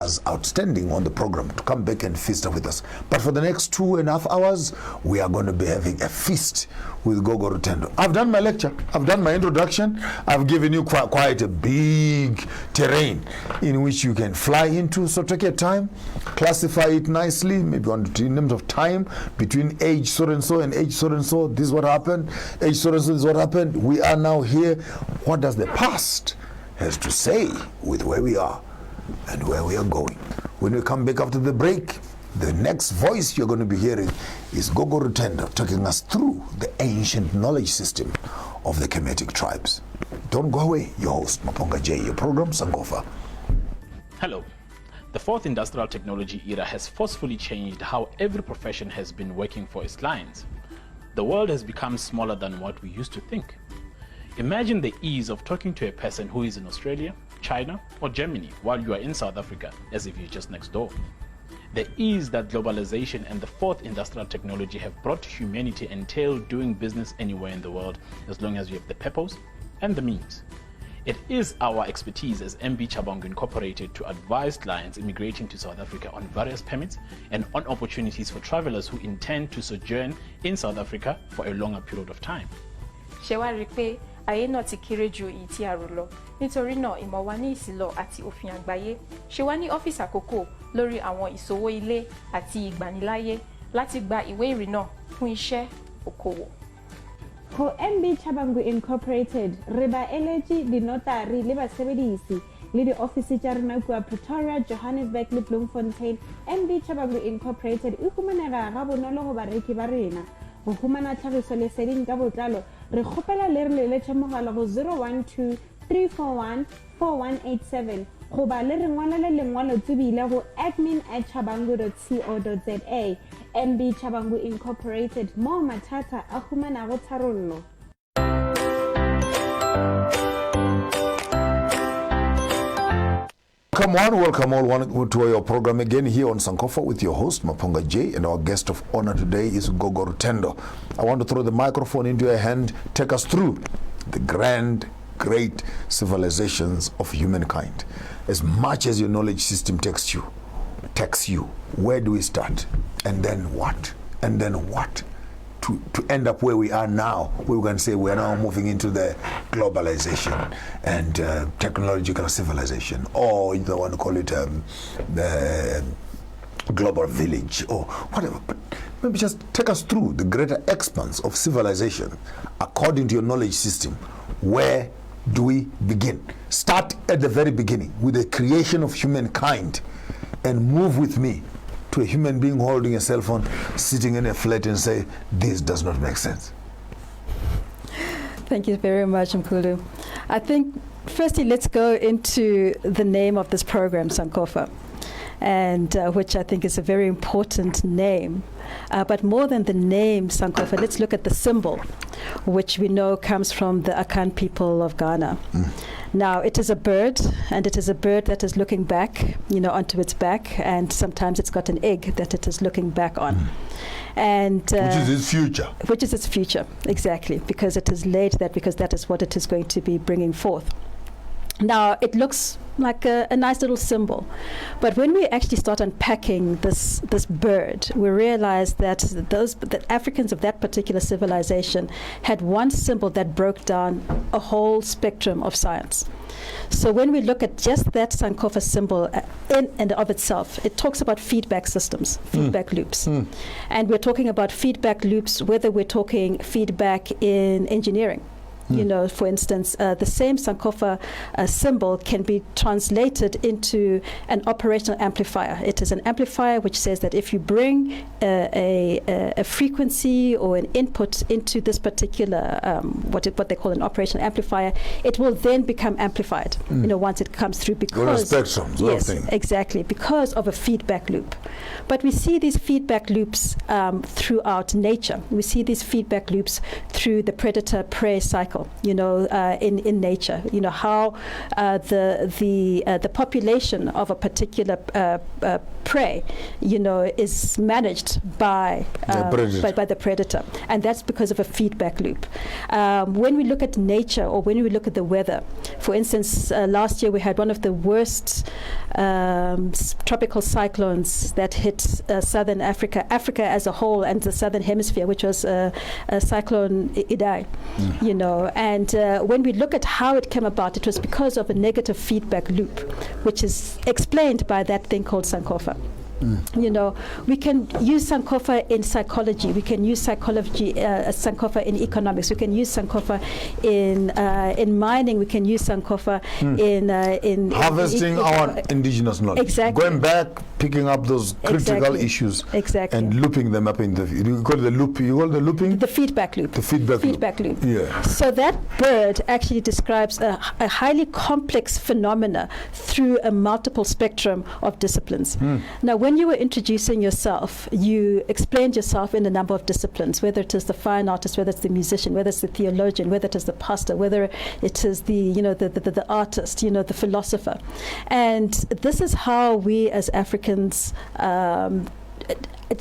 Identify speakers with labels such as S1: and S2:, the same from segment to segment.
S1: stars outstanding on the program to come back and feast with us. But for the next 2.5 hours, we are going to be having a feast with Gogo Rutendo. I've done my lecture. I've done my introduction. I've given you quite a big terrain in which you can fly into. So take your time, classify it nicely, maybe in terms of time, between age so-and-so and age so-and-so. This is what happened. Age so-and-so, this is what happened. We are now here. What does the past has to say with where we are and where we are going? When we come back after the break, the next voice you're going to be hearing is Gogo Rutendo taking us through the ancient knowledge system of the Kemetic tribes. Don't go away. Your host, Maponga J, your program, Sankofa.
S2: Hello. The fourth industrial technology era has forcefully changed how every profession has been working for its clients. The world has become smaller than what we used to think. Imagine the ease of talking to a person who is in Australia, China, or Germany while you are in South Africa, as if you're just next door. The ease that globalization and the fourth industrial technology have brought to humanity entail doing business anywhere in the world as long as you have the purpose and the means. It is our expertise as MB Chabangu Incorporated to advise clients immigrating to South Africa on various permits and on opportunities for travelers who intend to sojourn in South Africa for a longer period of time.
S3: Ayé náà ti kéré ju èyí tí a rò lọ nítorí náà ìmọ̀ wa ní ìsìlọ àti òfin àgbáyé ṣe wá ní ọ́fíìsì àkókò lórí àwọn ìṣòwò ilé àti ìgbaniláyé láti gba ìwé ìrìnnà fún iṣẹ́ òkòwò.
S4: Ho MB Chabangu Incorporated re ba eletsi dinotari le basebedisi le di ofisi tsa rena kwa Pretoria, Johannesburg le Bloemfontein. MB Chabangu Incorporated e humanega ga bonolo go bareki ba rena. Go humana tlhagiso leseding ka botlalo re kgopela le re leletse mogala go 012 341 4187 go ba le re ngwalele lengwalo tsebile go admin@chabangu.co.za. MB Chabangu Incorporated, mo mathata a humanago tharollo.
S1: Welcome all to your program again here on Sankofa with your host Maponga J, and our guest of honor today is Gogo Rutendo. I want to throw the microphone into your hand. Take us through the great civilizations of humankind. As much as your knowledge system takes you, where do we start? And then what? And then what? To end up where we are now, we can say we're now moving into the globalization and technological civilization, or you don't want to call it the global village or whatever. But maybe just take us through the greater expanse of civilization according to your knowledge system. Where do we begin? Start at the very beginning with the creation of humankind and move with me to a human being holding a cell phone, sitting in a flat and say, this does not make sense.
S5: Thank you very much, Mkulu. I think, firstly, let's go into the name of this program, Sankofa, and which I think is a very important name. But more than the name, Sankofa, let's look at the symbol, which we know comes from the Akan people of Ghana. Now, it is a bird, and it is a bird that is looking back, onto its back, and sometimes it's got an egg that it is looking back on. And
S1: which is its future.
S5: Which is its future, exactly, because it is laid that, because that is what it is going to be bringing forth. Now, it looks like a nice little symbol, but when we actually start unpacking this bird, we realize that the Africans of that particular civilization had one symbol that broke down a whole spectrum of science. So when we look at just that Sankofa symbol in and of itself, it talks about feedback systems, feedback loops. And we're talking about feedback loops, whether we're talking feedback in engineering. For instance, the same Sankofa symbol can be translated into an operational amplifier. It is an amplifier which says that if you bring a frequency or an input into this particular, what they call an operational amplifier, it will then become amplified, once it comes through, because
S1: spectrum,
S5: yes, exactly, because of a feedback loop. But we see these feedback loops throughout nature. We see these feedback loops through the predator-prey cycle cycle, in nature, how the population of a particular prey, is managed by the predator, and that's because of a feedback loop. When we look at nature, or when we look at the weather, for instance, last year we had one of the worst tropical cyclones that hit southern Africa as a whole, and the southern hemisphere, which was Cyclone Idai. And when we look at how it came about, it was because of a negative feedback loop, which is explained by that thing called Sankofa. We can use Sankofa in psychology. We can use Sankofa in economics. We can use Sankofa in mining. We can use Sankofa in
S1: harvesting our indigenous knowledge.
S5: Exactly.
S1: Going back, picking up those critical issues, and looping them up in the. You call the loop. You call the looping.
S5: The feedback loop.
S1: The feedback loop. Yeah.
S5: So that bird actually describes a highly complex phenomena through a multiple spectrum of disciplines. Now, when you were introducing yourself, you explained yourself in a number of disciplines, whether it is the fine artist, whether it's the musician, whether it's the theologian, whether it is the pastor, whether it is the artist, the philosopher. And this is how we as Africans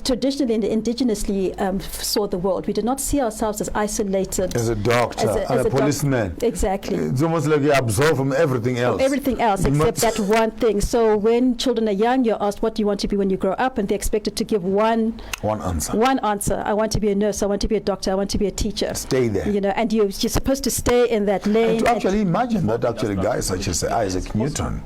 S5: traditionally and indigenously saw the world. We did not see ourselves as isolated.
S1: As a doctor, as a policeman.
S5: Exactly.
S1: It's almost like you absorb from everything else.
S5: Except that one thing. So when children are young, you're asked, what do you want to be when you grow up? And they're expected to give one answer. One answer. I want to be a nurse. I want to be a doctor. I want to be a teacher. Stay there. And you're supposed to stay in that lane.
S1: And to actually imagine that guys such as Isaac Newton,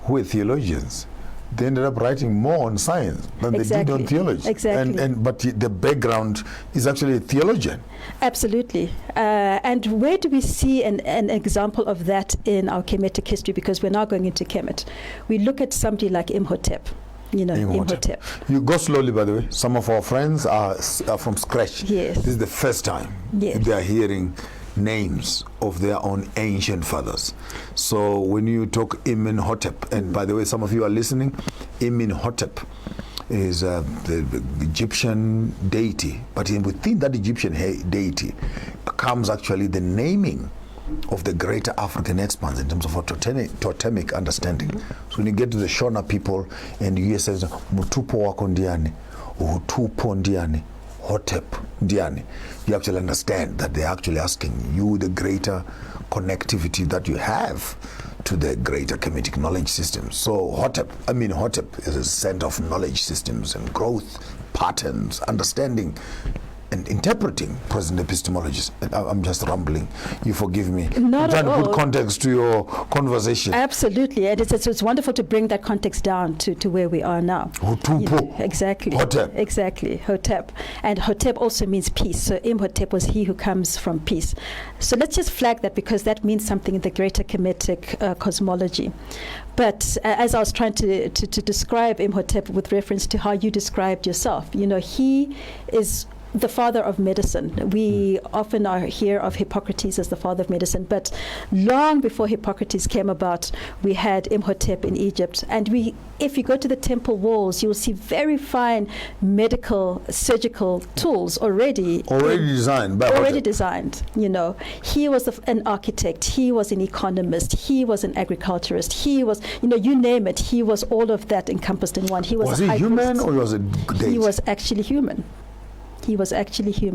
S1: who were theologians, they ended up writing more on science than they did on theology.
S5: Exactly.
S1: But the background is actually a theologian.
S5: Absolutely. And where do we see an example of that in our Kemetic history? Because we're now going into Kemit. We look at somebody like Imhotep. Imhotep. You
S1: go slowly, by the way. Some of our friends are from scratch.
S5: Yes.
S1: This is the first time they are hearing names of their own ancient fathers. So when you talk Imhotep, and by the way, some of you are listening, Imhotep is the Egyptian deity, but within that Egyptian deity comes actually the naming of the greater African expanse in terms of a totemic understanding. So when you get to the Shona people and you hear says Mutupo wako ndiani, Utupo ndiani, Hotep Diani, you actually understand that they're actually asking you the greater connectivity that you have to the greater Kemetic knowledge system. So Hotep is a center of knowledge systems and growth patterns, understanding and interpreting present epistemologies. I'm just rambling. You forgive me.
S5: Not
S1: I'm trying
S5: at
S1: to put context to your conversation.
S5: Absolutely. And it's wonderful to bring that context down to where we are now.
S1: Hutupo.
S5: Exactly.
S1: Hotep.
S5: Exactly. Hotep. And Hotep also means peace. So Imhotep was he who comes from peace. So let's just flag that, because that means something in the greater Kemetic cosmology. But as I was trying to describe Imhotep with reference to how you described yourself, he is the father of medicine. We often hear of Hippocrates as the father of medicine, but long before Hippocrates came about, we had Imhotep in Egypt. And if you go to the temple walls, you'll see very fine medical, surgical tools already designed. He was an architect, he was an economist, he was an agriculturist, he was, you name it, he was all of that encompassed in one.
S1: Was he human or was it deity?
S5: He was actually human.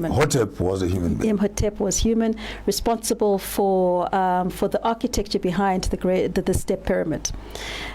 S1: Hotep was a human being.
S5: Imhotep was human, responsible for the architecture behind the step pyramid,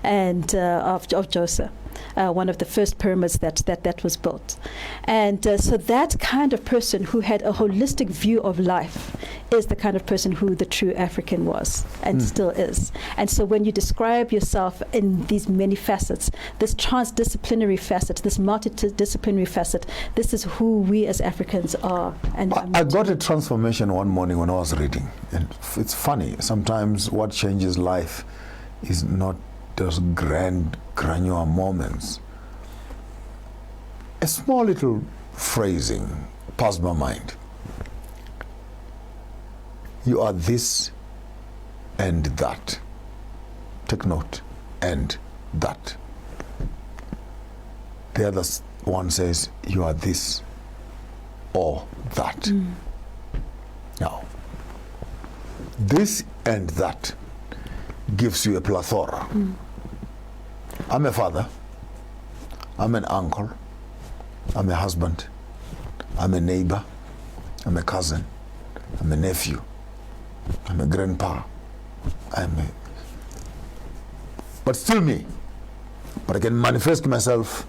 S5: and of Djoser. One of the first pyramids that was built. And so that kind of person who had a holistic view of life is the kind of person who the true African was and still is. And so when you describe yourself in these many facets, this transdisciplinary facet, this multidisciplinary facet, this is who we as Africans are. And
S1: I got a transformation one morning when I was reading. And it's funny, sometimes what changes life is not those grand, granular moments. A small little phrasing passed my mind. You are this and that. Take note, and that. The other one says, you are this or that. Now, this and that gives you a plethora. I'm a father, I'm an uncle, I'm a husband, I'm a neighbor, I'm a cousin, I'm a nephew, I'm a grandpa, but still me. But I can manifest myself.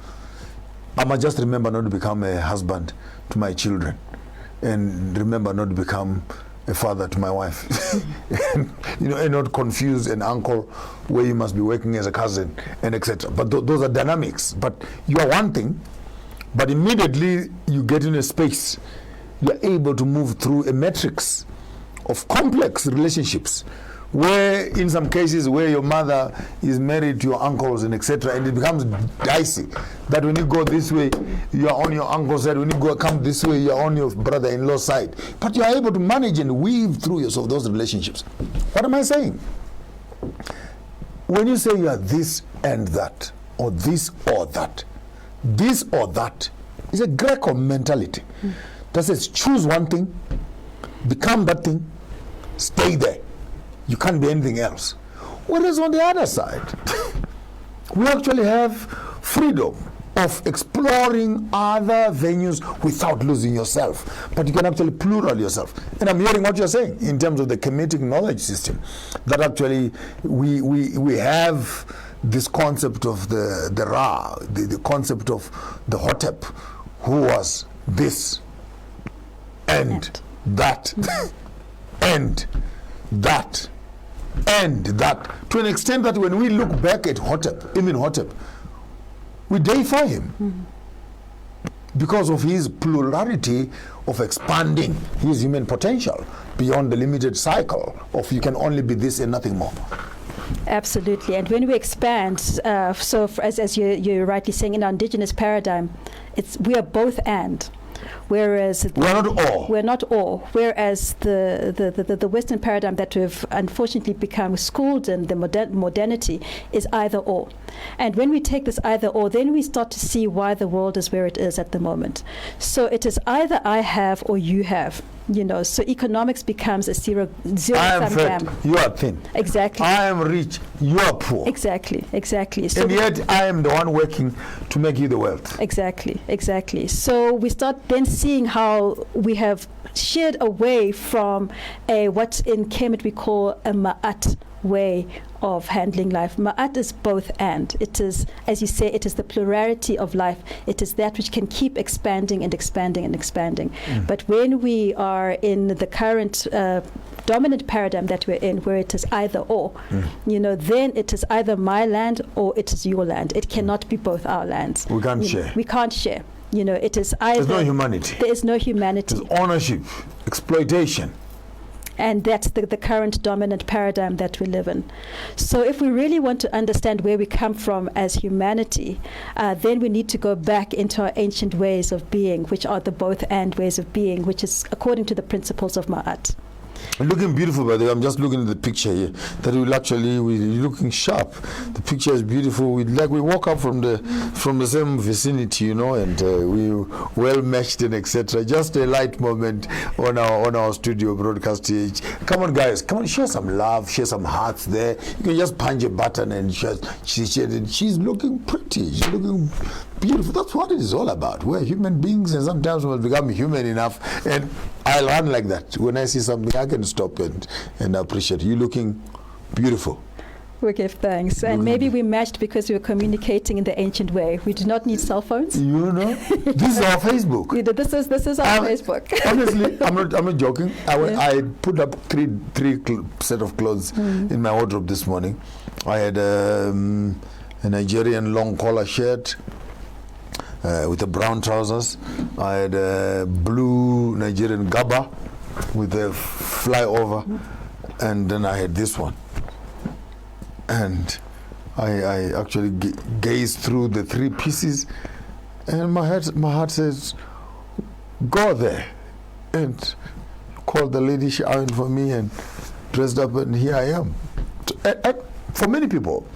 S1: I must just remember not to become a husband to my children, and remember not to become a father to my wife. And, and not confuse an uncle where you must be working as a cousin, and etc. But those are dynamics. But you are one thing, but immediately you get in a space, you are able to move through a matrix of complex relationships, where in some cases where your mother is married to your uncles and etc., and it becomes dicey, that when you go this way you are on your uncle's side, when you come this way you are on your brother-in-law's side, but you are able to manage and weave through yourself those relationships. What am I saying? When you say you are this and that, or this or that is a Greco mentality that says choose one thing, become that thing, stay there. You can't be anything else. Whereas on the other side, we actually have freedom of exploring other venues without losing yourself. But you can actually plural yourself. And I'm hearing what you're saying in terms of the Kemetic knowledge system, that actually we have this concept of the Ra, the concept of the Hotep, who was this and that and that and that, to an extent that when we look back at Hotep, we deify him because of his plurality of expanding his human potential beyond the limited cycle of you can only be this and nothing more.
S5: Absolutely. And when we expand, as you're rightly saying, in our indigenous paradigm, we are both and. Whereas we're not all. Whereas the Western paradigm that we've unfortunately become schooled in, the modernity, is either or. And when we take this either or, then we start to see why the world is where it is at the moment. So it is either I have or you have. So economics becomes a zero-sum game.
S1: I am fat, you are thin.
S5: Exactly.
S1: I am rich, you are poor.
S5: Exactly. So
S1: and yet I am the one working to make you the wealth.
S5: Exactly. So we start then seeing how we have sheared away from what in Kemit we call a ma'at way of handling life. Ma'at is both and. It is, as you say, it is the plurality of life. It is that which can keep expanding and expanding and expanding. But when we are in the current dominant paradigm that we're in, where it is either or, then it is either my land or it is your land. It cannot be both our lands.
S1: We can't share.
S5: We can't share. It is either.
S1: There's no humanity.
S5: There is no humanity.
S1: There's ownership, exploitation.
S5: And that's the current dominant paradigm that we live in. So if we really want to understand where we come from as humanity, then we need to go back into our ancient ways of being, which are the both and ways of being, which is according to the principles of Ma'at.
S1: Looking beautiful, by the way. I'm just looking at the picture here. That we're looking sharp. The picture is beautiful. We woke up from the same vicinity, and we well matched and etc. Just a light moment on our studio broadcast here. Come on, guys. Come on, share some love, share some hearts there. You can just punch a button and she's looking pretty. She's looking beautiful. That's what it is all about. We're human beings, and sometimes we must become human enough. And I run like that. When I see something, I can stop and appreciate you looking beautiful.
S5: We give thanks. And maybe we matched because we were communicating in the ancient way. We do not need cell phones.
S1: This is our Facebook.
S5: This is our Facebook.
S1: Honestly, I'm not joking. I put up three set of clothes in my wardrobe this morning. I had a Nigerian long collar shirt with the brown trousers. I had a blue Nigerian gaba with a flyover, and then I had this one. And I actually gazed through the three pieces, and my heart says, go there. And called the lady, she ironed for me and dressed up, and here I am. For many people,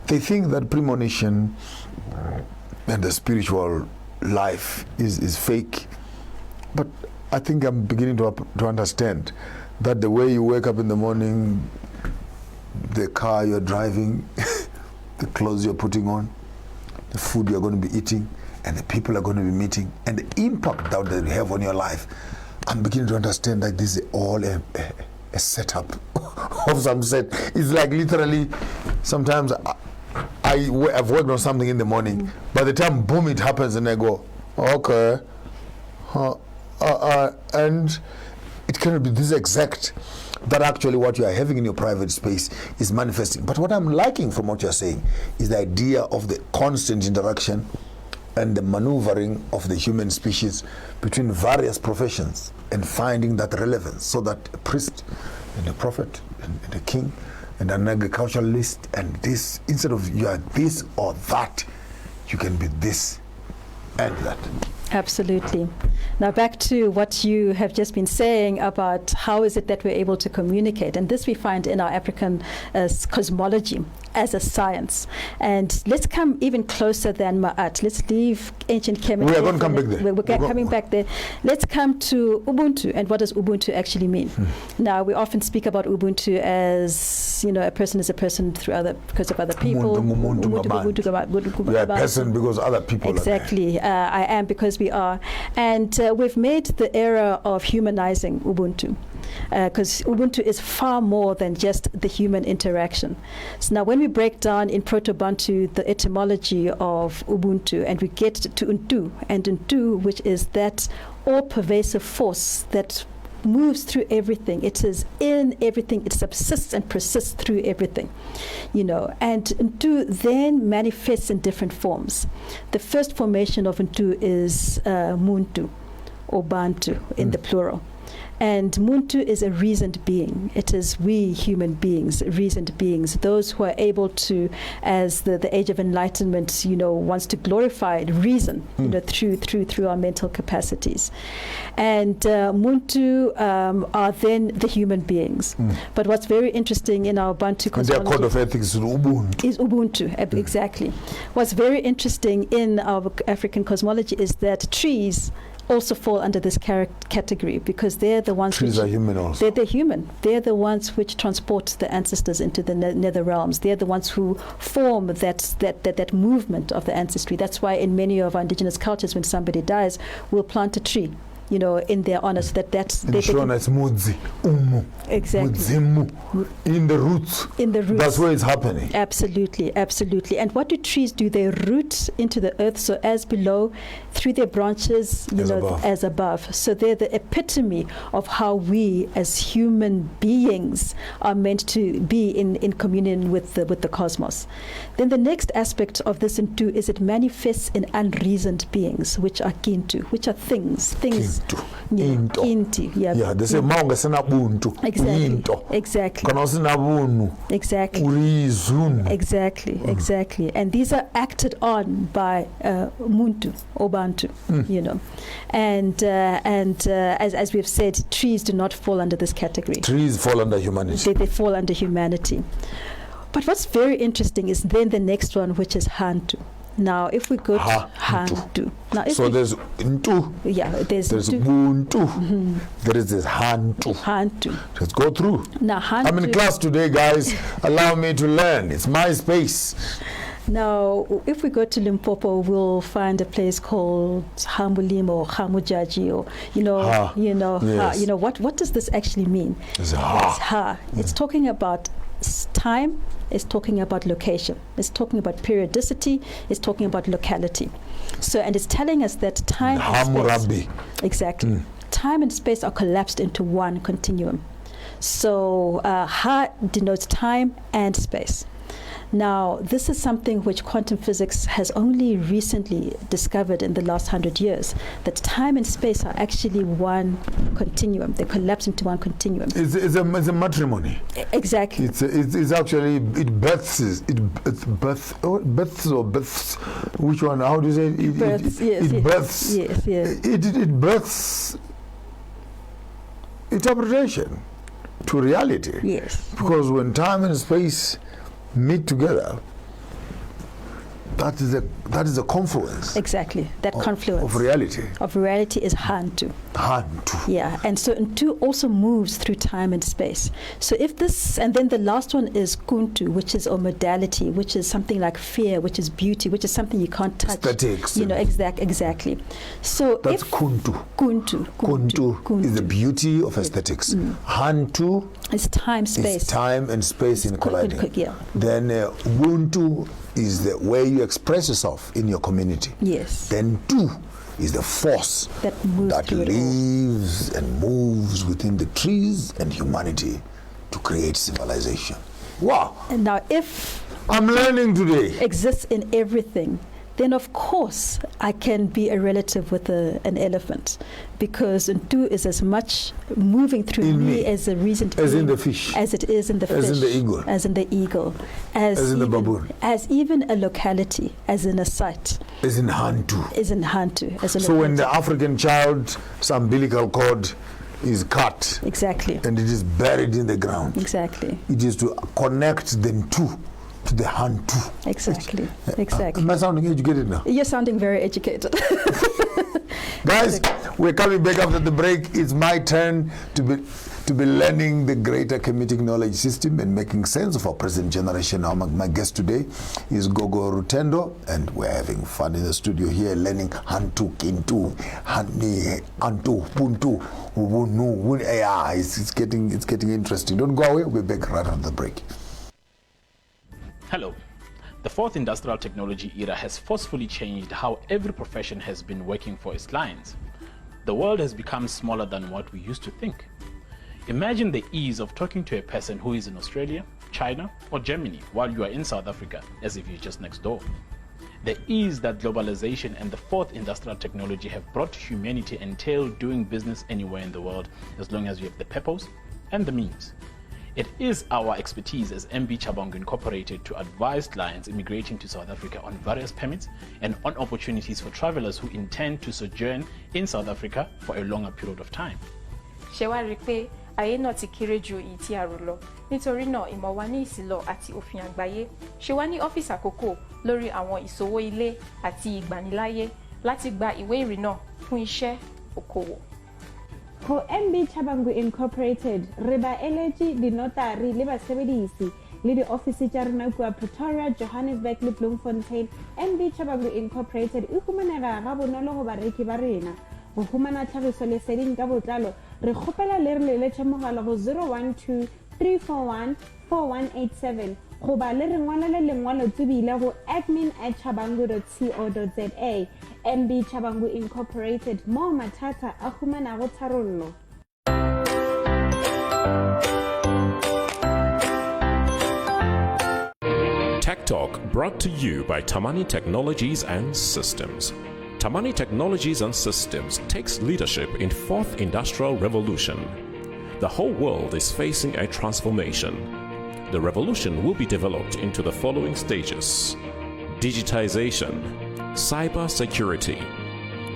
S1: they think that premonition and the spiritual life is fake. But I think I'm beginning to understand that the way you wake up in the morning, the car you're driving, the clothes you're putting on, the food you're going to be eating, and the people you're going to be meeting, and the impact that they have on your life, I'm beginning to understand that this is all a setup of some set. It's like literally, sometimes I've worked on something in the morning. By the time, boom, it happens, and I go, okay. And it cannot be this exact that actually what you are having in your private space is manifesting. But what I'm liking from what you're saying is the idea of the constant interaction and the maneuvering of the human species between various professions and finding that relevance, so that a priest and a prophet and a king and an agriculturalist and this, instead of you are this or that, you can be this and that.
S5: Absolutely. Now back to what you have just been saying about how is it that we're able to communicate, and this we find in our African cosmology as a science. And let's come even closer than Ma'at. Let's leave ancient Kemit.
S1: We are going to come back there.
S5: We're coming back there. Let's come to Ubuntu, and what does Ubuntu actually mean? Now we often speak about Ubuntu as, you know, a person is a person because of other people.
S1: You are a person because other people
S5: exactly. I am because we are. And we've made the era of humanizing Ubuntu, because Ubuntu is far more than just the human interaction. So now when we break down in Proto-Bantu the etymology of Ubuntu, and we get to Untu, and Untu, which is that all-pervasive force that moves through everything. It is in everything. It subsists and persists through everything, you know. And Untu then manifests in different forms. The first formation of Untu is Muntu, or Bantu in the plural. And Muntu is a reasoned being. It is we human beings, reasoned beings, those who are able to, as the age of enlightenment, you know, wants to glorify reason, you know, through our mental capacities. And Muntu are then the human beings. But what's very interesting in our Bantu cosmology,
S1: their code of ethics is Ubuntu.
S5: Exactly. What's very interesting in our African cosmology is that trees also fall under this category, because they're the ones
S1: trees are human also.
S5: They're human. They're the ones which transport the ancestors into the nether realms. They're the ones who form that movement of the ancestry. That's why in many of our indigenous cultures, when somebody dies, we'll plant a tree, you know, in their honor, so that's
S1: Mudzi, Umu,
S5: exactly
S1: Mudzimu, in the roots.
S5: In the roots.
S1: That's where it's happening.
S5: Absolutely. And what do trees do? They root into the earth, so as below, through their branches, as above. So they're the epitome of how we as human beings are meant to be in communion with the cosmos. Then the next aspect of this Untu is it manifests in unreasoned beings, which are Kintu, which are things.
S1: Into. Yeah, they say Maponga sena buntu.
S5: Exactly. Exactly. And these are acted on by Muntu or Bantu, you know. And as we've said, trees do not fall under this category.
S1: Trees fall under humanity.
S5: They fall under humanity. But what's very interesting is then the next one, which is Hantu. Now, if we go to Hantu. Now,
S1: so there's Ntu.
S5: Yeah, there's
S1: Ubuntu. There is this Hantu. Let's go through.
S5: Now, Hantu.
S1: I'm in class today, guys. Allow me to learn. It's my space.
S5: Now, if we go to Limpopo, we'll find a place called Hamulimo or Hamujaji, or yes. What does this actually mean?
S1: It's Ha.
S5: It's talking about time. It's talking about location. It's talking about periodicity. It's talking about locality. So, and it's telling us that time and space, exactly, time and space are collapsed into one continuum. So, Ha denotes time and space. Now, this is something which quantum physics has only recently discovered in the last 100 years, that time and space are actually one continuum. They collapse into one continuum.
S1: It's a matrimony.
S5: Exactly.
S1: It's actually, it births. Which one? How do you say it?
S5: Births,
S1: it births.
S5: Yes.
S1: It births interpretation to reality.
S5: Yes.
S1: Because when time and space meet together, That is a confluence.
S5: Exactly, that confluence
S1: of reality.
S5: Of reality is Hantu.
S1: Hantu.
S5: Yeah, and so Ntu also moves through time and space. So if this, and then the last one is Kuntu, which is a modality, which is something like fear, which is beauty, which is something you can't touch.
S1: Aesthetics.
S5: You know, exactly. So
S1: that's
S5: if
S1: Kuntu.
S5: Kuntu
S1: is the beauty of aesthetics. Hantu
S5: is time, space.
S1: Is time and space in colliding.
S5: Yeah.
S1: Then Ubuntu is the way you express yourself in your community.
S5: Yes.
S1: Then Tu is the force
S5: that
S1: lives and moves within the trees and humanity to create civilization. Wow.
S5: And now if
S1: I'm learning today
S5: exists in everything, then of course I can be a relative with an elephant, because Ntu is as much moving through me as a reason to
S1: as
S5: be,
S1: in the fish,
S5: as it is in the fish,
S1: as in the eagle,
S5: as in the eagle,
S1: as in the baboon,
S5: as even a locality, as in a site,
S1: as in Hantu,
S5: as a
S1: so when the African child's umbilical cord is cut,
S5: exactly,
S1: and it is buried in the ground,
S5: exactly,
S1: it is to connect the Ntu to the Hantu.
S5: Exactly.
S1: Am I sounding educated now?
S5: You're sounding very educated.
S1: Guys, we're coming back after the break. It's my turn to be learning the greater Kemetic knowledge system and making sense of our present generation. Now, my guest today is Gogo Rutendo, and we're having fun in the studio here, learning Hantu, Kintu, Hani, Antu, Puntu, Wunu. Yeah, it's getting interesting. Don't go away. We'll be back right after the break.
S2: Hello. The fourth industrial technology era has forcefully changed how every profession has been working for its clients. The world has become smaller than what we used to think. Imagine the ease of talking to a person who is in Australia, China, or Germany while you are in South Africa, as if you're just next door. The ease that globalization and the fourth industrial technology have brought to humanity entail doing business anywhere in the world, as long as you have the purpose and the means. It is our expertise as MB Chabangu Incorporated to advise clients immigrating to South Africa on various permits and on opportunities for travelers who intend to sojourn in South Africa for a longer period of time.
S3: Ayé náà ti kéré ju èyí tí a rò lọ, nítorí náà ìmọ̀ wa ní ìsìlọ̀ àti òfin àgbáyé ṣe wá ní ọ́fíìsì àkókò lórí àwọn ìṣòwò ilé àti ìgbaniláyé láti gba ìwé ìrìnnà fún iṣẹ́ okòwò.
S4: Ho MB Chabangu Incorporated re ba eletsi dinotari le basebedisi le di office tsa rena kwa Pretoria, Johannesburg le Bloemfontein. MB Chabangu Incorporated e humanega ga bonolo go bareki ba rena. Go humana tlhagiso leseding ka botlalo re kgopela le re leletse mogala go 012 341 4187 go ba le re ngwalele lengwalo tsebile go admin@chabangu.co.za. MB Chabangu Incorporated, mo mathata a humanago tharollo.
S6: Tech Talk brought to you by Tamani Technologies and Systems. Tamani Technologies and Systems takes leadership in fourth industrial revolution. The whole world is facing a transformation. The revolution will be developed into the following stages: digitization, cyber security,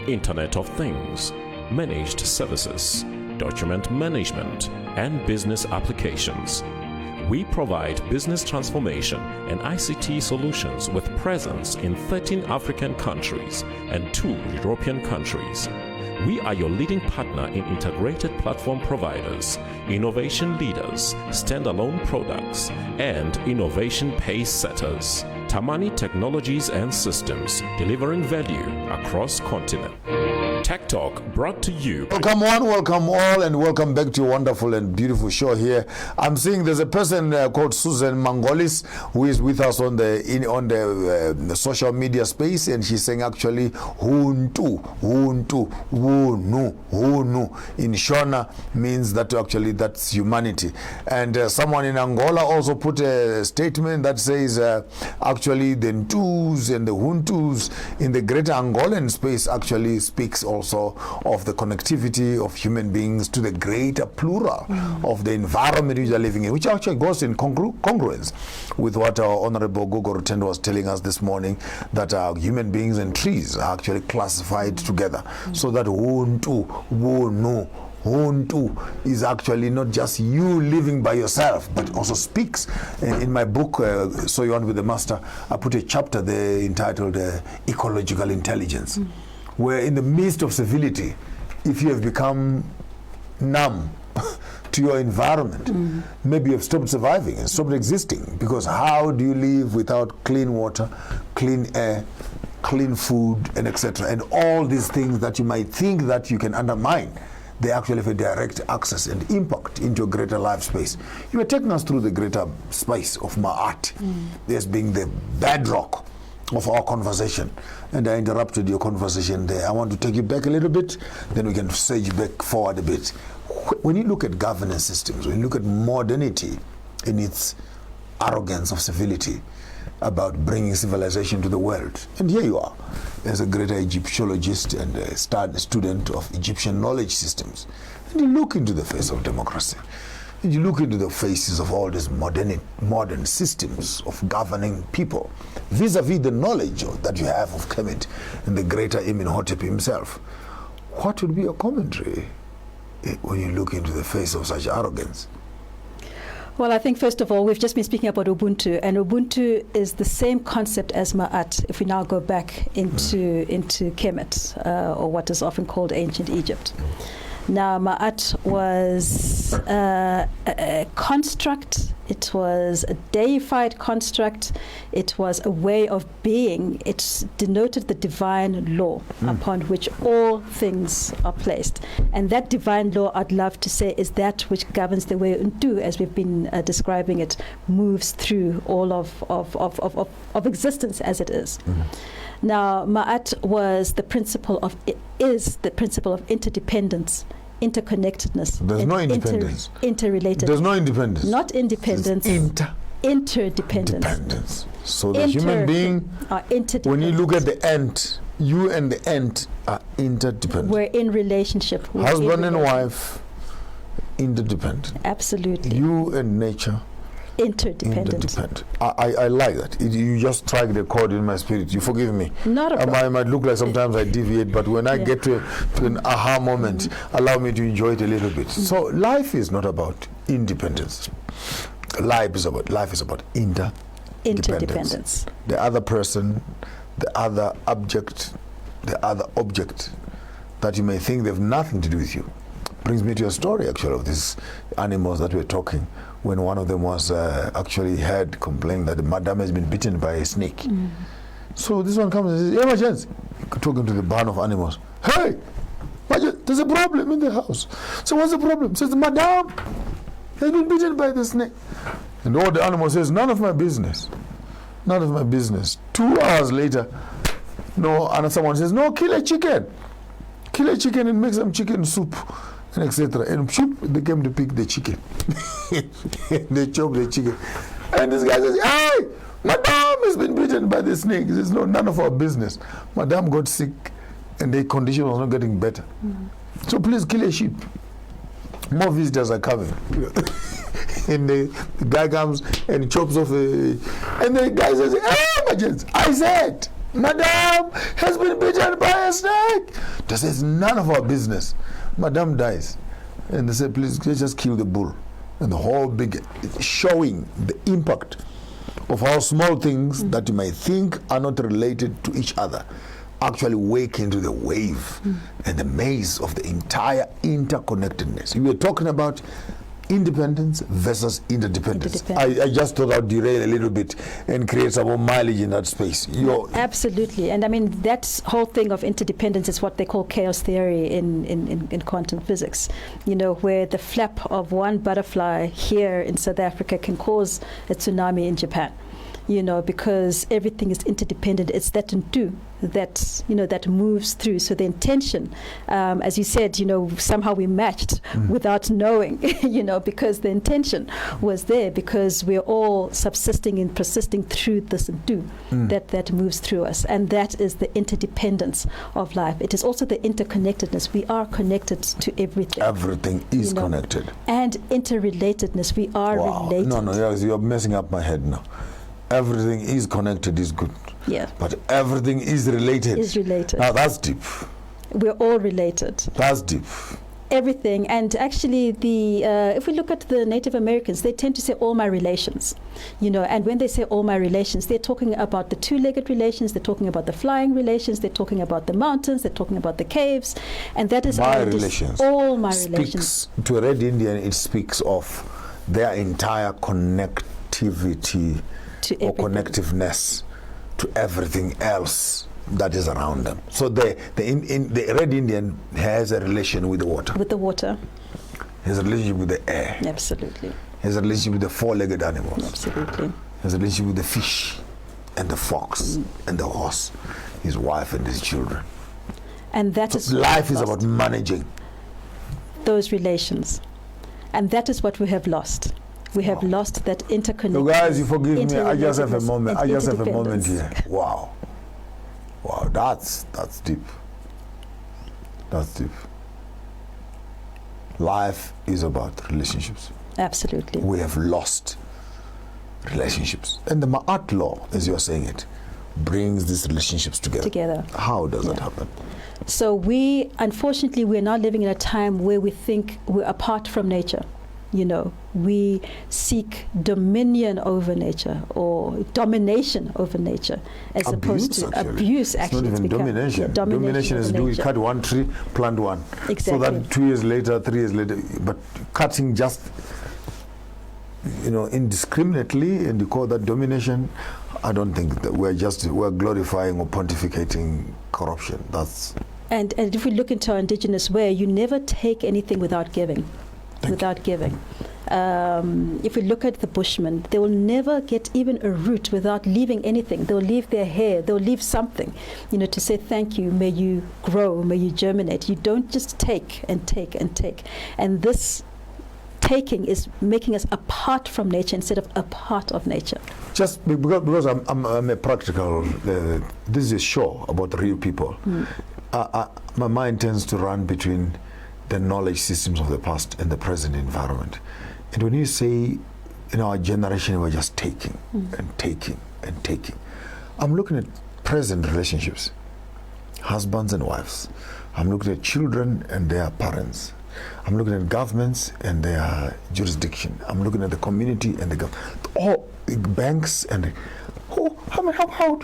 S6: Internet of Things, managed services, document management, and business applications. We provide business transformation and ICT solutions with presence in 13 African countries and 2 European countries. We are your leading partner in integrated platform providers, innovation leaders, standalone products, and innovation pace setters. Tamani Technologies and Systems, delivering value across continent. Tech Talk brought to you.
S1: Welcome one, welcome all, and welcome back to a wonderful and beautiful show here. I'm seeing there's a person called Susan Mangolis who is with us on the social media space, and she's saying actually Huntu, Wunu in Shona means that actually that's humanity. And someone in Angola also put a statement that says actually the Ntus and the Huntus in the greater Angolan space actually speaks also of the connectivity of human beings to the greater plural of the environment we are living in, which actually goes in congruence with what our Honorable Gogo Rutendo was telling us this morning, that human beings and trees are actually classified together, so that Wuntu, Wunu, Huntu is actually not just you living by yourself, but also speaks. In my book, So You Want with the Master, I put a chapter there entitled Ecological Intelligence, where in the midst of civility, if you have become numb to your environment, maybe you have stopped surviving and stopped existing, because how do you live without clean water, clean air, clean food, and etc., and all these things that you might think that you can undermine? They actually have a direct access and impact into a greater life space. You were taking us through the greater space of Ma'at, as being the bedrock of our conversation. And I interrupted your conversation there. I want to take you back a little bit, then we can sage back forward a bit. When you look at governance systems, when you look at modernity in its arrogance of civility, about bringing civilization to the world. And here you are, as a greater Egyptologist and a student of Egyptian knowledge systems. And you look into the face of democracy. And you look into the faces of all these modern systems of governing people, vis-a-vis the knowledge that you have of Kemit and the greater Imhotep himself. What would be your commentary when you look into the face of such arrogance?
S5: Well, I think first of all, we've just been speaking about Ubuntu, and Ubuntu is the same concept as Ma'at, if we now go back into Kemit, or what is often called ancient Egypt. Now, Ma'at was a construct, it was a deified construct, it was a way of being. It denoted the divine law upon which all things are placed. And that divine law, I'd love to say, is that which governs the way Untu, as we've been describing it, moves through all of existence as it is. Now, Ma'at is the principle of interdependence, interconnectedness.
S1: There's no independence.
S5: Interrelated.
S1: There's no independence.
S5: Not independence. Interdependence.
S1: So the human being,
S5: are interdependent.
S1: when you look at the ant, you and the ant are interdependent.
S5: We're in relationship.
S1: Husband and wife, interdependent.
S5: Absolutely.
S1: You and nature,
S5: interdependent.
S1: I like that. You just strike the chord in my spirit. You forgive me.
S5: Not a problem.
S1: I might look like sometimes I deviate, but when I get to an aha moment, allow me to enjoy it a little bit. So life is not about independence. Life is about interdependence. The other person, the other object, the other object that you may think they have nothing to do with you. Brings me to a story actually of these animals that we're talking, when one of them was actually had complained that the madam has been bitten by a snake. So this one comes and says, "Hey, my chance," talking to the barn of animals. "Hey, there's a problem in the house." So what's the problem? Says the madam has been bitten by the snake. And all the animal says, "None of my business. None of my business." 2 hours later, and someone says, "No, kill a chicken. Kill a chicken and make some chicken soup," and etc. And they came to pick the chicken. They chopped the chicken. And this guy says, "Hey, madam has been bitten by the snake." He says, "No, none of our business. Madam got sick and the condition was not getting better. So please kill a sheep. More visitors are coming." And the guy comes and chops off and the guy says, "Hey, my gents, I said, madam has been bitten by a snake." They says, "None of our business." Madam dies. And they say, "Please, just kill the bull." And the whole big, showing the impact of how small things that you might think are not related to each other actually wake into the wave and the maze of the entire interconnectedness. You were talking about independence versus interdependence. I just thought I'd derail a little bit and create some more mileage in that space.
S5: Absolutely. And I mean, that whole thing of interdependence is what they call chaos theory in quantum physics, where the flap of one butterfly here in South Africa can cause a tsunami in Japan. Because everything is interdependent. It's that Untu that moves through. So the intention, as you said, somehow we matched without knowing, because the intention was there, because we're all subsisting and persisting through this Untu that moves through us. And that is the interdependence of life. It is also the interconnectedness. We are connected to everything.
S1: Everything is connected.
S5: And interrelatedness. We are related.
S1: No, you're messing up my head now. Everything is connected is good.
S5: Yeah.
S1: But everything is related.
S5: Is related.
S1: Now that's deep.
S5: We're all related.
S1: That's deep.
S5: everything. And actually, if we look at the Native Americans, they tend to say all my relations, and when they say all my relations, they're talking about the two-legged relations, they're talking about the flying relations, they're talking about the mountains, they're talking about the caves, and that is
S1: my relations.
S5: All my
S1: Speaks,
S5: relations.
S1: to a Red Indian, it speaks of their entire connectivity or connectiveness to everything else that is around them. So the Red Indian has a relation with the water.
S5: With the water.
S1: Has a relationship with the air.
S5: Absolutely.
S1: Has a relationship with the four-legged animals.
S5: Absolutely.
S1: Has a relationship with the fish and the fox and the horse, his wife and his children.
S5: And that is
S1: life is about managing
S5: those relations. And that is what we have lost. We have lost that interconnection.
S1: You guys, you forgive me. I just have a moment. I just have a moment here. Wow. Wow, that's deep. That's deep. Life is about relationships.
S5: Absolutely.
S1: We have lost relationships. And the Ma'at law, as you're saying it, brings these relationships together. How does that happen?
S5: So unfortunately, we're now living in a time where we think we're apart from nature. We seek dominion over nature or domination over nature as opposed to abuse. Actually,
S1: it's not even domination. Domination is do we cut one tree, plant one.
S5: Exactly.
S1: So that 2 years later, 3 years later, but cutting just indiscriminately, and you call that domination. I don't think that we're glorifying or pontificating corruption.
S5: And if we look into our indigenous way, you never take anything without giving. If we look at the Bushmen, they will never get even a root without leaving anything. They'll leave their hair, they'll leave something, to say thank you, may you grow, may you germinate. You don't just take and take and take. And this taking is making us apart from nature instead of a part of nature.
S1: Just because I'm a practical, this is a show about real people. My mind tends to run between the knowledge systems of the past and the present environment. And when you say, in our generation, we're just taking and taking and taking. I'm looking at present relationships, husbands and wives. I'm looking at children and their parents. I'm looking at governments and their jurisdiction. I'm looking at the community and the government. All banks and how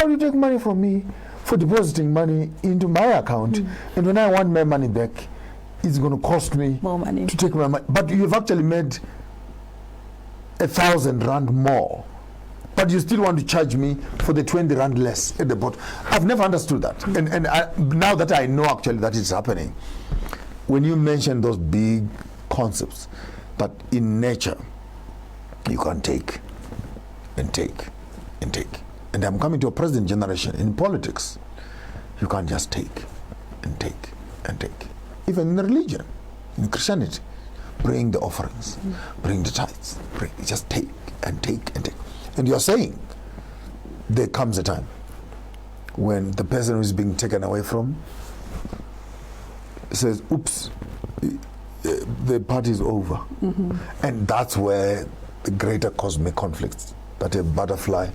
S1: do you take money from me for depositing money into my account? And when I want my money back, it's going to cost me
S5: more money
S1: to take my money. But you've actually made 1,000 rand more. But you still want to charge me for the 20 rand less at the bottom. I've never understood that. And now that I know actually that is happening, when you mention those big concepts, that in nature, you can take and take and take. And I'm coming to a present generation. In politics, you can't just take and take and take. Even in religion, in Christianity, bring the offerings, bring the tithes, just take and take and take. And you're saying there comes a time when the person who is being taken away from says, oops, the party is over. And that's where the greater cosmic conflicts, that a butterfly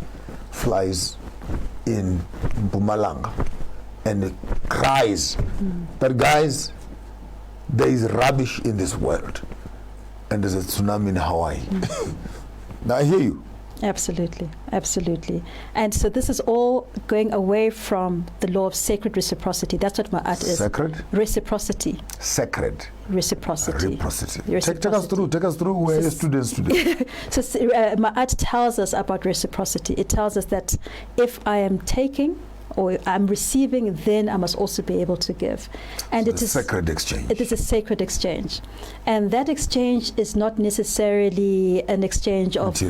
S1: flies in Mpumalanga and it cries that, guys, there is rubbish in this world and there's a tsunami in Hawaii. Now I hear you.
S5: Absolutely, absolutely. And so this is all going away from the law of sacred reciprocity. That's what Ma'at is.
S1: Sacred?
S5: Reciprocity.
S1: Sacred.
S5: Reciprocity.
S1: Take us through where your students today.
S5: So Ma'at tells us about reciprocity. It tells us that if I am taking or I'm receiving, then I must also be able to give. And
S1: so it is sacred exchange.
S5: It is a sacred exchange. And that exchange is not necessarily an exchange of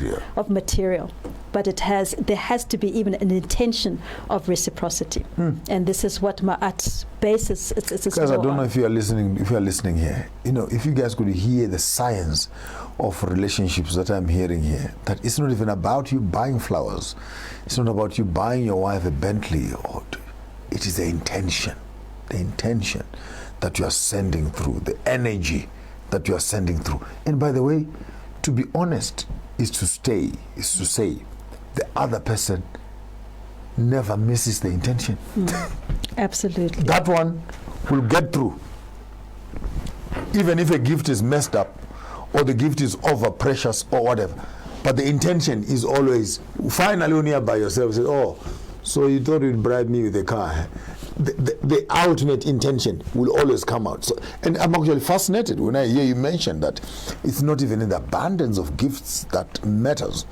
S5: material, but there has to be even an intention of reciprocity. And this is what Ma'at bases its
S1: Guys, I don't know if you are listening here. If you guys could hear the science of relationships that I'm hearing here, that it's not even about you buying flowers. It's not about you buying your wife a Bentley. It is the intention that you are sending through, the energy that you are sending through. And by the way, to be honest is to say the other person never misses the intention.
S5: Absolutely.
S1: That one will get through. even if a gift is messed up or the gift is over precious or whatever, but the intention is always, finally when you're by yourself, say, oh, so you thought you'd bribe me with a car. The ultimate intention will always come out. So, and I'm actually fascinated when I hear you mention that it's not even in the abundance of gifts that matters,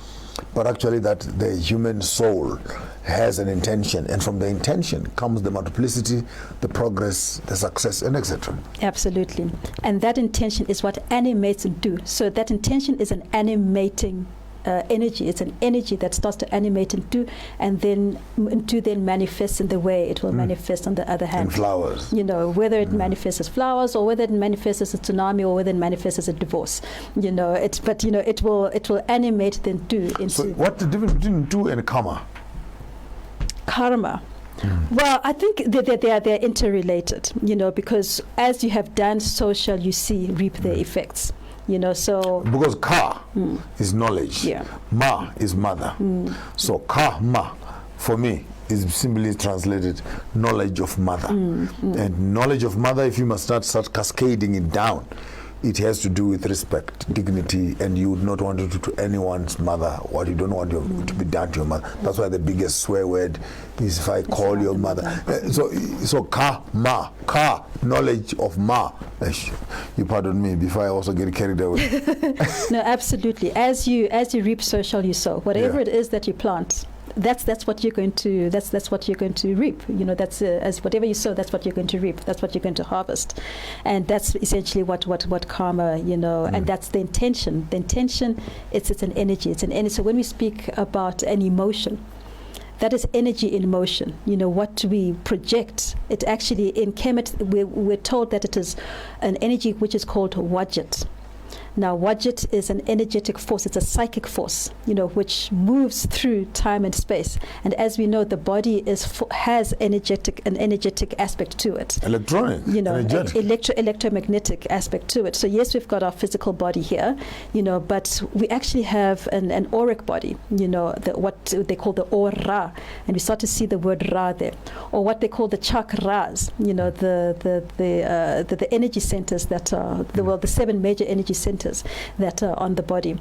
S1: but actually that the human soul has an intention, and from the intention comes the multiplicity, the progress, the success, and etc.
S5: Absolutely. And that intention is what animates and do. So that intention is an animating energy. It's an energy that starts to animate and do, and then manifests in the way it will manifest on the other hand.
S1: And flowers.
S5: You know, whether it manifests as flowers, or whether it manifests as a tsunami, or whether it manifests as a divorce. You know, it will animate then do into.
S1: So what's the difference between do and karma?
S5: Karma. Well, I think they're interrelated, you know, because as you have done, so shall you reap their effects. You know, so
S1: because ka is knowledge, ma is mother. So karma, for me, is simply translated knowledge of mother. And knowledge of mother, if you must start cascading it down, it has to do with respect, dignity, and you would not want to do to anyone's mother what you don't want to be done to your mother. That's why the biggest swear word is if I call your mother. So ka, ma, ka, knowledge of ma. You pardon me before I also get carried away.
S5: No, absolutely. As you reap, so shall you sow. Whatever it is that you plant, that's what you're going to reap. You know, that's as whatever you sow, that's what you're going to reap. That's what you're going to harvest, and that's essentially what karma, you know, and that's the intention. The intention, it's an energy. It's an energy. So when we speak about an emotion, that is energy in motion. You know, what we project. It actually in Kemit we're told that it is an energy which is called wajit. Now, wajit is an energetic force. It's a psychic force, you know, which moves through time and space. And as we know, the body has an energetic aspect to it.
S1: Electronic,
S5: you know, electromagnetic aspect to it. So yes, we've got our physical body here, you know, but we actually have an auric body, you know, what they call the aura, and we start to see the word ra there, or what they call the chakras, you know, the energy centers that are the 7 major energy centers that are on the body,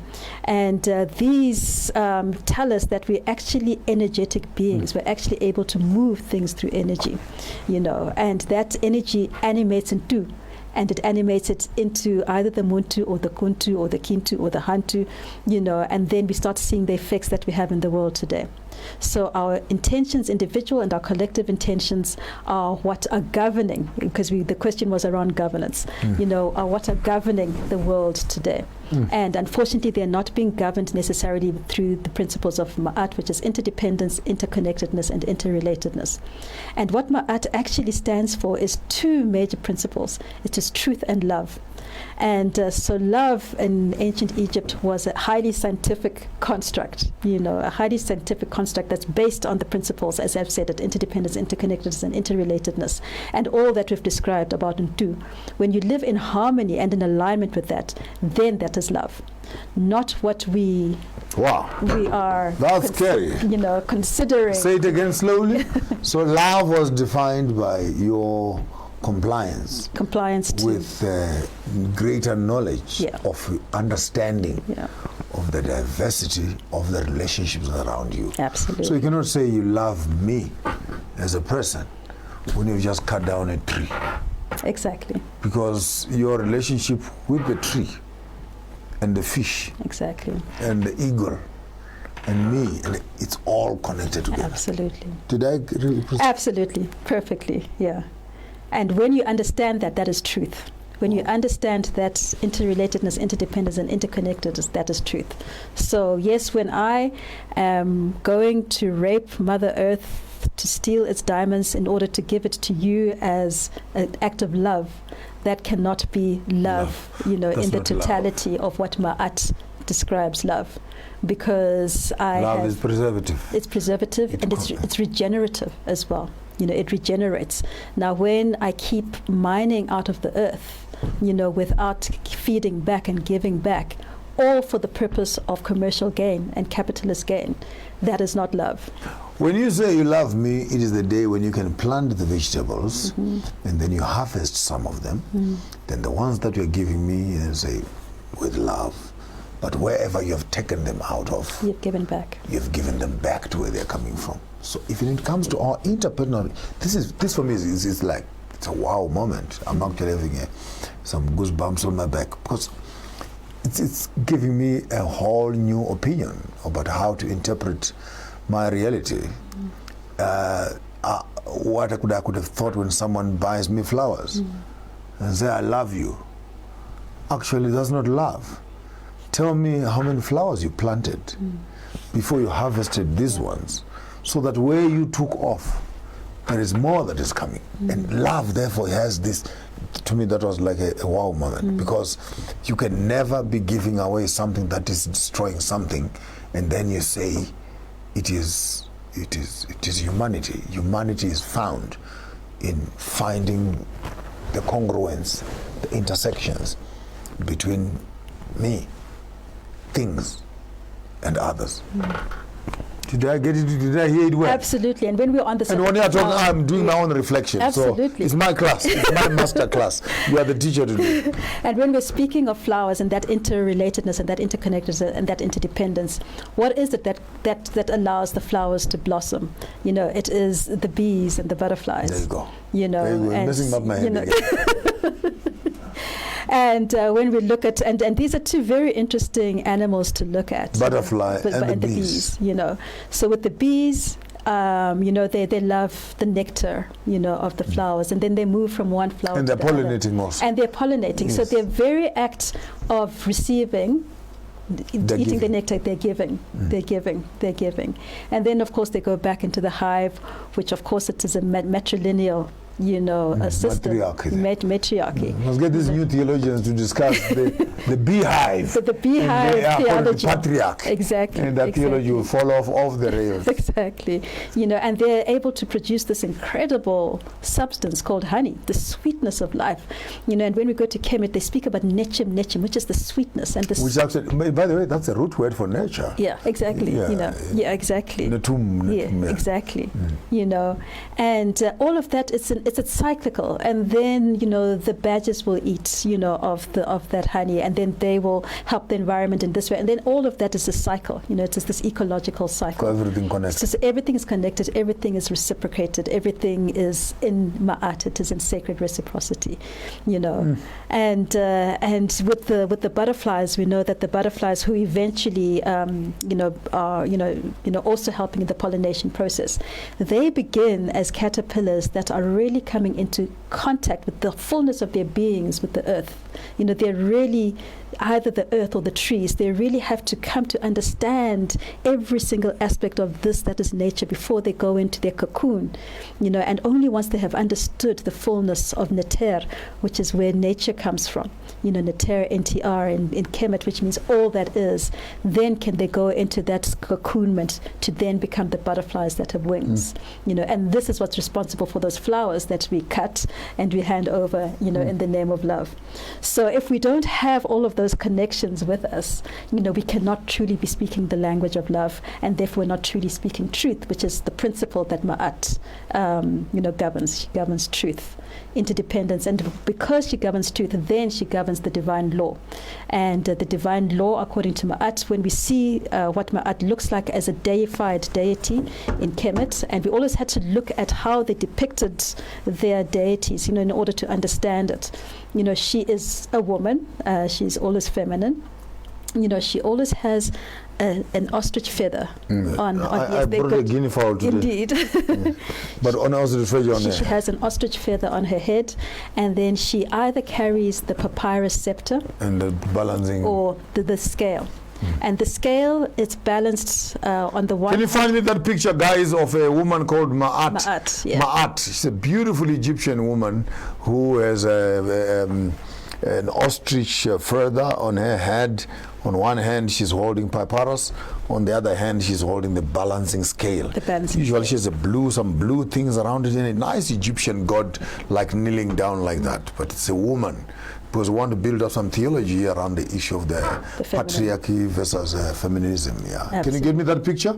S5: and these tell us that we're actually energetic beings. We're actually able to move things through energy, you know, and that energy animates and do, and it animates it into either the muntu or the kuntu or the kintu or the hantu, you know, and then we start seeing the effects that we have in the world today. So our intentions, individual and our collective intentions, are what are governing, because the question was around governance, you know, are what are governing the world today. And unfortunately, they're not being governed necessarily through the principles of Ma'at, which is interdependence, interconnectedness, and interrelatedness. And what Ma'at actually stands for is 2 major principles. It is truth and love. And so love in ancient Egypt was a highly scientific construct, you know, a highly scientific construct that's based on the principles, as I've said, of interdependence, interconnectedness, and interrelatedness, and all that we've described about Ntu. When you live in harmony and in alignment with that, then that is love. Not what we are.
S1: That's scary.
S5: You know, considering.
S1: Say it again slowly. So love was defined by your compliance with greater knowledge of understanding of the diversity of the relationships around you.
S5: Absolutely.
S1: So you cannot say you love me as a person when you've just cut down a tree.
S5: Exactly.
S1: Because your relationship with the tree and the fish and the eagle and me, and it's all connected together.
S5: Absolutely.
S1: Did I really
S5: Absolutely. Perfectly. Yeah. And when you understand that, that is truth. When you understand that interrelatedness, interdependence, and interconnectedness, that is truth. So yes, when I am going to rape Mother Earth to steal its diamonds in order to give it to you as an act of love, that cannot be love. You know, in the totality of what Ma'at describes love. Because
S1: love is preservative.
S5: It's preservative, and it's regenerative as well. You know, it regenerates. Now, when I keep mining out of the earth, you know, without feeding back and giving back, all for the purpose of commercial gain and capitalist gain. That is not love.
S1: When you say you love me, it is the day when you can plant the vegetables and then you harvest some of them. Then the ones that you're giving me, you say, with love. But wherever you have taken them out of,
S5: You've given back.
S1: you've given them back to where they're coming from. So if it comes to our interpersonal, this for me is like, it's a wow moment. I'm actually having some goosebumps on my back because it's giving me a whole new opinion about how to interpret my reality. What I could have thought when someone buys me flowers and say, I love you. Actually, that's not love. Tell me how many flowers you planted before you harvested these ones, so that where you took off, there is more that is coming. And love, therefore, has this, to me, that was like a wow moment, because you can never be giving away something that is destroying something, and then you say it is humanity. Humanity is found in finding the congruence, the intersections between me, things, and others. Did I get it? Did I hear it well?
S5: Absolutely. And when we're on the
S1: And when you're talking, I'm doing my own reflection.
S5: Absolutely.
S1: So it's my class. It's my master class. You are the teacher today.
S5: And when we're speaking of flowers and that interrelatedness and that interconnectedness and that interdependence, what is it that allows the flowers to blossom? You know, it is the bees and the butterflies.
S1: There you go.
S5: You know,
S1: There you go.
S5: and
S1: Messing up my head again.
S5: And when we look at, and these are two very interesting animals to look at.
S1: Butterfly and the bees.
S5: You know, so with the bees, you know, they love the nectar, you know, of the flowers, and then they move from one flower
S1: And
S5: to
S1: they're
S5: the
S1: pollinating
S5: other.
S1: also.
S5: And they're pollinating. So
S1: Yes.
S5: their very act of receiving,
S1: They're
S5: eating the
S1: giving.
S5: nectar, they're giving. And then, of course, they go back into the hive, which, of course, it is a matrilineal, you know, a system.
S1: Matriarchy.
S5: Matriarchy.
S1: Let's get these new theologians to discuss the beehive.
S5: So the beehive
S1: and they are called
S5: theology.
S1: the patriarch.
S5: Exactly.
S1: And that theology will fall off the rails.
S5: Exactly. You know, and they're able to produce this incredible substance called honey, the sweetness of life. You know, and when we go to Kemit, they speak about nechem, which is the sweetness and the
S1: Which actually, by the way, that's a root word for nature.
S5: yeah, exactly.
S1: Yeah.
S5: You know, yeah, exactly.
S1: Netum.
S5: Yeah, exactly. You know, and all of that it's cyclical, and then, you know, the badgers will eat, you know, of that honey, and then they will help the environment in this way, and then all of that is a cycle. You know, it's just this ecological cycle.
S1: Everything connected.
S5: It's just everything is connected, everything is reciprocated, everything is in ma'at, it is in sacred reciprocity, you know. And with the butterflies, we know that the butterflies who eventually you know are also helping in the pollination process, they begin as caterpillars that are really coming into contact with the fullness of their beings with the earth. You know, they're really either the earth or the trees. They really have to come to understand every single aspect of this that is nature before they go into their cocoon, you know, and only once they have understood the fullness of Neter, which is where nature comes from, you know, Neter, NTR in Kemit, which means all that is, then can they go into that cocoonment to then become the butterflies that have wings, you know, and this is what's responsible for those flowers that we cut and we hand over, you know, in the name of love. So if we don't have all of those connections with us, you know, we cannot truly be speaking the language of love, and therefore not truly speaking truth, which is the principle that Ma'at, you know, governs. She governs truth, interdependence, and because she governs truth, then she governs the divine law. And the divine law, according to Ma'at, when we see what Ma'at looks like as a deified deity in Kemit, and we always had to look at how they depicted their deities, you know, in order to understand it. You know, she is a woman, she's always feminine. You know, she always has an ostrich feather on
S1: I brought a guinea fowl today.
S5: Indeed.
S1: But on ostrich feather on
S5: She has an ostrich feather on her head, and then she either carries the papyrus scepter
S1: and the balancing.
S5: or the scale. And the scale is balanced on the one.
S1: Can you find me that picture, guys, of a woman called Ma'at?
S5: Ma'at, yeah.
S1: Ma'at. She's a beautiful Egyptian woman who has an ostrich feather on her head. On one hand, she's holding papyrus. On the other hand, she's holding the balancing scale. Usually, she has some blue things around it, and a nice Egyptian god like kneeling down like that. But it's a woman, because we want to build up some theology around the issue of the patriarchy versus feminism. Yeah.
S5: Absolutely.
S1: Can you give me that picture?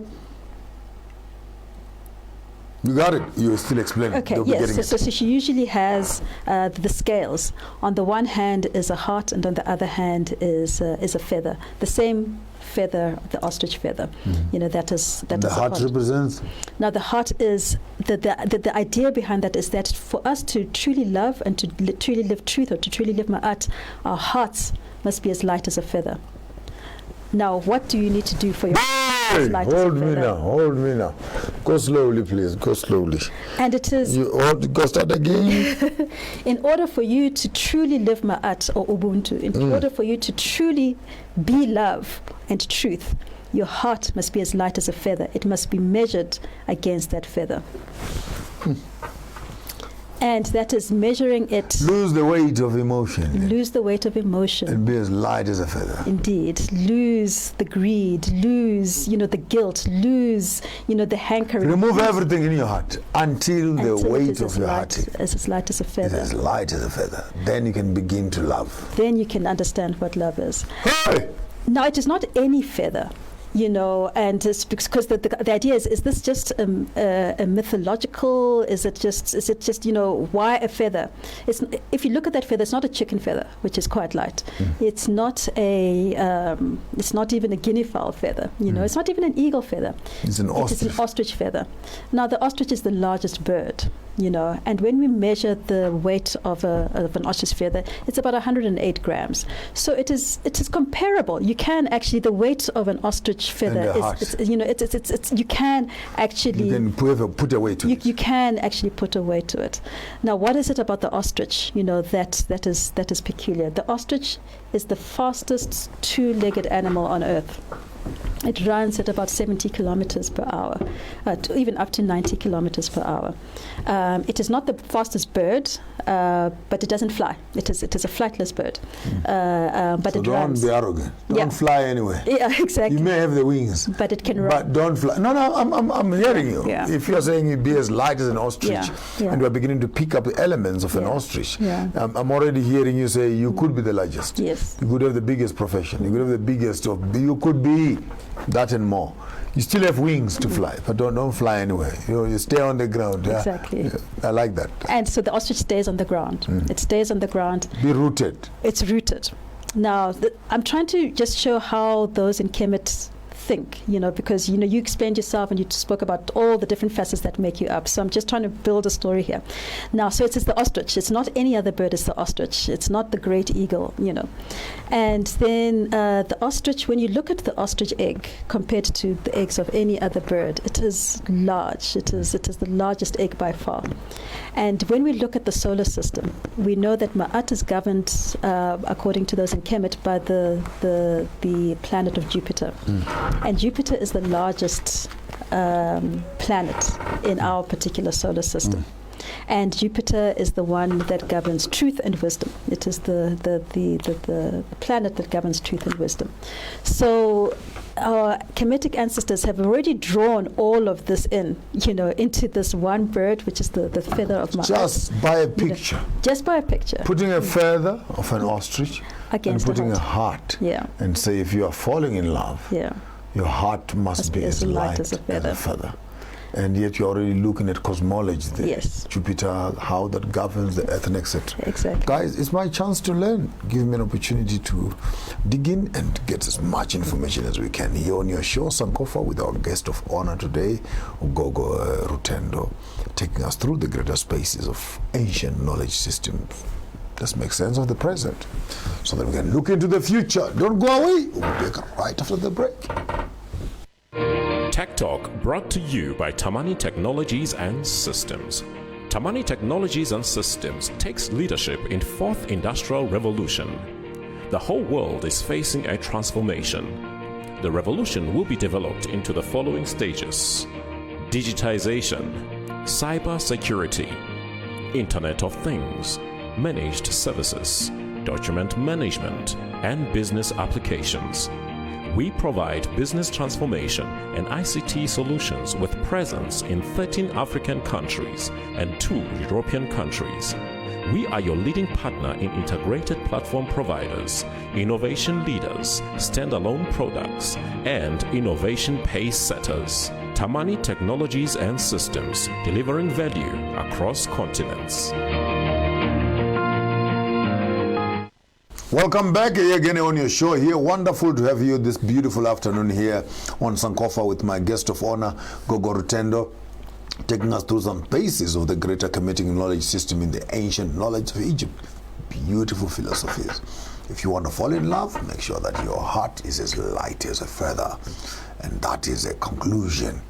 S1: You got it. You're still explaining.
S5: Okay, yes. So she usually has the scales. On the one hand is a heart, and on the other hand is a feather. The same feather, the ostrich feather. That is
S1: the heart represents.
S5: Now the heart is the idea behind that is that for us to truly love and to truly live truth, or to truly live ma'at, our hearts must be as light as a feather. Now, what do you need to do for your
S1: Hold me now. Go slowly, please. Go slowly.
S5: And it is...
S1: Go start again.
S5: In order for you to truly live ma'at or ubuntu, in order for you to truly be love and truth, your heart must be as light as a feather. It must be measured against that feather. And that is measuring it.
S1: Lose the weight of emotion.
S5: Lose the weight of emotion.
S1: And be as light as a feather.
S5: Indeed. Lose the greed. Lose, the guilt. Lose, the hankering.
S1: Remove everything in your heart until the weight of your heart
S5: is as light as a feather.
S1: Is as light as a feather. Then you can begin to love.
S5: Then you can understand what love is.
S1: Hey!
S5: Now, it is not any feather. And it's because the idea is this just a mythological? Is it just why a feather? If you look at that feather, it's not a chicken feather, which is quite light. It's not it's not even a guinea fowl feather. It's not even an eagle feather.
S1: It's an ostrich.
S5: It is an ostrich feather. Now the ostrich is the largest bird. And when we measure the weight of an ostrich feather, it's about 108 grams. So it is comparable. You can actually, the weight of an ostrich feather is, you can actually...
S1: You can put a weight to it.
S5: You can actually put a weight to it. Now, what is it about the ostrich, that is peculiar? The ostrich is the fastest two-legged animal on Earth. It runs at about 70 kilometers per hour, even up to 90 kilometers per hour. It is not the fastest bird, but it doesn't fly. It is a flightless bird. But
S1: so
S5: it
S1: don't
S5: runs.
S1: Be arrogant. Don't fly anyway.
S5: Yeah, exactly.
S1: You may have the wings,
S5: but it can run.
S1: But don't fly. No, I'm hearing you.
S5: Yeah.
S1: If you're saying you'd be as light as an ostrich, and we're beginning to pick up the elements of an ostrich, I'm already hearing you say you could be the largest.
S5: Yes.
S1: You could have the biggest profession. You could have the biggest. You could be that and more. You still have wings to fly, but don't fly anyway. You stay on the ground.
S5: Exactly.
S1: I like that.
S5: And so the ostrich stays on the ground. It stays on the ground.
S1: Be rooted.
S5: It's rooted. Now, I'm trying to just show how those in Kemit think, because, you explained yourself and you spoke about all the different facets that make you up. So I'm just trying to build a story here. Now, so it's the ostrich. It's not any other bird, it's the ostrich. It's not the great eagle, And then the ostrich, when you look at the ostrich egg compared to the eggs of any other bird, it is large. It is the largest egg by far. And when we look at the solar system, we know that Ma'at is governed, according to those in Kemit, by the planet of Jupiter. And Jupiter is the largest planet in our particular solar system. And Jupiter is the one that governs truth and wisdom. It is the planet that governs truth and wisdom. So our Kemetic ancestors have already drawn all of this into this one bird, which is the feather of Ma'at.
S1: Just by a picture.
S5: Just by a picture.
S1: Putting a feather of an ostrich
S5: against
S1: and putting a heart.
S5: Yeah.
S1: And say, if you are falling in love, your heart must be as light as a feather. And yet you're already looking at cosmology there.
S5: Yes.
S1: Jupiter, how that governs the earth and etc.
S5: Exactly.
S1: Guys, it's my chance to learn. Give me an opportunity to dig in and get as much information as we can here on your show, Sankofa, with our guest of honor today, Gogo Rutendo, taking us through the greater spaces of ancient knowledge systems. Let's make sense of the present so that we can look into the future. Don't go away. We'll be right after the break.
S6: Tech Talk brought to you by Tamani Technologies and Systems. Tamani Technologies and Systems takes leadership in fourth industrial revolution. The whole world is facing a transformation. The revolution will be developed into the following stages: digitization, cyber security, Internet of Things, managed services, document management, and business applications. We provide business transformation and ICT solutions with presence in 13 African countries and 2 European countries. We are your leading partner in integrated platform providers, innovation leaders, standalone products, and innovation pace setters. Tamani Technologies and Systems, delivering value across continents.
S1: Welcome back again on your show here. Wonderful to have you this beautiful afternoon here on Sankofa with my guest of honor, Gogo Rutendo, taking us through some bases of the greater Kemetic knowledge system in the ancient knowledge of Egypt. Beautiful philosophies. If you want to fall in love, make sure that your heart is as light as a feather. And that is a conclusion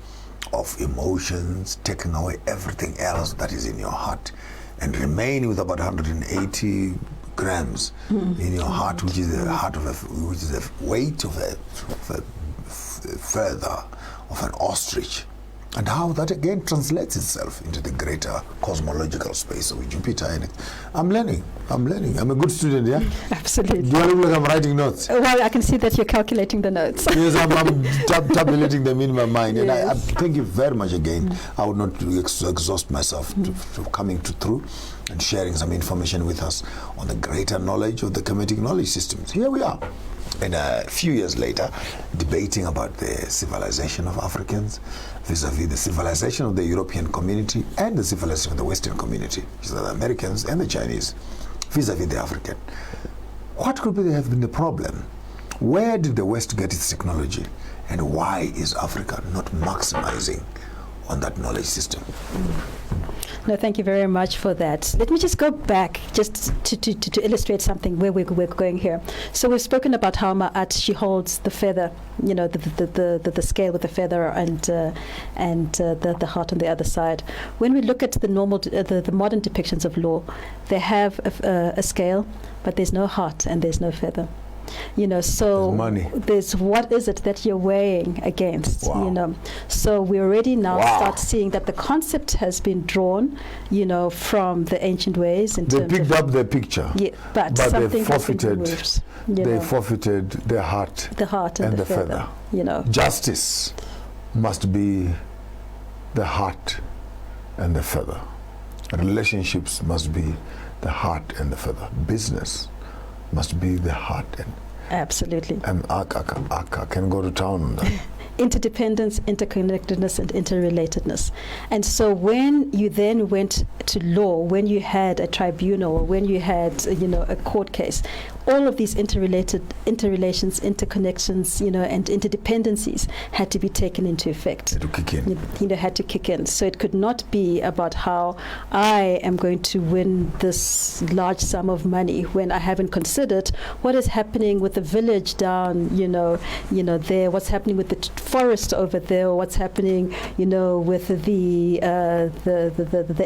S1: of emotions, taking away everything else that is in your heart and remain with about 180 grams in your heart, which is the heart of which is the weight of a feather of an ostrich, and how that again translates itself into the greater cosmological space of Jupiter. And I'm learning. I'm a good student, yeah?
S5: Absolutely.
S1: Do I look like I'm writing notes?
S5: Well, I can see that you're calculating the notes.
S1: Yes, I'm tabulating them in my mind.
S5: Yes.
S1: And I thank you very much again. I would not exhaust myself to coming through and sharing some information with us on the greater knowledge of the Kemetic knowledge systems. Here we are. And a few years later, debating about the civilization of Africans vis-a-vis the civilization of the European community and the civilization of the Western community, which is the Americans and the Chinese, vis-a-vis the African. What could have been the problem? Where did the West get its technology? And why is Africa not maximizing on that knowledge system?
S5: No, thank you very much for that. Let me just go back just to illustrate something where we're going here. So we've spoken about how Ma'at, she holds the feather, you know, the scale with the feather and the heart on the other side. When we look at the normal, the modern depictions of law, they have a scale, but there's no heart and there's no feather. You know, so there's what is it that you're weighing against?
S1: Wow.
S5: You know, so we already now
S1: Wow.
S5: start seeing that the concept has been drawn, you know, from the ancient ways.
S1: They picked up the picture,
S5: yeah, but
S1: they
S5: something
S1: forfeited.
S5: has been removed,
S1: They
S5: know.
S1: forfeited the heart
S5: And the feather. You know,
S1: Justice must be the heart and the feather. Relationships must be the heart and the feather. Business must be the heart and
S5: absolutely.
S1: I can go to town on that.
S5: Interdependence, interconnectedness, and interrelatedness. And so when you then went to law, when you had a tribunal, when you had, you know, a court case, all of these interrelations, interconnections, you know, and interdependencies had to be taken into effect.
S1: To kick in.
S5: You know, had to kick in. So it could not be about how I am going to win this large sum of money when I haven't considered what is happening with the village down, you know, there, what's happening with the forest over there, or what's happening, you know, with the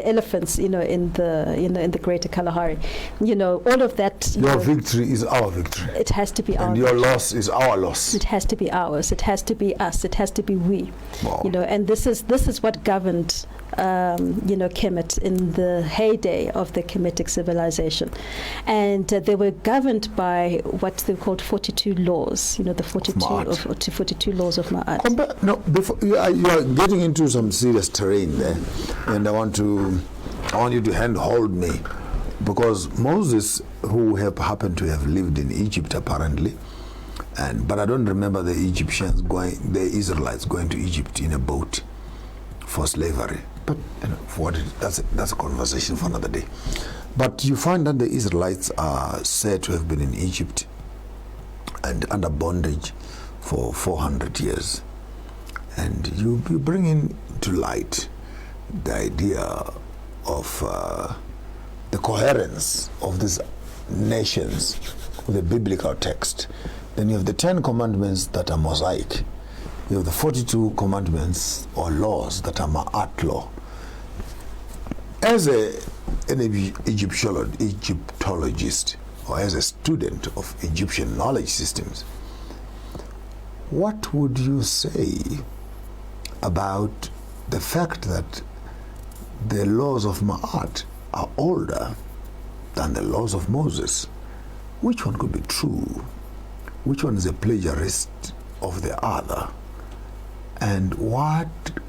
S5: elephants, you know, in the Greater Kalahari. You know, all of that.
S1: Your victory is our victory.
S5: It has to be ours.
S1: And your loss is our loss.
S5: It has to be ours. It has to be us. It has to be we.
S1: Wow.
S5: You know, and this is what governed, you know, Kemit in the heyday of the Kemetic civilization, and they were governed by what they called 42 laws. You know, the 42 laws of Ma'at.
S1: No, before you are getting into some serious terrain there, and I want you to handhold me, because Moses, who happened to have lived in Egypt apparently, but I don't remember the Israelites going to Egypt in a boat for slavery. But you know, that's a conversation for another day. But you find that the Israelites are said to have been in Egypt and under bondage for 400 years. And you bring into light the idea of the coherence of these nations with the biblical text. Then you have the 10 commandments that are Mosaic. You have the 42 commandments or laws that are Ma'at law. As an Egyptologist, or as a student of Egyptian knowledge systems, what would you say about the fact that the laws of Ma'at are older than the laws of Moses? which one could be true? Which one is a plagiarist of the other? And what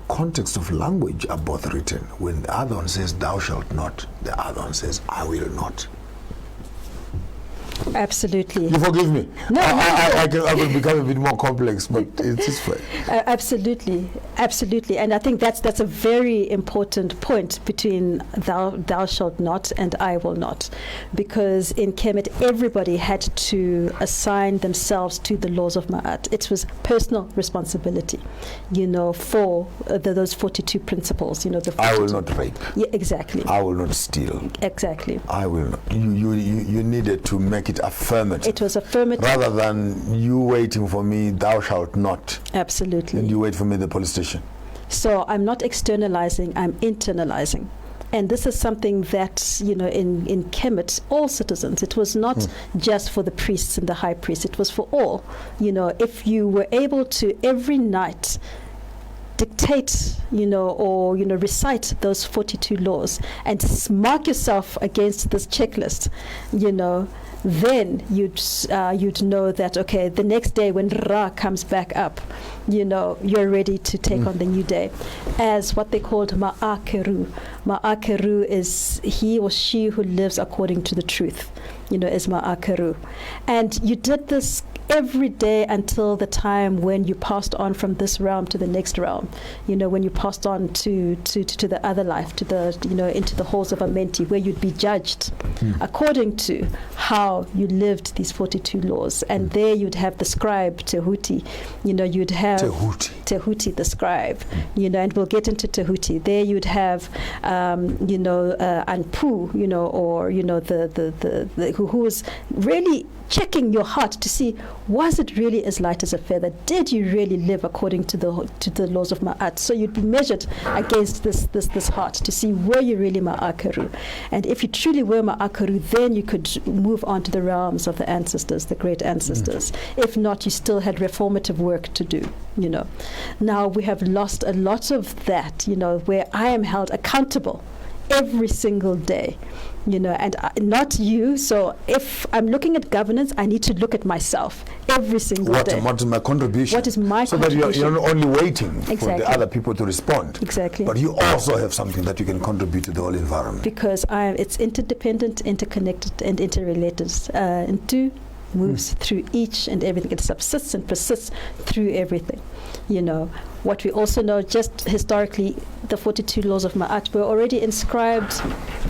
S1: context of language are both written? When the other one says, thou shalt not, the other one says, I will not.
S5: Absolutely.
S1: You forgive me.
S5: No,
S1: I will become a bit more complex, but it is fair.
S5: Absolutely, absolutely, and I think that's a very important point between thou shalt not and I will not, because in Kemit everybody had to assign themselves to the laws of Ma'at. It was personal responsibility, for those 42 principles. The 42.
S1: I will not rape.
S5: Yeah, exactly.
S1: I will not steal.
S5: Exactly.
S1: I will not. You needed to make it affirmative.
S5: It was affirmative.
S1: Rather than you waiting for me, thou shalt not.
S5: Absolutely.
S1: And you wait for me at the police station.
S5: So I'm not externalizing, I'm internalizing. And this is something that, in Kemit, all citizens, it was not just for the priests and the high priests, it was for all. If you were able to every night dictate, or recite those 42 laws and mark yourself against this checklist, then you'd know that, okay, the next day when Ra comes back up, you're ready to take on the new day. As what they called Ma'akeru. Ma'akeru is he or she who lives according to the truth, is Ma'akeru. And you did this every day until the time when you passed on from this realm to the next realm, when you passed on to the other life, to the into the halls of Amenti, where you'd be judged according to how you lived these 42 laws. And there you'd have the scribe Tahuti, you'd have Tahuti the scribe, and we'll get into Tahuti. There you'd have Anpu, or the who was really checking your heart to see, was it really as light as a feather? Did you really live according to the laws of Ma'at? So you'd be measured against this heart to see, were you really Ma'akaru? And if you truly were Ma'akaru, then you could move on to the realms of the ancestors, the great ancestors. If not, you still had reformative work to do, Now we have lost a lot of that, where I am held accountable every single day, and not you. So if I'm looking at governance, I need to look at myself every single day.
S1: What is my contribution?
S5: What is my contribution?
S1: So that you're not only waiting for the other people to respond.
S5: Exactly.
S1: But you also have something that you can contribute to the whole environment.
S5: Because it's interdependent, interconnected, and interrelated. And two moves through each and everything. It subsists and persists through everything. What we also know, just historically, the 42 laws of Ma'at were already inscribed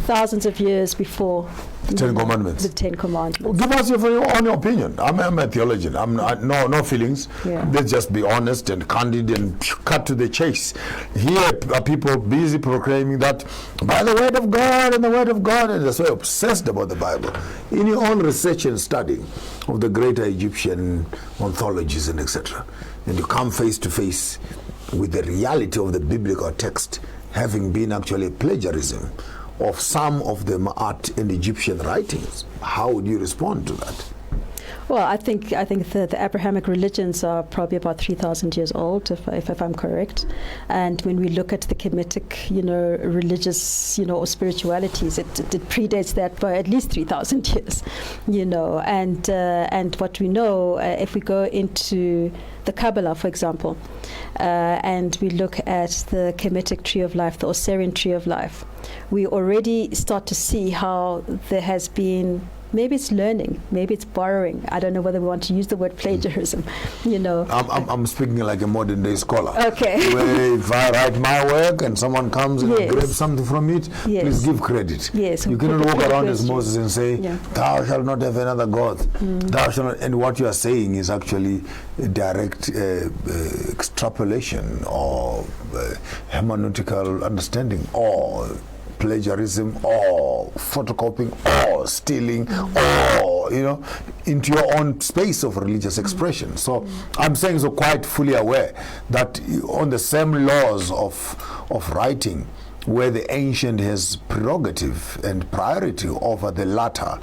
S5: thousands of years before
S1: the Ten Commandments.
S5: The Ten Commandments.
S1: Well, give us your own opinion. I'm a theologian. No feelings.
S5: Yeah.
S1: Let's just be honest and candid and cut to the chase. Here are people busy proclaiming that by the word of God and the word of God, and they're so obsessed about the Bible. In your own research and study of the greater Egyptian ontologies and etc., and you come face to face with the reality of the biblical text having been actually plagiarism of some of the Ma'at and Egyptian writings, how would you respond to that?
S5: Well, I think the Abrahamic religions are probably about 3,000 years old, if I'm correct. And when we look at the Kemetic, religious, or spiritualities, it predates that by at least 3,000 years, And what we know, if we go into the Kabbalah, for example, and we look at the Kemetic tree of life, the Osirian tree of life, we already start to see how there has been, maybe it's learning, maybe it's borrowing. I don't know whether we want to use the word plagiarism,
S1: I'm speaking like a modern day scholar.
S5: Okay.
S1: Where if I write my work and someone comes and grabs something from it,
S5: Yes.
S1: please give credit.
S5: Yes.
S1: You cannot walk around as
S5: question.
S1: Moses and say, thou shalt not have another God. Thou shalt not, and what you are saying is actually a direct extrapolation or hermeneutical understanding or plagiarism or photocopying or stealing or into your own space of religious expression. So I'm saying, so quite fully aware that on the same laws of writing, where the ancient has prerogative and priority over the latter,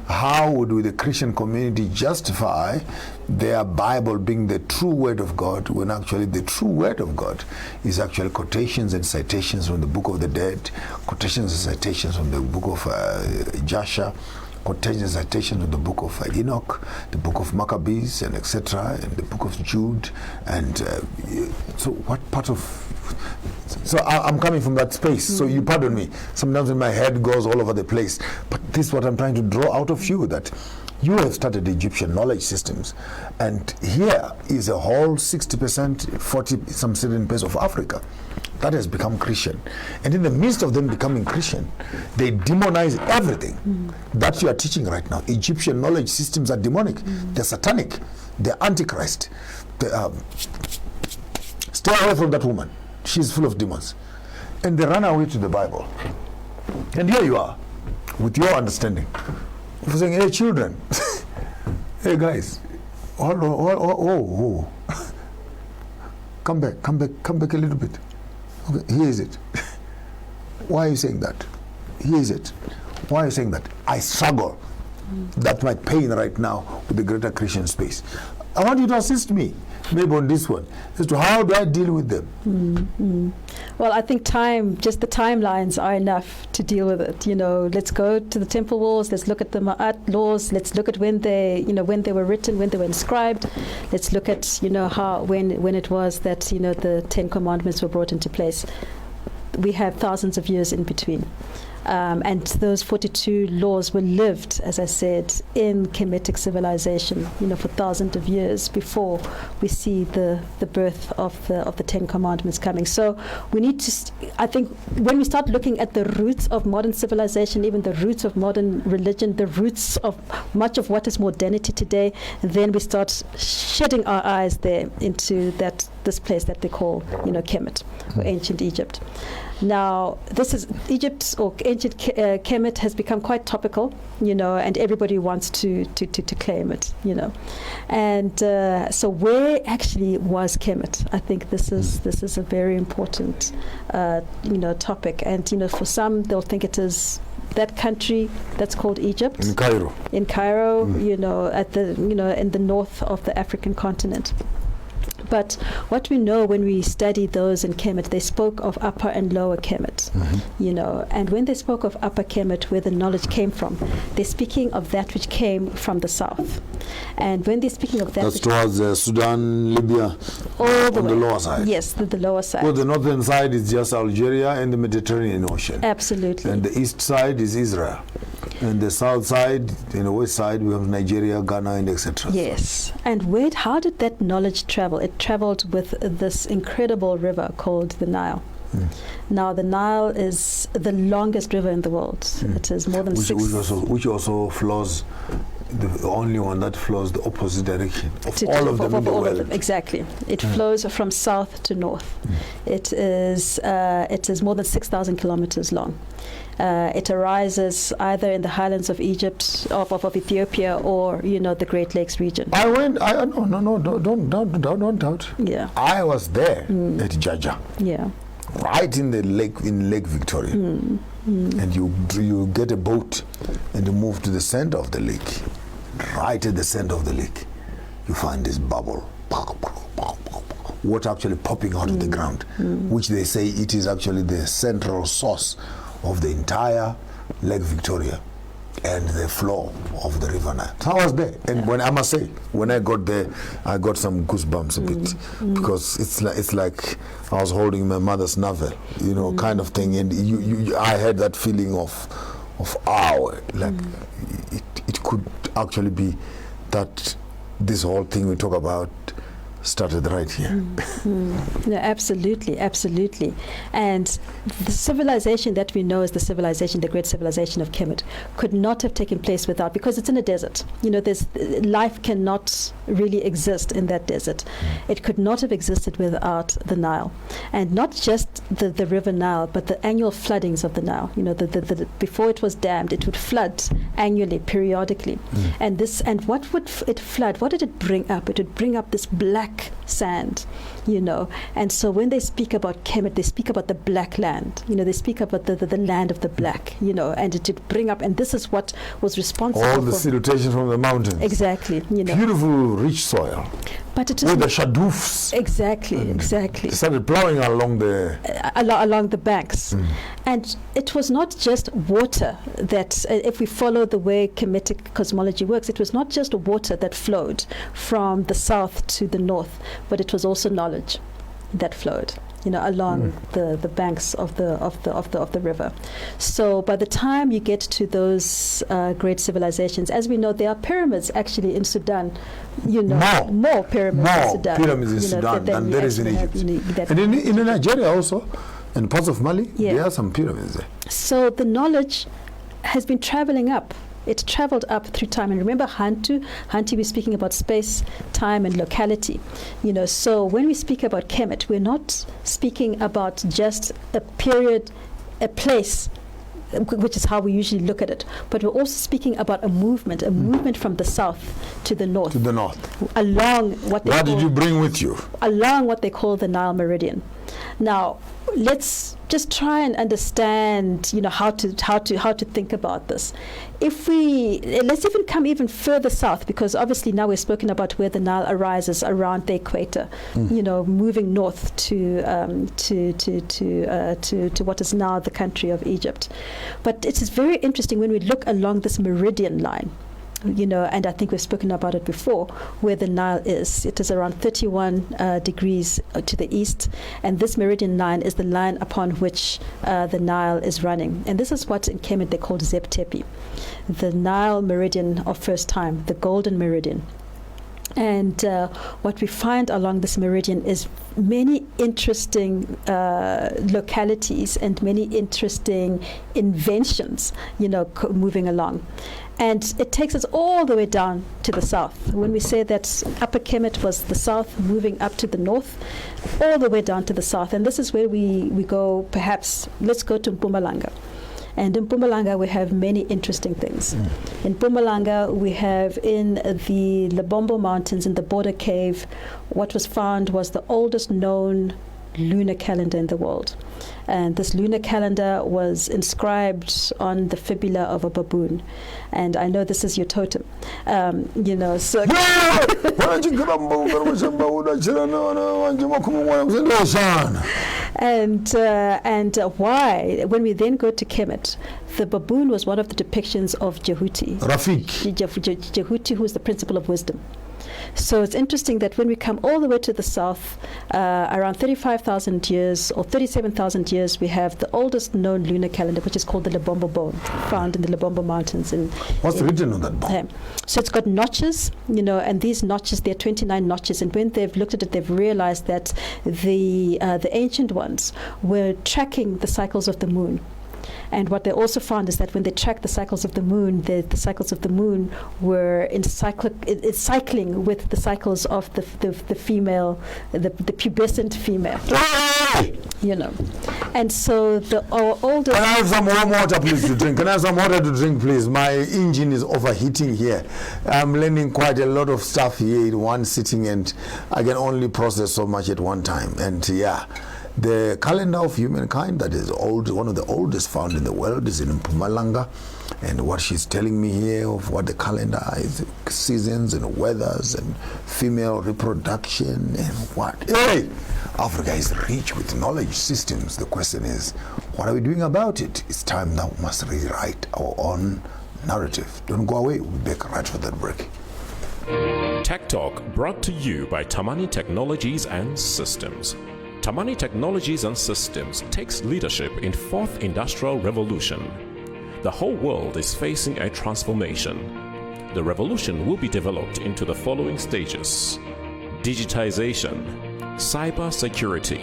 S1: how would the Christian community justify their Bible being the true word of God when actually the true word of God is actually quotations and citations from the Book of the Dead, quotations and citations from the Book of Jasher, contains citation of the book of Enoch, the book of Maccabees, and etc., and the book of Jude. And so what part of... So I'm coming from that space, so you pardon me. Sometimes my head goes all over the place. But this is what I'm trying to draw out of you, that you have studied Egyptian knowledge systems, and here is a whole 60%, 40 some certain place of Africa that has become Christian. And in the midst of them becoming Christian, they demonize everything that you are teaching right now. Egyptian knowledge systems are demonic. They're satanic. They're antichrist. Stay away from that woman. She's full of demons. And they run away to the Bible. And here you are, with your understanding, for saying, hey, children, hey, guys, come back a little bit. Okay, here is it. Why are you saying that? Here is it. Why are you saying that? I struggle. That's my pain right now with the greater Christian space. I want you to assist me, maybe on this one, as to how do I deal with them.
S5: Well, I think just the timelines are enough to deal with it. Let's go to the temple walls. Let's look at the Ma'at laws. Let's look at when they were written, when they were inscribed. Let's look at, how when it was that, the 10 Commandments were brought into place. We have thousands of years in between. And those 42 laws were lived, as I said, in Kemetic civilization, for thousands of years before we see the birth of the 10 Commandments coming. So we need to, I think, when we start looking at the roots of modern civilization, even the roots of modern religion, the roots of much of what is modernity today, then we start shedding our eyes there into this place that they call, Kemit, or ancient Egypt. Now, this is Egypt, or ancient Kemit has become quite topical, and everybody wants to claim it, And so where actually was Kemit? I think this is a very important, topic. And, for some, they'll think it is that country that's called Egypt.
S1: In Cairo,
S5: at in the north of the African continent. But what we know when we study those in Kemit, they spoke of Upper and Lower Kemit, and when they spoke of Upper Kemit, where the knowledge came from, they're speaking of that which came from the south. And when they're speaking of that...
S1: That's towards Sudan, Libya, on the lower side.
S5: Yes, the lower side.
S1: Well, the northern side is just Algeria and the Mediterranean Ocean.
S5: Absolutely.
S1: And the east side is Israel. And the south side, the west side, we have Nigeria, Ghana, and etc.
S5: Yes. And how did that knowledge travel? It traveled with this incredible river called the Nile. Now, the Nile is the longest river in the world. It is more than
S1: which also flows, the only one that flows the opposite direction of all of them in the world.
S5: Exactly. It flows from south to north. It is more than 6,000 kilometers long. It arises either in the highlands of Egypt, of Ethiopia, or the Great Lakes region.
S1: I went. Don't doubt.
S5: Yeah.
S1: I was there at Jaja.
S5: Yeah.
S1: Right in the lake, in Lake Victoria, and you get a boat and you move to the center of the lake. Right at the center of the lake, you find this bubble, water actually popping out of the ground, which they say it is actually the central source of the entire Lake Victoria and the flow of the River Nile. So I was there, and when I must say, when I got there, I got some goosebumps a bit, because it's like I was holding my mother's navel, kind of thing, and I had that feeling of awe, like it could actually be that this whole thing we talk about started right here.
S5: No, absolutely. And the civilization that we know as the great civilization of Kemit, could not have taken place without, because it's in a desert. Life cannot really exist in that desert. It could not have existed without the Nile. And not just the River Nile, but the annual floodings of the Nile. Before it was dammed, it would flood annually, periodically. And what would it flood? What did it bring up? It would bring up this black sand, and so when they speak about Kemit, they speak about the black land, they speak about the land of the black, and it would bring up, and this is what was responsible
S1: all the siltation from the mountains.
S5: Exactly.
S1: Beautiful, rich soil.
S5: But it is
S1: with the shadoofs.
S5: Exactly.
S1: They started plowing along the
S5: along the banks. And it was not just water that, if we follow the way Kemetic cosmology works, it was not just water that flowed from the south to the north, but it was also knowledge that flowed, along the banks of the river. So by the time you get to those great civilizations, as we know, there are pyramids actually in Sudan. More pyramids in Sudan.
S1: Pyramids in Sudan than there is in Egypt. And in Nigeria also, in parts of Mali, there are some pyramids there.
S5: So the knowledge has been traveling up. It traveled up through time. And remember Hantu, we're speaking about space, time, and locality. So when we speak about Kemit, we're not speaking about just a period, a place, which is how we usually look at it. But we're also speaking about a movement from the south to the north. Along what
S1: did you bring with you?
S5: Along what they call the Nile Meridian. Now, let's just try and understand, how to think about this. Let's even come even further south, because obviously now we've spoken about where the Nile arises around the equator, moving north to what is now the country of Egypt. But it is very interesting when we look along this meridian line. And I think we've spoken about it before, where the Nile is. It is around 31 degrees to the east, and this meridian line is the line upon which the Nile is running. And this is what in Kemit they called Zeptepi, the Nile Meridian of first time, the Golden Meridian. And what we find along this meridian is many interesting localities and many interesting inventions, moving along. And it takes us all the way down to the south. When we say that Upper Kemit was the south, moving up to the north, all the way down to the south. And this is where we go, perhaps, let's go to Mpumalanga. And in Mpumalanga, we have many interesting things. In Mpumalanga, we have in the Lebombo Mountains, in the border cave, what was found was the oldest known lunar calendar in the world. And this lunar calendar was inscribed on the fibula of a baboon. And I know this is your totem. So... And why? When we then go to Kemit, the baboon was one of the depictions of Tahuti. Tahuti, who is the principle of wisdom. So it's interesting that when we come all the way to the south, around 35,000 years or 37,000 years, we have the oldest known lunar calendar, which is called the Lebombo Bone, found in the Lebombo Mountains.
S1: What's written on that bone?
S5: So it's got notches, and these notches, there are 29 notches. And when they've looked at it, they've realized that the ancient ones were tracking the cycles of the moon. And what they also found is that when they tracked the cycles of the moon, the cycles of the moon were cycling with the cycles of the female, the pubescent female. And so our oldest...
S1: Can I have some warm water, please, to drink? Can I have some water to drink, please? My engine is overheating here. I'm learning quite a lot of stuff here in one sitting, and I can only process so much at one time. And the calendar of humankind that is old, one of the oldest found in the world, is in Mpumalanga. And what she's telling me here of what the calendar is, seasons and weathers and female reproduction and what. Hey! Africa is rich with knowledge systems. The question is, what are we doing about it? It's time now we must rewrite our own narrative. Don't go away. We'll be back right for that break.
S6: Tech Talk brought to you by Tamani Technologies and Systems. Tamani Technologies and Systems takes leadership in fourth industrial revolution. The whole world is facing a transformation. The revolution will be developed into the following stages: digitization, cyber security,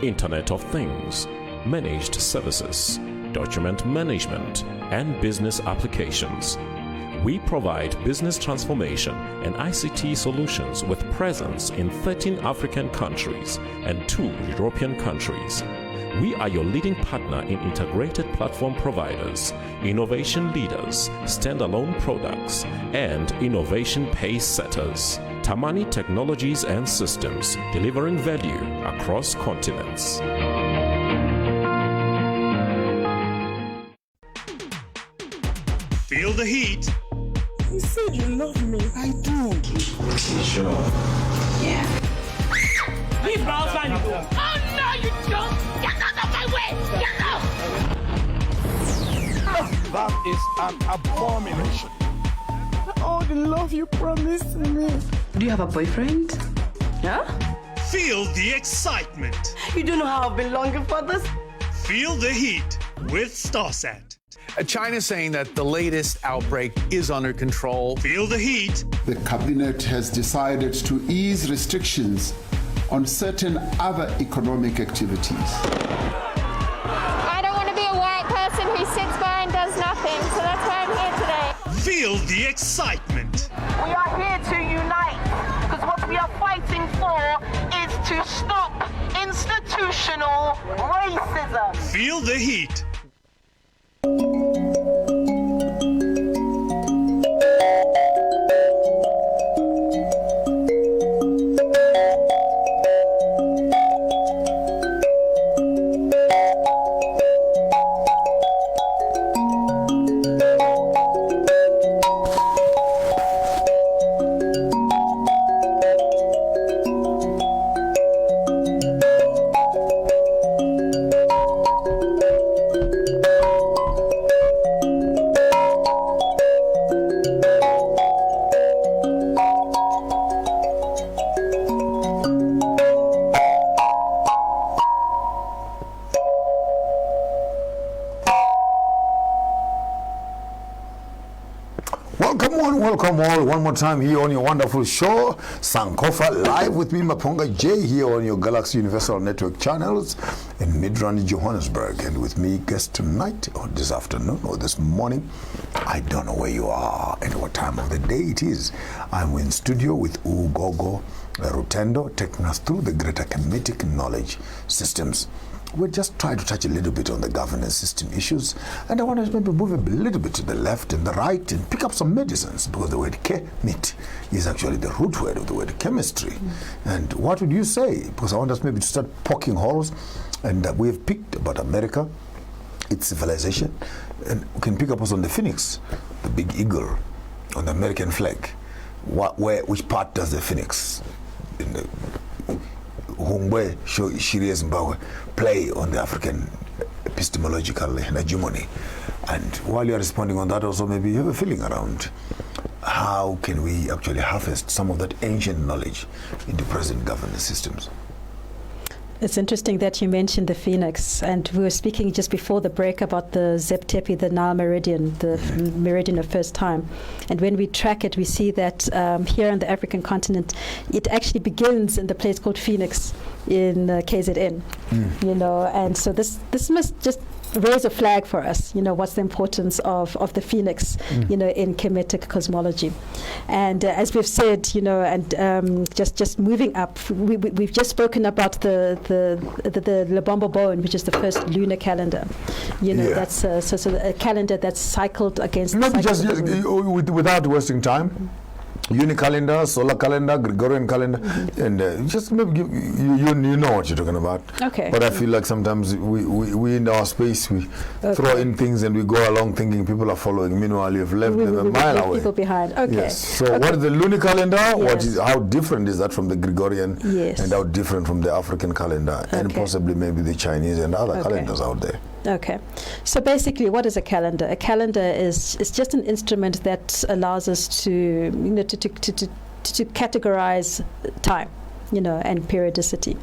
S6: Internet of Things, managed services, document management, and business applications. We provide business transformation and ICT solutions with presence in 13 African countries and 2 European countries. We are your leading partner in integrated platform providers, innovation leaders, standalone products, and innovation pace setters. Tamani Technologies and Systems, delivering value across continents.
S7: Feel the heat.
S8: You said you love me.
S7: I do.
S8: Sure.
S7: Yeah.
S8: Leave my house and you go.
S9: Oh no, you don't! Get out of my way! Get out!
S8: That is an abomination.
S7: Oh, the love you promised me. Do you have a boyfriend? Yeah?
S10: Feel the excitement.
S7: You don't know how I've been longing for this.
S10: Feel the heat with StarSat.
S11: China's saying that the latest outbreak is under control.
S10: Feel the heat.
S12: The cabinet has decided to ease restrictions on certain other economic activities.
S13: I don't want to be a white person who sits by and does nothing, so that's why I'm here today.
S10: Feel the excitement.
S14: We are here to unite, because what we are fighting for is to stop institutional racism.
S10: Feel the heat.
S1: Welcome all one more time here on your wonderful show, Sankofa, live with me, Maponga J, here on your Galaxy Universal Network channels in Midrand, Johannesburg. And with me, guest tonight, or this afternoon, or this morning, I don't know where you are and what time of the day it is. I'm in studio with Gogo, Rutendo, taking us through the greater Kemetic knowledge systems. We'll just try to touch a little bit on the governance system issues, and I want to maybe move a little bit to the left and the right and pick up some medicines, because the word Kemit is actually the root word of the word chemistry. And what would you say? Because I want us maybe to start poking holes, and we have picked about America, its civilization, and we can pick up also on the phoenix, the big eagle on the American flag. Which part does the phoenix in the Hungwe Shiria Zimbabwe play on the African epistemological hegemony? And while you are responding on that, also maybe you have a feeling around how can we actually harvest some of that ancient knowledge into present governance systems.
S5: It's interesting that you mentioned the phoenix, and we were speaking just before the break about the Zeptepi, the Nile Meridian, the meridian of first time. And when we track it, we see that here on the African continent, it actually begins in the place called Phoenix in KZN, you know, and so this must just raise a flag for us, you know, what's the importance of the phoenix, you know, in Kemetic cosmology. And as we've said, you know, and just moving up, we've just spoken about the Lebombo bone, which is the first lunar calendar. You know, that's so a calendar that's cycled against.
S1: Maybe just without wasting time. Unicalendar, solar calendar, Gregorian calendar, and just maybe you know what you're talking about.
S5: Okay.
S1: But I feel like sometimes we in our space we throw in things and we go along thinking people are following. Meanwhile, you've left them a mile away.
S5: People behind. Okay.
S1: Yes. So what is the lunar calendar?
S5: Yes.
S1: How different is that from the Gregorian?
S5: Yes.
S1: And how different from the African calendar, and possibly maybe the Chinese and other calendars out there.
S5: Okay, so basically, what is a calendar? A calendar is just an instrument that allows us to, you know, to categorize time, you know, and periodicity.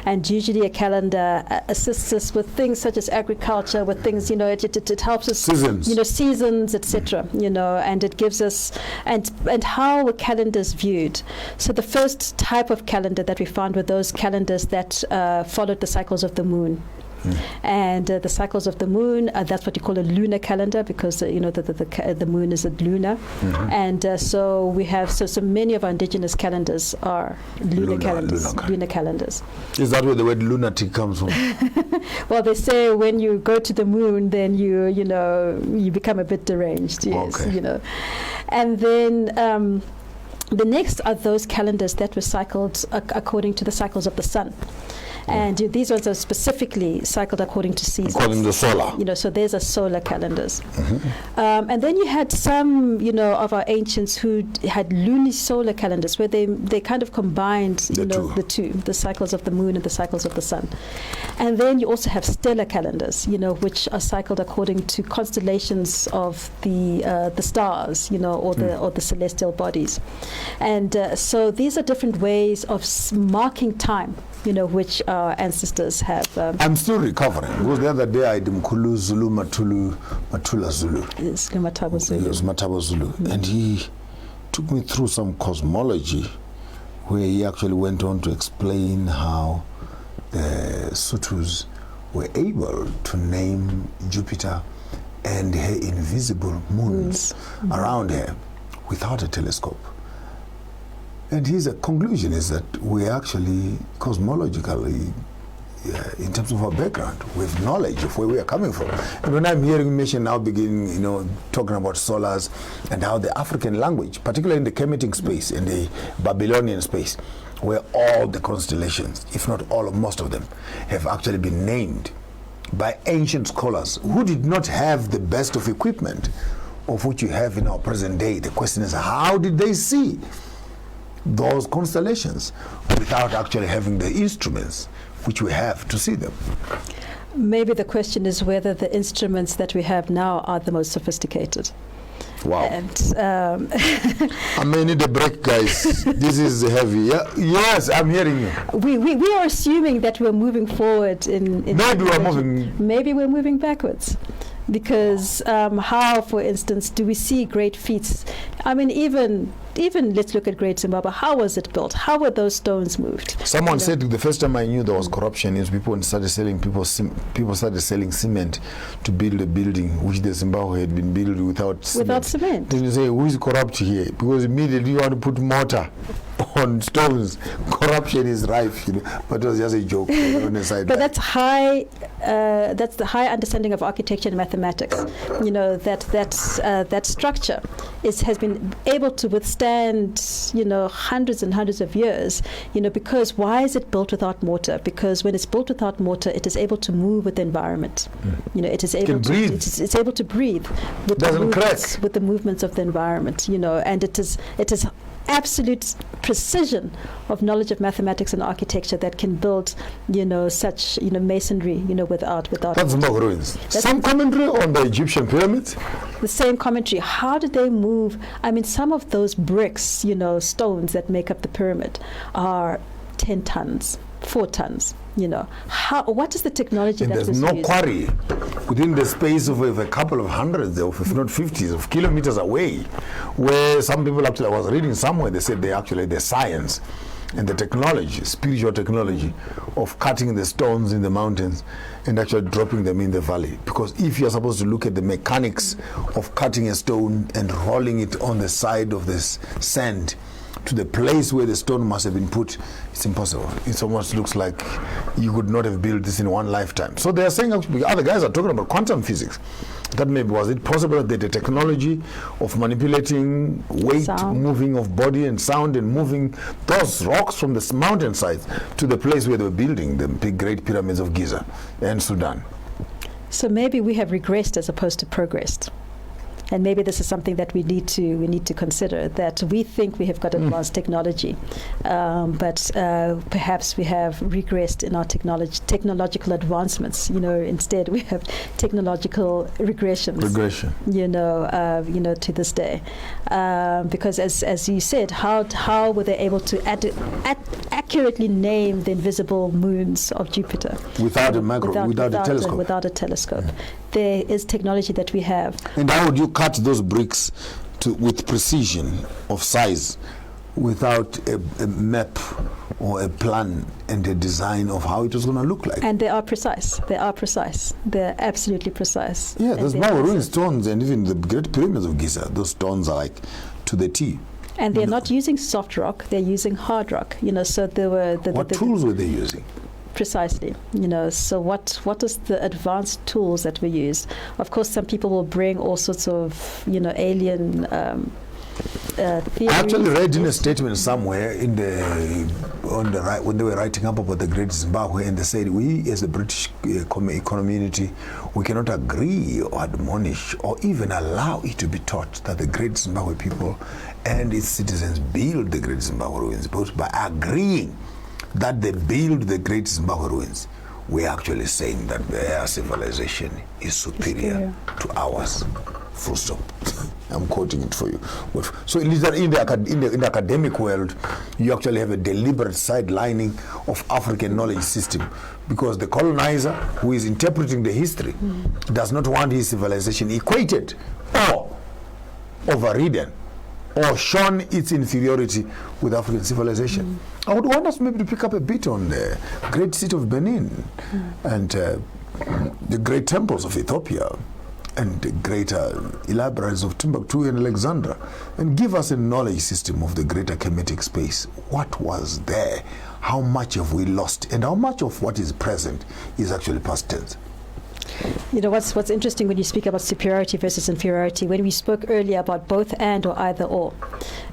S5: And usually a calendar assists us with things such as agriculture, with things, you know, it helps us,
S1: seasons,
S5: you know, seasons, etc., you know, and it gives us, and how a calendar is viewed. So the first type of calendar that we found were those calendars that followed the cycles of the moon. And the cycles of the moon, that's what you call a lunar calendar, because you know the moon is a lunar, and so we have so many of our indigenous calendars are lunar calendars.
S1: Is that where the word lunatic comes from?
S5: Well, they say when you go to the moon, then you become a bit deranged. Yes, you know, and then. The next are those calendars that were cycled according to the cycles of the sun. And these ones are specifically cycled according to seasons.
S1: According to solar.
S5: So there's a solar calendars. And then you had some, of our ancients who had lunisolar calendars where they kind of combined, the two, the cycles of the moon and the cycles of the sun. And then you also have stellar calendars, which are cycled according to constellations of the stars, or the celestial bodies. And so these are different ways of marking time, which our ancestors have.
S1: I'm still recovering because the other day I did Mkulu Zulu, Matula Zulu.
S5: It's Matabo Zulu.
S1: It was Matabo Zulu. And he took me through some cosmology where he actually went on to explain how the Sutus were able to name Jupiter and her invisible moons around her without a telescope. And his conclusion is that we actually, cosmologically, in terms of our background, we have knowledge of where we are coming from. And when I'm hearing Mission now begin, talking about solars and how the African language, particularly in the Kemetic space, in the Babylonian space, where all the constellations, if not all of most of them, have actually been named by ancient scholars who did not have the best of equipment of which you have in our present day. The question is, how did they see those constellations without actually having the instruments which we have to see them?
S5: Maybe the question is whether the instruments that we have now are the most sophisticated.
S1: Wow.
S5: And
S1: I may need a break, guys. This is heavy. Yeah? Yes, I'm hearing you.
S5: We are assuming that we're moving forward in maybe we're moving backwards. Because how, for instance, do we see great feats? I mean, even let's look at Great Zimbabwe. How was it built? How were those stones moved?
S1: Someone said the first time I knew there was corruption is people started selling cement to build a building which the Zimbabwe had been built without cement.
S5: Without cement.
S1: Then you say, who is corrupt here? Because immediately you want to put mortar on stones. Corruption is rife, but it was just a joke on the side.
S5: But that's high. That's the high understanding of architecture and mathematics. That structure has been able to withstand, hundreds and hundreds of years. Because why is it built without mortar? Because when it's built without mortar, it is able to move with the environment. It is able to breathe. It's able to breathe with the movements of the environment. And it is absolute precision of knowledge of mathematics and architecture that can build, such, masonry, without.
S1: That's Zimbabwe ruins. Some commentary on the Egyptian pyramids.
S5: The same commentary. How did they move? I mean, some of those bricks, stones that make up the pyramid are 10 tons, 4 tons. What is the technology
S1: and
S5: that
S1: there's no quarry within the space of a couple of hundreds, if not 50s of kilometers away, where some people actually, I was reading somewhere, they said the science and the technology, spiritual technology of cutting the stones in the mountains and actually dropping them in the valley. Because if you're supposed to look at the mechanics of cutting a stone and rolling it on the side of this sand to the place where the stone must have been put, it's impossible. It almost looks like you could not have built this in one lifetime. So they are saying, other guys are talking about quantum physics. That maybe was it possible that the technology of manipulating weight, moving of body and sound and moving those rocks from the mountainsides to the place where they were building the big great pyramids of Giza and Sudan.
S5: So maybe we have regressed as opposed to progressed. And maybe this is something that we need to consider, that we think we have got advanced technology, but perhaps we have regressed in our technological advancements. Instead we have technological regressions. To this day, because as you said, how were they able to accurately name the invisible moons of Jupiter without a telescope? There is technology that we have.
S1: And how would you cut those bricks with precision of size without a map or a plan and a design of how it was going to look like?
S5: And they are precise. They're absolutely precise.
S1: Yeah, there's now ruined stones, and even the great pyramids of Giza, those stones are like to the T.
S5: And they're not using soft rock, they're using hard rock. So there were
S1: what tools were they using?
S5: Precisely, so what is the advanced tools that we use? Of course, some people will bring all sorts of, alien theories.
S1: I actually read in a statement somewhere on the right when they were writing up about the Great Zimbabwe, and they said we as the British community, we cannot agree or admonish or even allow it to be taught that the Great Zimbabwe people and its citizens build the Great Zimbabwe ruins, but by agreeing that they build the Great Zimbabwe ruins, we're actually saying that their civilization is superior to ours. Full stop. I'm quoting it for you. So in the academic world, you actually have a deliberate sidelining of African knowledge system, because the colonizer who is interpreting the history does not want his civilization equated or overridden or shown its inferiority with African civilization. I would want us maybe to pick up a bit on the great city of Benin and the great temples of Ethiopia and the greater libraries of Timbuktu and Alexandria, and give us a knowledge system of the greater Kemetic space. What was there? How much have we lost? And how much of what is present is actually past tense?
S5: You know, what's interesting when you speak about superiority versus inferiority, when we spoke earlier about both and or either or,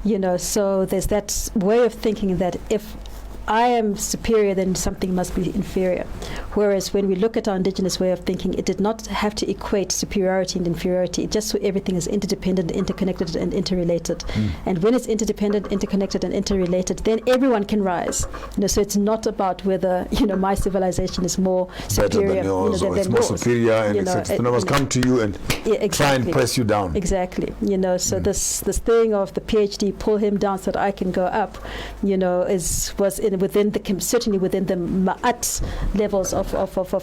S5: you know, so there's that way of thinking that if I am superior, then something must be inferior. Whereas when we look at our indigenous way of thinking, it did not have to equate superiority and inferiority. It just so everything is interdependent, interconnected, and interrelated. And when it's interdependent, interconnected, and interrelated, then everyone can rise. You know, so it's not about whether, you know, my civilization is more superior,
S1: better than yours, or it's more superior, and it must come to you and try and press you down.
S5: Exactly. You know, so this thing of the PhD, pull him down so that I can go up, you know, was certainly within the Ma'at levels of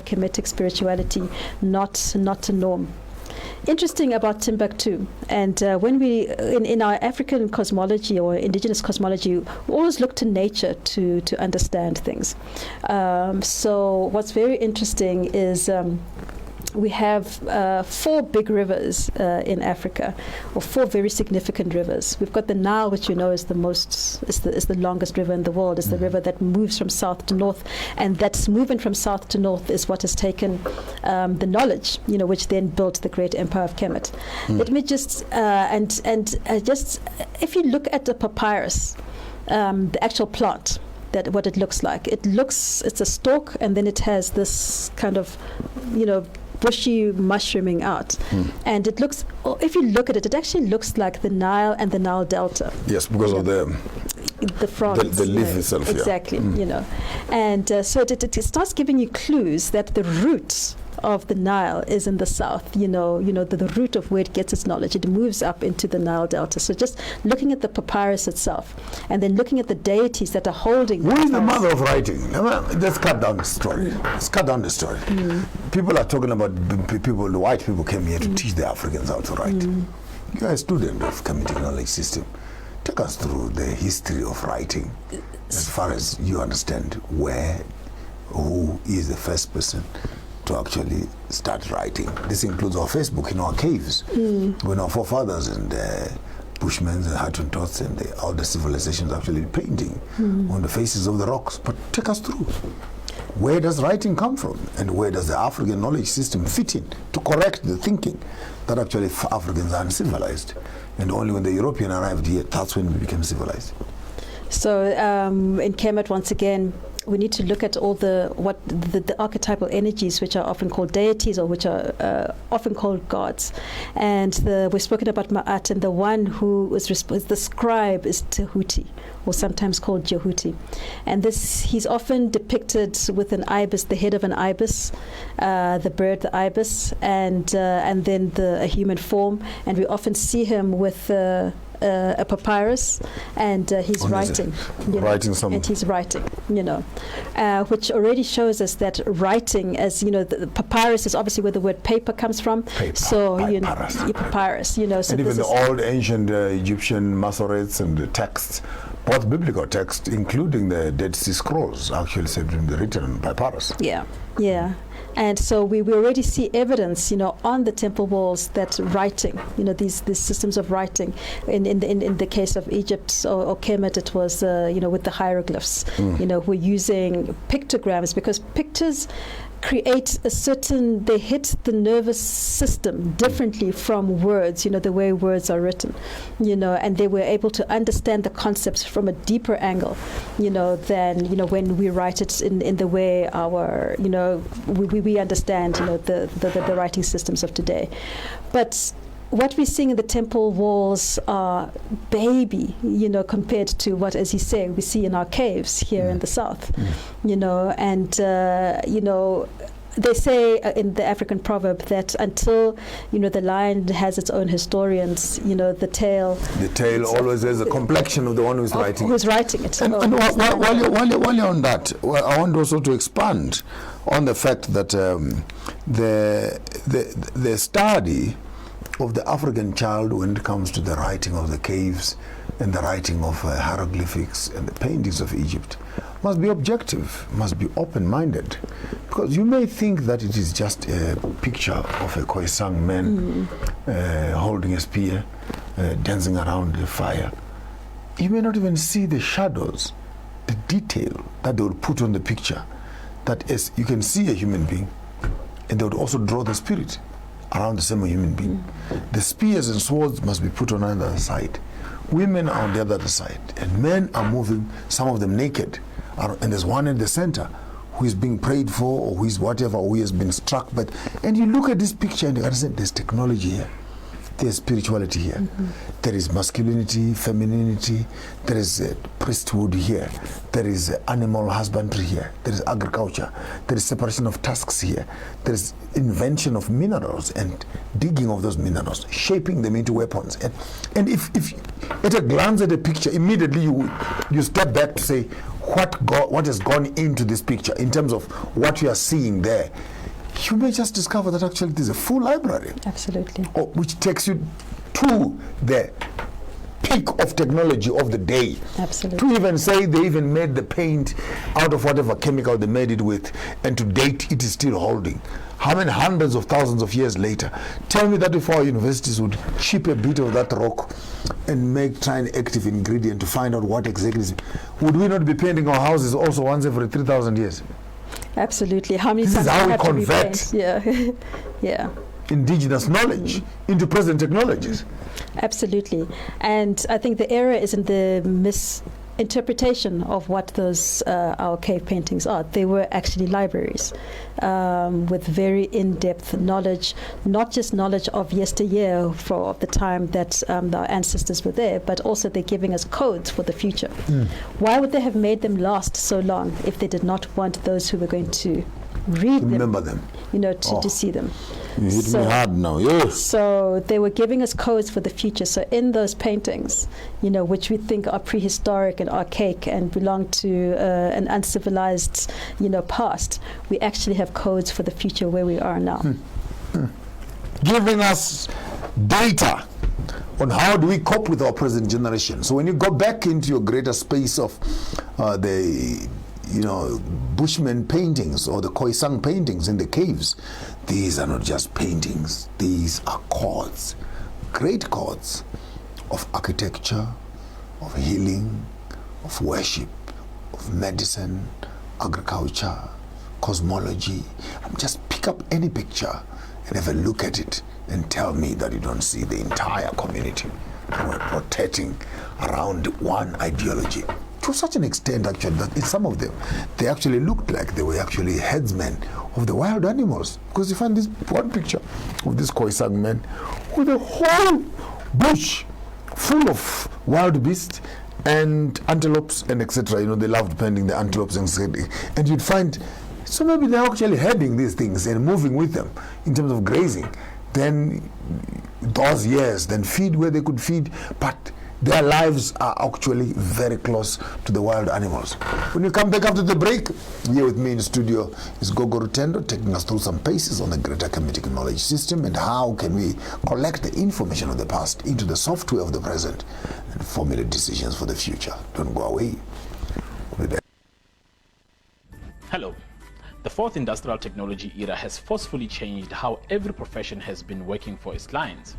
S5: Kemetic spirituality, not a norm. Interesting about Timbuktu, and when we in our African cosmology or indigenous cosmology, we always look to nature to understand things. So what's very interesting is we have 4 big rivers in Africa, or 4 very significant rivers. We've got the Nile, which you know is the longest river in the world. It's the river that moves from south to north, and that movement from south to north is what has taken the knowledge, you know, which then built the great empire of Kemit. Let me just if you look at the papyrus, the actual plant, that what it looks like. It's a stalk, and then it has this kind of, you know, bushy mushrooming out, and it looks, if you look at it, it actually looks like the Nile and the Nile Delta.
S1: Yes, because of the
S5: front,
S1: the leaf itself.
S5: Exactly, you know, and so it starts giving you clues that the roots of the Nile is in the south. You know the root of where it gets its knowledge. It moves up into the Nile Delta. So just looking at the papyrus itself, and then looking at the deities that are holding.
S1: Who is the mother of writing? Let's cut down the story. People are talking about the white people came here to teach the Africans how to write. You are a student of Kemetic knowledge system. Take us through the history of writing, as far as you understand who is the first person to actually start writing. This includes our Facebook in our caves, when our forefathers and Bushmen and Hottentots and all the civilizations actually painting on the faces of the rocks. But take us through. Where does writing come from, and where does the African knowledge system fit in to correct the thinking that actually Africans are uncivilized, and only when the European arrived here, that's when we became civilized?
S5: So in Kemit, once again, we need to look at all the archetypal energies, which are often called deities, or which are often called gods. And we've spoken about Ma'at, and the one who is the scribe is Tahuti, or sometimes called Jehuti. And he's often depicted with an ibis, the head of an ibis, the bird, the ibis, and then a human form. And we often see him with a papyrus, and he's writing.
S1: Writing something.
S5: And he's writing, you know, which already shows us that writing, as you know, the papyrus is obviously where the word paper comes from. Papyrus, you know. So
S1: and even the old ancient Egyptian Masoretes and the texts, both biblical texts, including the Dead Sea Scrolls, actually said to be written on papyrus.
S5: Yeah. And so we already see evidence, you know, on the temple walls that writing, you know, these systems of writing. In the case of Egypt or Kemit, it was, you know, with the hieroglyphs. You know, we're using pictograms, because pictures create a certain, they hit the nervous system differently from words, the way words are written, and they were able to understand the concepts from a deeper angle, than, when we write it in the way our, we understand, the writing systems of today. But what we're seeing in the temple walls are baby, compared to what, as you say, we see in our caves here in the south, they say in the African proverb that until, the lion has its own historians, the tale
S1: always has a complexion of the one who's writing it. And while you're on that, I want also to expand on the fact that the study of the African child when it comes to the writing of the caves and the writing of hieroglyphics and the paintings of Egypt must be objective, must be open-minded, because you may think that it is just a picture of a Khoisan man holding a spear, dancing around the fire. You may not even see the shadows, the detail that they would put on the picture, that is, you can see a human being, and they would also draw the spirit around the same human being. The spears and swords must be put on either side. Women are on the other side, and men are moving, some of them naked, and there's one in the center who is being prayed for, or who is whatever, who has been struck. And you look at this picture and you understand there's technology here, there's spirituality here, there is masculinity, femininity, there is priesthood here, there is animal husbandry here, there is agriculture, there is separation of tasks here, there is invention of minerals and digging of those minerals, shaping them into weapons. And if at a glance at the picture, immediately you step back to say what has gone into this picture in terms of what you are seeing there. You may just discover that actually there's a full library.
S5: Absolutely.
S1: Which takes you to the peak of technology of the day.
S5: Absolutely.
S1: To even say they even made the paint out of whatever chemical they made it with, and to date it is still holding. How many hundreds of thousands of years later? Tell me that if our universities would chip a bit of that rock and try an active ingredient to find out what exactly is, would we not be painting our houses also once every 3,000 years?
S5: Absolutely. How many
S1: this
S5: times
S1: is how we
S5: have
S1: convert
S5: to be yeah.
S1: indigenous knowledge into present technologies.
S5: Absolutely. And I think the error is in the misinterpretation of what those our cave paintings are. They were actually libraries with very in-depth knowledge, not just knowledge of yesteryear of the time that our ancestors were there, but also they're giving us codes for the future. Why would they have made them last so long if they did not want those who were going to read
S1: remember them,
S5: to see them?
S1: You hit me hard now, yes.
S5: So they were giving us codes for the future. So in those paintings, which we think are prehistoric and archaic and belong to an uncivilized, past, we actually have codes for the future where we are now.
S1: Giving us data on how do we cope with our present generation. So when you go back into your greater space of the Bushman paintings or the Khoisan paintings in the caves, these are not just paintings, these are codes, great codes of architecture, of healing, of worship, of medicine, agriculture, cosmology. Just pick up any picture and have a look at it and tell me that you don't see the entire community protecting around one ideology. To such an extent, actually, that in some of them, they actually looked like they were actually headsmen of the wild animals. Because you find this one picture of this Khoisan man with a whole bush full of wild beasts and antelopes and etc. They loved painting the antelopes and you'd find, so maybe they're actually herding these things and moving with them in terms of grazing. Then those years, then feed where they could feed, but their lives are actually very close to the wild animals. When you come back after the break, here with me in the studio is Gogo Rutendo, taking us through some paces on the greater Kemetic knowledge system and how can we collect the information of the past into the software of the present and formulate decisions for the future. Don't go away. We'll be back.
S2: Hello. The fourth industrial technology era has forcefully changed how every profession has been working for its clients.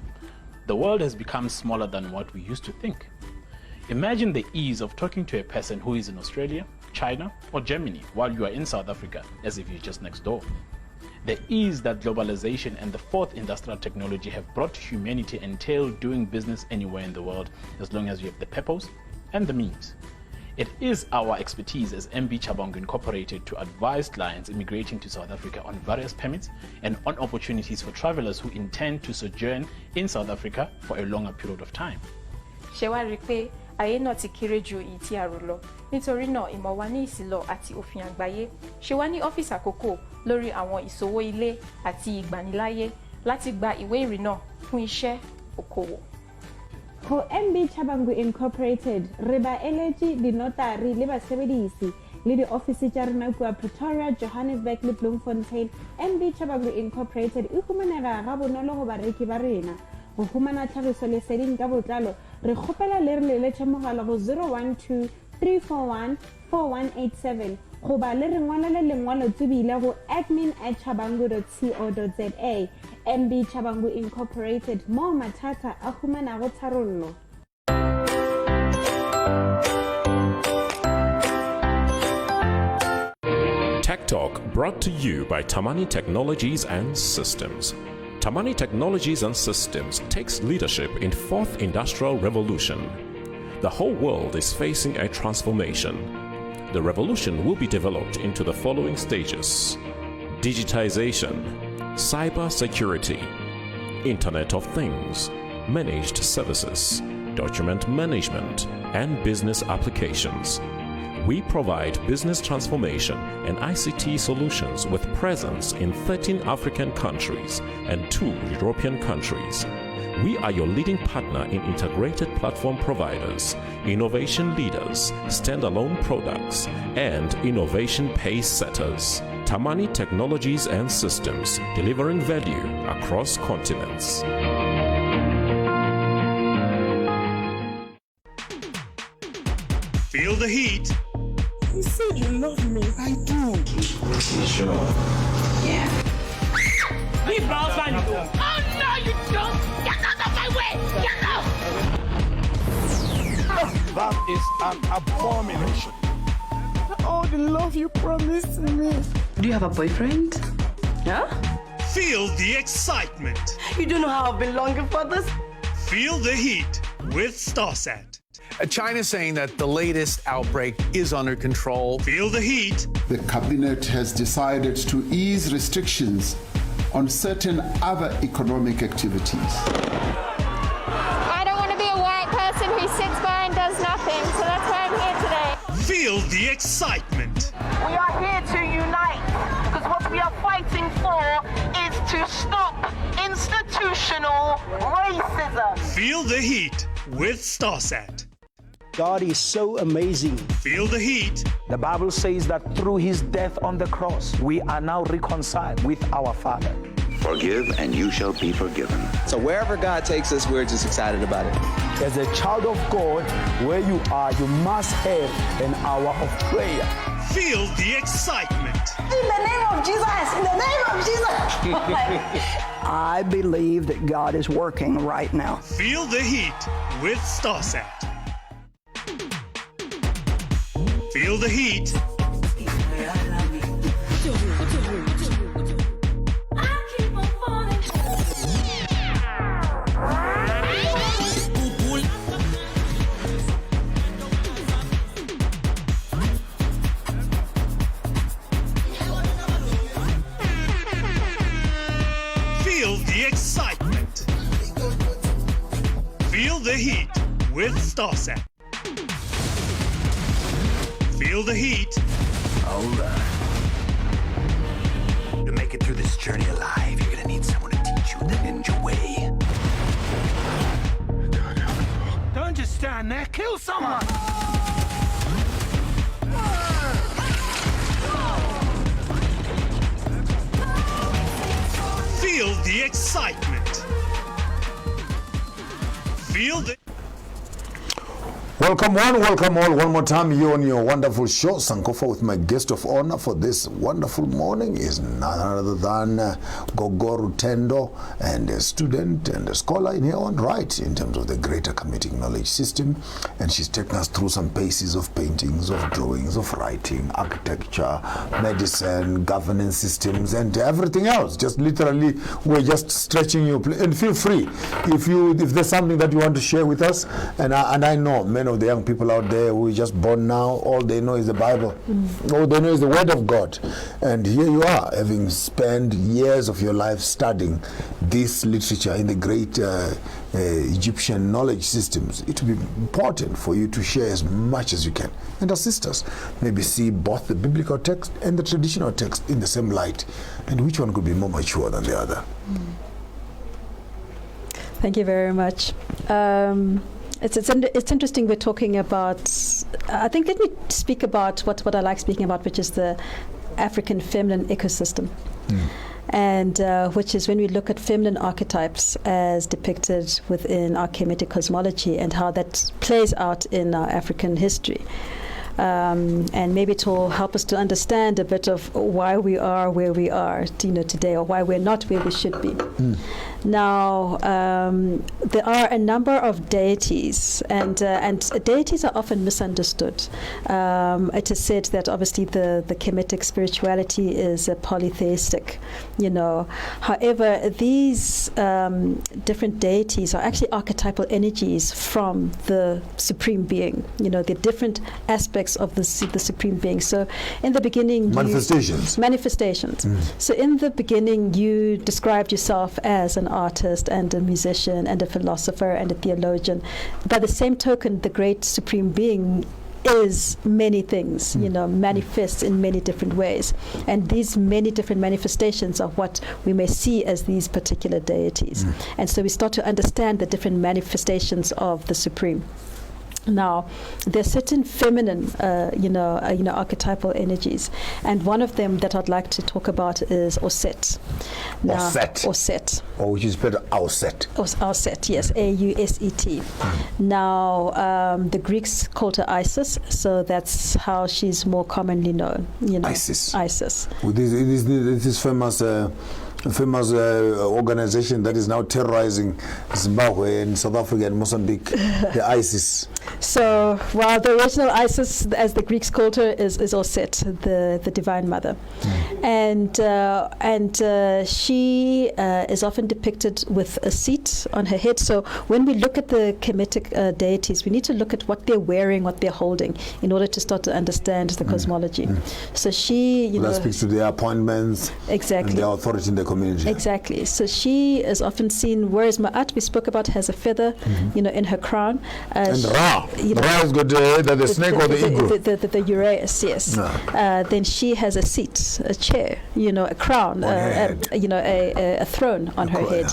S2: The world has become smaller than what we used to think. Imagine the ease of talking to a person who is in Australia, China, or Germany while you are in South Africa, as if you're just next door. The ease that globalization and the fourth industrial technology have brought to humanity entail doing business anywhere in the world as long as you have the purpose and the means. It is our expertise as MB Chabangu Incorporated to advise clients immigrating to South Africa on various permits and on opportunities for travelers who intend to sojourn in South Africa for a longer period of time.
S3: Ṣé wá rí pé ayé náà ti kéré ju èyí tí a rò lọ. Nítorí náà ìmọ̀ wa ní ìsìlọ̀ àti òfin àgbáyé ṣe wá ní ọ́fíìsì àkókò lórí àwọn ìṣòwò ilé àti ìgbaniláyé láti gba ìwé ìrìnnà fún iṣẹ́ okòwò.
S4: Ho MB Chabangu Incorporated re ba eletsi dinotari le basebedisi le di office tsa rena kwa Pretoria, Johannesburg le Bloemfontein. MB Chabangu Incorporated e humanega ga bonolo go bareki ba rena. Go humana tlhagiso leseding ka botlalo re kgopela le re leletše mogala go 012 341 4187 goba le re ngwalele lengwalo tsebile go admin@chabangu.co.za. MB Chabangu Incorporated mo mathata a humanago tharollo.
S6: Tech Talk brought to you by Tamani Technologies and Systems. Tamani Technologies and Systems takes leadership in fourth industrial revolution. The whole world is facing a transformation. The revolution will be developed into the following stages: digitization, cyber security, Internet of Things, managed services, document management, and business applications. We provide business transformation and ICT solutions with presence in 13 African countries and 2 European countries. We are your leading partner in integrated platform providers, innovation leaders, standalone products, and innovation pace setters. Tamani Technologies and Systems, delivering value across continents.
S10: Feel the heat.
S7: You said you love me. I do.
S10: Sure.
S9: Yeah.
S8: Leave Miles and you go.
S9: Oh no, you don't! Get out of my way! Get out!
S8: That is an abomination.
S7: Oh, the love you promised me.
S15: Do you have a boyfriend? Yeah?
S10: Feel the excitement.
S15: You don't know how I've been longing for this.
S10: Feel the heat with Starsat.
S11: China's saying that the latest outbreak is under control.
S10: Feel the heat.
S12: The cabinet has decided to ease restrictions on certain other economic activities.
S13: I don't want to be a white person who sits by and does nothing, so that's why I'm here today.
S10: Feel the excitement.
S14: We are here to unite, because what we are fighting for is to stop institutional racism.
S10: Feel the heat with Starsat.
S16: God is so amazing.
S10: Feel the heat.
S16: The Bible says that through his death on the cross, we are now reconciled with our Father.
S17: Forgive and you shall be forgiven.
S18: So wherever God takes us, we're just excited about it.
S16: As a child of God, where you are, you must have an hour of prayer.
S10: Feel the excitement.
S19: In the name of Jesus, in the name of Jesus.
S20: I believe that God is working right now.
S10: Feel the heat with Starsat. Feel the heat. Feel the excitement. Feel the heat with Starsat. Feel the heat.
S17: Hold on. To make it through this journey alive, you're gonna need someone to teach you the ninja way.
S8: Don't just stand there, kill someone!
S10: Feel the excitement. Feel the...
S1: Welcome one, welcome all. One more time here on your wonderful show, Sankofa, with my guest of honor for this wonderful morning is none other than Gogo Rutendo, and a student and a scholar in her own right in terms of the greater Kemetic knowledge system. And she's taken us through some paces of paintings, of drawings, of writing, architecture, medicine, governance systems, and everything else. Just literally, we're just stretching you. And feel free if there's something that you want to share with us. And I know many of the young people out there who are just born now, all they know is the Bible. All they know is the Word of God. And here you are, having spent years of your life studying this literature in the great Egyptian knowledge systems. It will be important for you to share as much as you can and assist us. Maybe see both the biblical text and the traditional text in the same light, and which one could be more mature than the other.
S5: Thank you very much. It's interesting we're talking about, I think let me speak about what I like speaking about, which is the African feminine ecosystem. And which is when we look at feminine archetypes as depicted within our Kemetic cosmology and how that plays out in our African history. And maybe it will help us to understand a bit of why we are where we are, today, or why we're not where we should be. Now, there are a number of deities, and deities are often misunderstood. It is said that obviously the Kemetic spirituality is polytheistic, However, these different deities are actually archetypal energies from the Supreme Being, the different aspects of the Supreme Being. So in the beginning, manifestations. So in the beginning, you described yourself as an artist and a musician and a philosopher and a theologian. By the same token, the great Supreme Being is many things, manifests in many different ways. And these many different manifestations are what we may see as these particular deities. And so we start to understand the different manifestations of the Supreme. Now, there are certain feminine, archetypal energies, and one of them that I'd like to talk about is Auset. Auset.
S1: Or which is better, Auset.
S5: Auset, yes, A-U-S-E-T. Now, the Greeks called her Isis, so that's how she's more commonly known.
S1: Isis.
S5: With
S1: this famous organization that is now terrorizing Zimbabwe and South Africa and Mozambique, the ISIS.
S5: So, while the original Isis, as the Greeks called her, is Auset, the Divine Mother, and she is often depicted with a seat on her head. So, when we look at the Kemetic deities, we need to look at what they're wearing, what they're holding, in order to start to understand the cosmology. So she,
S1: that speaks to their appointments,
S5: exactly,
S1: and their authority in the community.
S5: Exactly. So she is often seen, whereas Ma'at, we spoke about, has a feather, in her crown.
S1: And Ra. Ra has got either the snake or the eagle.
S5: The Uraeus, yes. Then she has a seat, a chair, a crown, a throne on her head.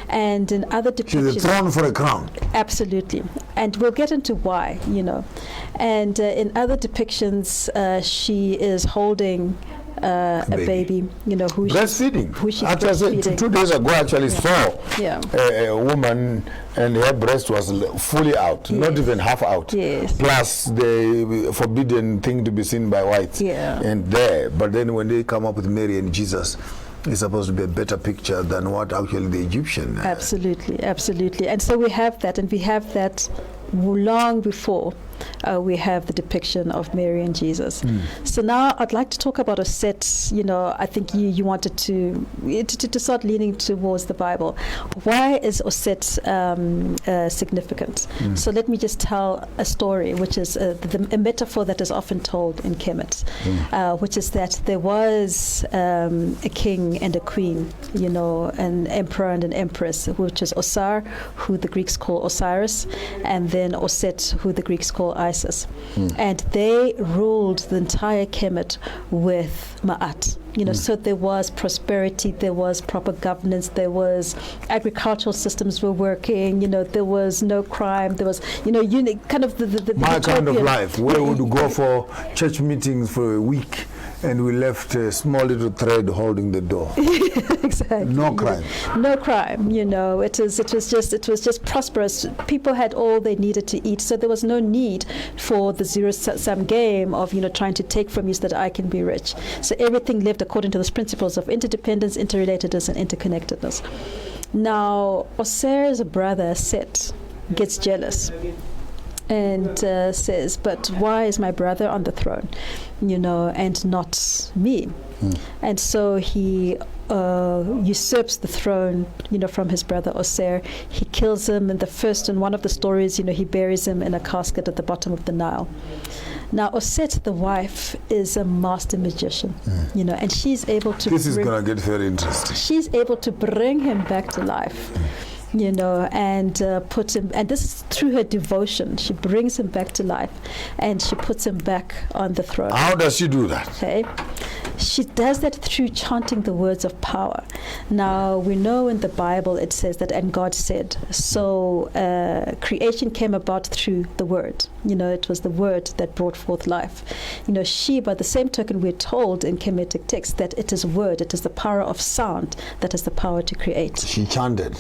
S5: And in other depictions,
S1: she's a throne for a crown.
S5: Absolutely, and we'll get into why, And in other depictions, she is holding a baby, who
S1: breastfeeding.
S5: She's breastfeeding.
S1: 2 days ago, I actually saw a woman, and her breast was fully out, not even half out. Plus the forbidden thing to be seen by whites. But then when they come up with Mary and Jesus, it's supposed to be a better picture than what actually the Egyptian.
S5: Absolutely. And so we have that, and we have that long before we have the depiction of Mary and Jesus. So now I'd like to talk about Auset. I think you wanted to start leaning towards the Bible. Why is Auset significant? So let me just tell a story, which is a metaphor that is often told in Kemit, which is that there was a king and a queen, an emperor and an empress, which is Osar, who the Greeks call Osiris, and then Auset, who the Greeks call Isis. And they ruled the entire Kemit with Ma'at. So there was prosperity, there was proper governance, there was agricultural systems were working, there was no crime, there was, kind of the
S1: my kind of life, where would you go for church meetings for a week and we left a small little thread holding the door.
S5: Exactly.
S1: No crime.
S5: No crime. It was just prosperous. People had all they needed to eat, so there was no need for the zero-sum game of trying to take from you so that I can be rich. So everything lived according to those principles of interdependence, interrelatedness, and interconnectedness. Now, Oser's brother Set gets jealous and says, but why is my brother on the throne, and not me? And so he usurps the throne, from his brother Oser. He kills him in one of the stories, he buries him in a casket at the bottom of the Nile. Now, Oset, the wife, is a master magician, and she's able to...
S1: This is going to get very interesting.
S5: She's able to bring him back to life. And put him, and this is through her devotion. She brings him back to life, and she puts him back on the throne.
S1: How does she do that?
S5: Okay, she does that through chanting the words of power. Now we know in the Bible it says that, and God said. So creation came about through the word. It was the word that brought forth life. She, by the same token, we're told in Kemetic text that it is word. It is the power of sound that has the power to create.
S1: She chanted.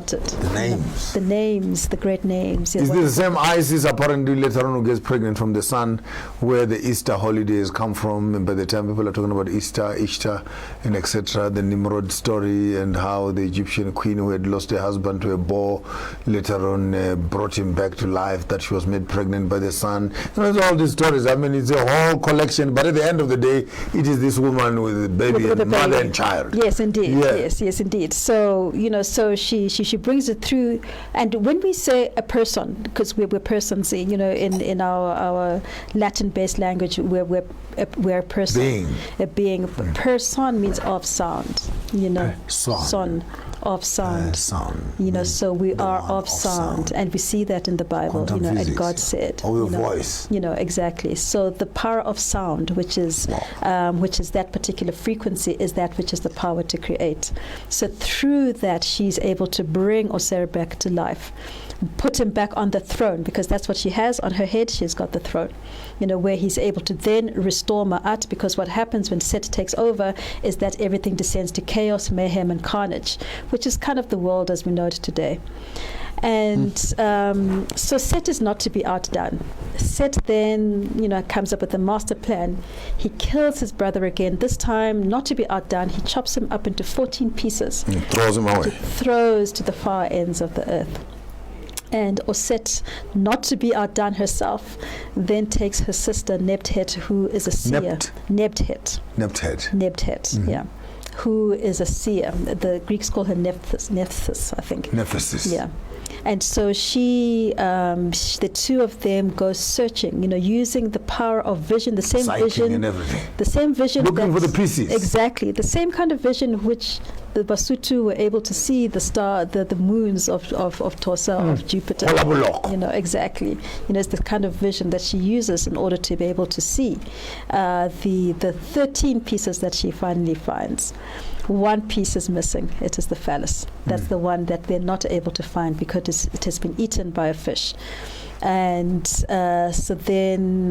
S5: The names. The names, the great names.
S1: Is this the same Isis apparently later on who gets pregnant from the sun, where the Easter holidays come from? And by the time people are talking about Easter, Ishtar, and etc., the Nimrod story, and how the Egyptian queen who had lost her husband to a boar later on brought him back to life, that she was made pregnant by the sun. All these stories. I mean, it's a whole collection, but at the end of the day, it is this woman with a baby with and mother and child.
S5: Yes, indeed. Yeah. Yes, indeed. So, so she brings it through. And when we say a person, because we're persons, in our Latin-based language, we're a person. A being. Person means of sound. Son of sound. So we are of sound, and we see that in the Bible. And God said.
S1: Or voice.
S5: Exactly. So the power of sound, which is that particular frequency, is that which is the power to create. So through that, she's able to bring Oser back to life, put him back on the throne, because that's what she has on her head. She's got the throne, where he's able to then restore Ma'at, because what happens when Set takes over is that everything descends to chaos, mayhem, and carnage, which is kind of the world as we know it today. And so Set is not to be outdone. Set then, comes up with a master plan. He kills his brother again, this time not to be outdone. He chops him up into 14 pieces.
S1: And throws him away.
S5: Throws to the far ends of the earth. And Oset, not to be outdone herself, then takes her sister Nebthet, who is a seer. Nebthet, yeah. Who is a seer. The Greeks call her Nephthys, I think.
S1: Nephthys.
S5: Yeah. And so the two of them go searching, using the power of vision, the same
S1: Psychic
S5: vision,
S1: and everything.
S5: The same vision.
S1: Looking for the pieces.
S5: Exactly, the same kind of vision which the Basotho were able to see the star, the moons of Tosa, of Jupiter. Exactly. It's the kind of vision that she uses in order to be able to see the 13 pieces that she finally finds. One piece is missing. It is the phallus. That's the one that they're not able to find because it has been eaten by a fish. And so then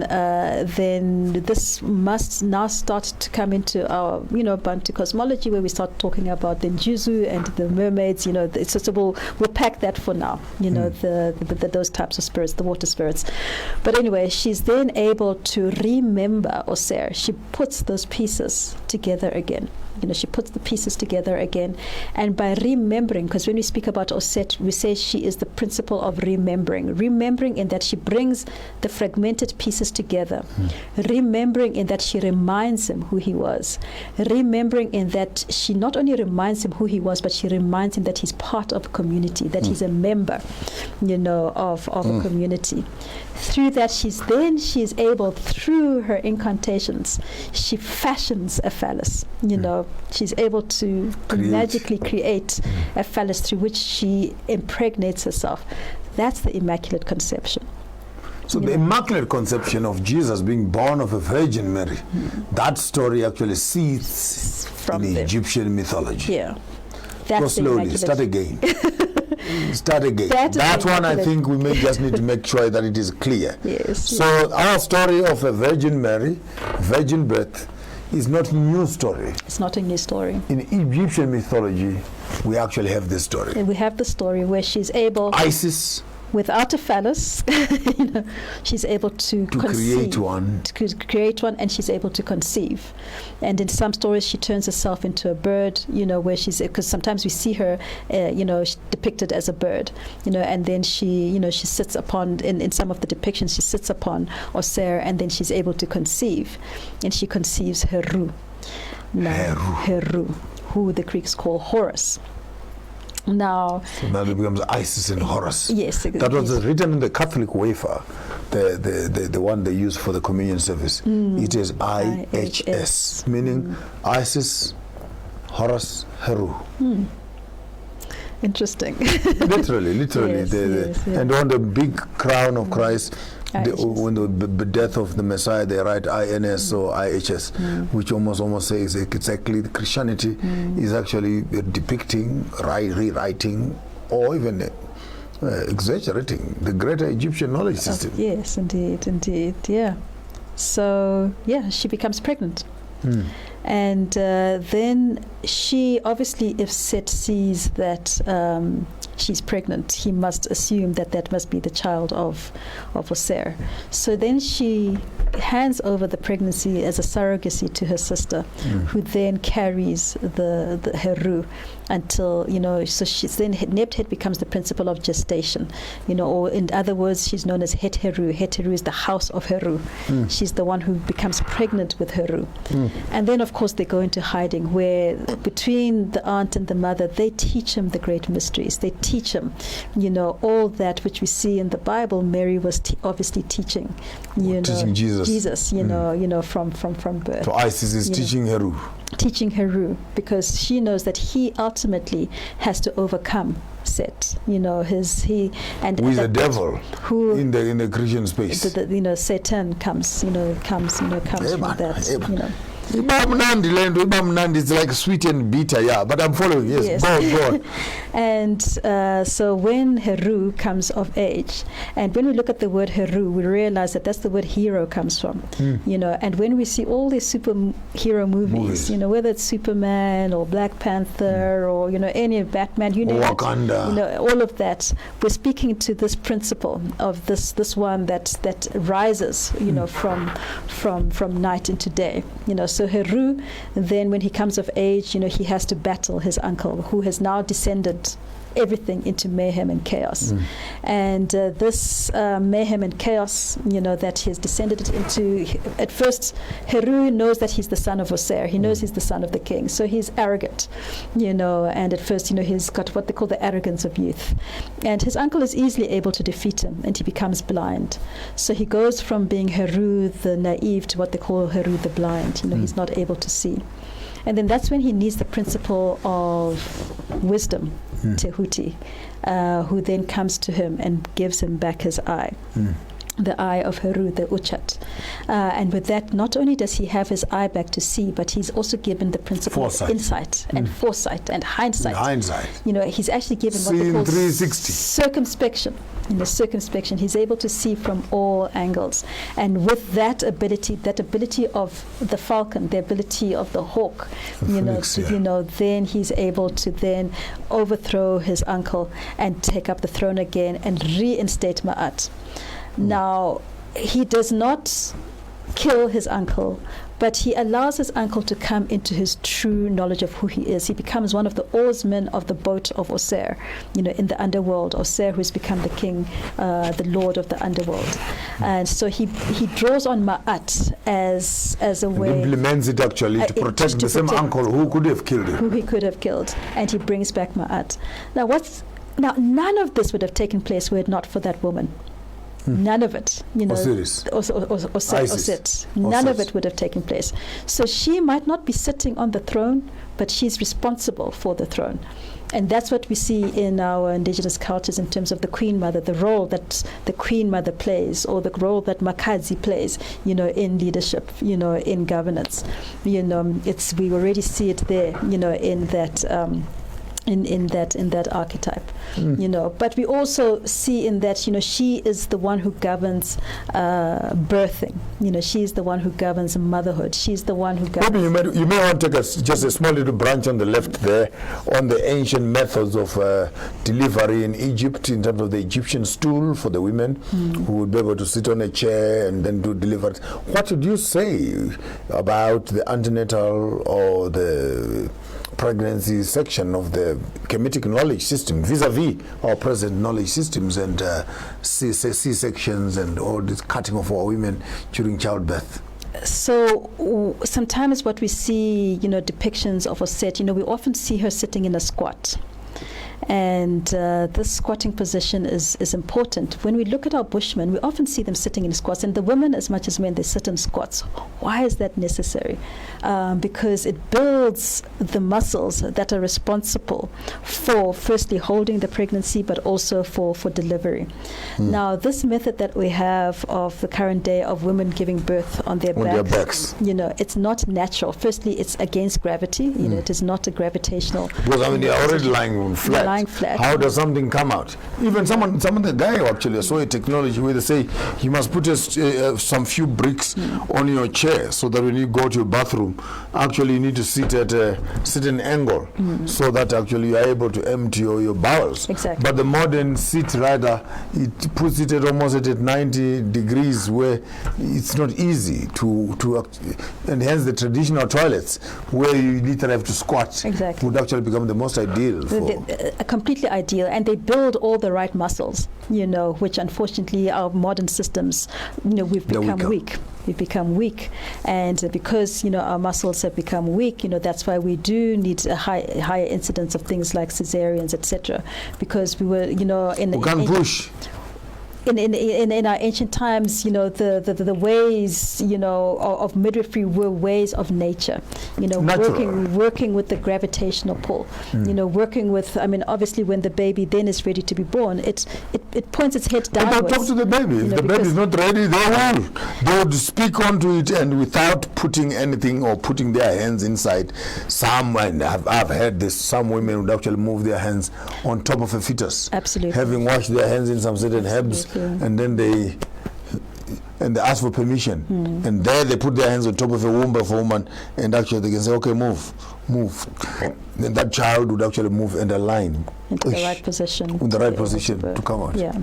S5: this must now start to come into our Bantu cosmology, where we start talking about the Njuzu and the mermaids. So we'll pack that for now. Those types of spirits, the water spirits. But anyway, she's then able to remember Oser. She puts those pieces together again. She puts the pieces together again, and by remembering, because when we speak about Oset, we say she is the principle of remembering in that she brings the fragmented pieces together, remembering in that she reminds him who he was, remembering in that she not only reminds him who he was, but she reminds him that he's part of a community, that he's a member, of a community. Through that, she is able, through her incantations, she fashions a phallus. She's able to magically create a phallus through which she impregnates herself. That's the Immaculate Conception.
S1: So the Immaculate Conception of Jesus being born of a Virgin Mary, that story actually seeds from the Egyptian mythology.
S5: Yeah.
S1: Go slowly, start again. Start again. That one, I think we may just need to make sure that it is clear.
S5: Yes.
S1: So our story of a Virgin Mary, virgin birth, is not a new story.
S5: It's not a new story.
S1: In Egyptian mythology, we actually have this story.
S5: And we have the story where she's able,
S1: Isis,
S5: without a phallus, she's able to conceive, create one, and she's able to conceive. And in some stories, she turns herself into a bird, where she's, because sometimes we see her, depicted as a bird, and then she sits upon, in some of the depictions, she sits upon Oser, and then she's able to conceive, and she conceives Heru. Heru, who the Greeks call Horus. Now
S1: it becomes Isis and Horus.
S5: Yes,
S1: that was written in the Catholic wafer, the one they use for the communion service. It is IHS, meaning Isis, Horus, Heru.
S5: Interesting.
S1: literally.
S5: Yes.
S1: And on the big crown of Christ, when the death of the Messiah, they write INS or IHS, which almost says exactly Christianity is actually depicting, rewriting, or even exaggerating the greater Egyptian knowledge system.
S5: Yes, indeed, yeah. So, she becomes pregnant. And then she, obviously, if Set sees that she's pregnant, he must assume that must be the child of Oser. So then she hands over the pregnancy as a surrogacy to her sister, who then carries the Heru until, so she's then, Nebtet becomes the principle of gestation, or in other words, she's known as Het Heru. Het Heru is the house of Heru. She's the one who becomes pregnant with Heru. And then, of course, they go into hiding, where between the aunt and the mother, they teach him the great mysteries. They teach him, all that which we see in the Bible. Mary was obviously teaching,
S1: teaching
S5: Jesus, from birth.
S1: So Isis is teaching Heru.
S5: Teaching Heru, because she knows that he ultimately has to overcome Set. Who is the
S1: devil?
S5: Who
S1: in the Christian space?
S5: Satan comes from that.
S1: It's like sweet and bitter, but I'm following. Yes. Go on.
S5: And so when Heru comes of age, and when we look at the word Heru, we realize that that's the word hero comes from. And when we see all these superhero movies, whether it's Superman or Black Panther or any Batman,
S1: Wakanda,
S5: all of that, we're speaking to this principle of this one that rises, from night into day. So Heru, then when he comes of age, he has to battle his uncle, who has now descended everything into mayhem and chaos. And this mayhem and chaos, that he has descended into, at first, Heru knows that he's the son of Oser. He knows he's the son of the king. So he's arrogant, and at first, he's got what they call the arrogance of youth. And his uncle is easily able to defeat him, and he becomes blind. So he goes from being Heru the naive to what they call Heru the blind. He's not able to see. And then that's when he needs the principle of wisdom, Tahuti, who then comes to him and gives him back his eye. The eye of Heru, the Uchat. And with that, not only does he have his eye back to see, but he's also given the principle of insight and foresight and hindsight. He's actually given what they call
S1: 360.
S5: Circumspection. In the circumspection, he's able to see from all angles. And with that ability of the falcon, the ability of the hawk, then he's able to then overthrow his uncle and take up the throne again and reinstate Ma'at. Now, he does not kill his uncle, but he allows his uncle to come into his true knowledge of who he is. He becomes one of the oarsmen of the boat of Oser, in the underworld. Oser, who's become the king, the lord of the underworld. And so he draws on Ma'at as a way.
S1: And implements it actually to protect the same uncle who could have killed him.
S5: Who he could have killed. And he brings back Ma'at. Now, none of this would have taken place were it not for that woman. None of it,
S1: Osiris.
S5: Oset. None of it would have taken place. So she might not be sitting on the throne, but she's responsible for the throne. And that's what we see in our indigenous cultures in terms of the Queen Mother, the role that the Queen Mother plays, or the role that Makazi plays, in leadership, in governance. We already see it there, in that in that archetype, But we also see in that, she is the one who governs birthing. She's the one who governs motherhood. She's the one who governs.
S1: Maybe you may want to take just a small little branch on the left there on the ancient methods of delivery in Egypt, in terms of the Egyptian stool for the women who would be able to sit on a chair and then do delivery. What would you say about the antenatal or the pregnancy section of the Kemetic knowledge system vis-a-vis our present knowledge systems and C-sections and all this cutting of our women during childbirth?
S5: So sometimes what we see, depictions of Osset, we often see her sitting in a squat. And this squatting position is important. When we look at our Bushmen, we often see them sitting in squats, and the women as much as men, they sit in squats. Why is that necessary? Because it builds the muscles that are responsible for firstly holding the pregnancy, but also for delivery. Now, this method that we have of the current day of women giving birth on their backs, it's not natural. Firstly, it's against gravity. It is not a gravitational.
S1: Because they're already lying flat. How does something come out? Even some of the guy actually, I saw a technology where they say you must put some few bricks on your chair so that when you go to your bathroom, actually you need to sit at a certain angle so that actually you are able to empty your bowels.
S5: Exactly.
S1: But the modern seat rather, it puts it almost at 90 degrees where it's not easy to and hence the traditional toilets where you literally have to squat would actually become the most ideal for
S5: completely ideal, and they build all the right muscles, which unfortunately our modern systems, we've become weak. We've become weak, and because our muscles have become weak, that's why we do need a higher incidence of things like cesareans, etc. Because we were, in
S1: push.
S5: In our ancient times, the ways, of midwifery were ways of nature, working with the gravitational pull, working with, obviously when the baby then is ready to be born, it points its head downwards.
S1: But talk to the baby. If the baby is not ready, they would speak onto it, and without putting anything or putting their hands inside. And I've heard this, some women would actually move their hands on top of a fetus.
S5: Absolutely.
S1: Having washed their hands in some certain herbs. And then they ask for permission, and there they put their hands on top of a womb of a woman, and actually they can say, okay, move. Then that child would actually move and align
S5: into the right position.
S1: In the right position to come out.
S5: Yeah.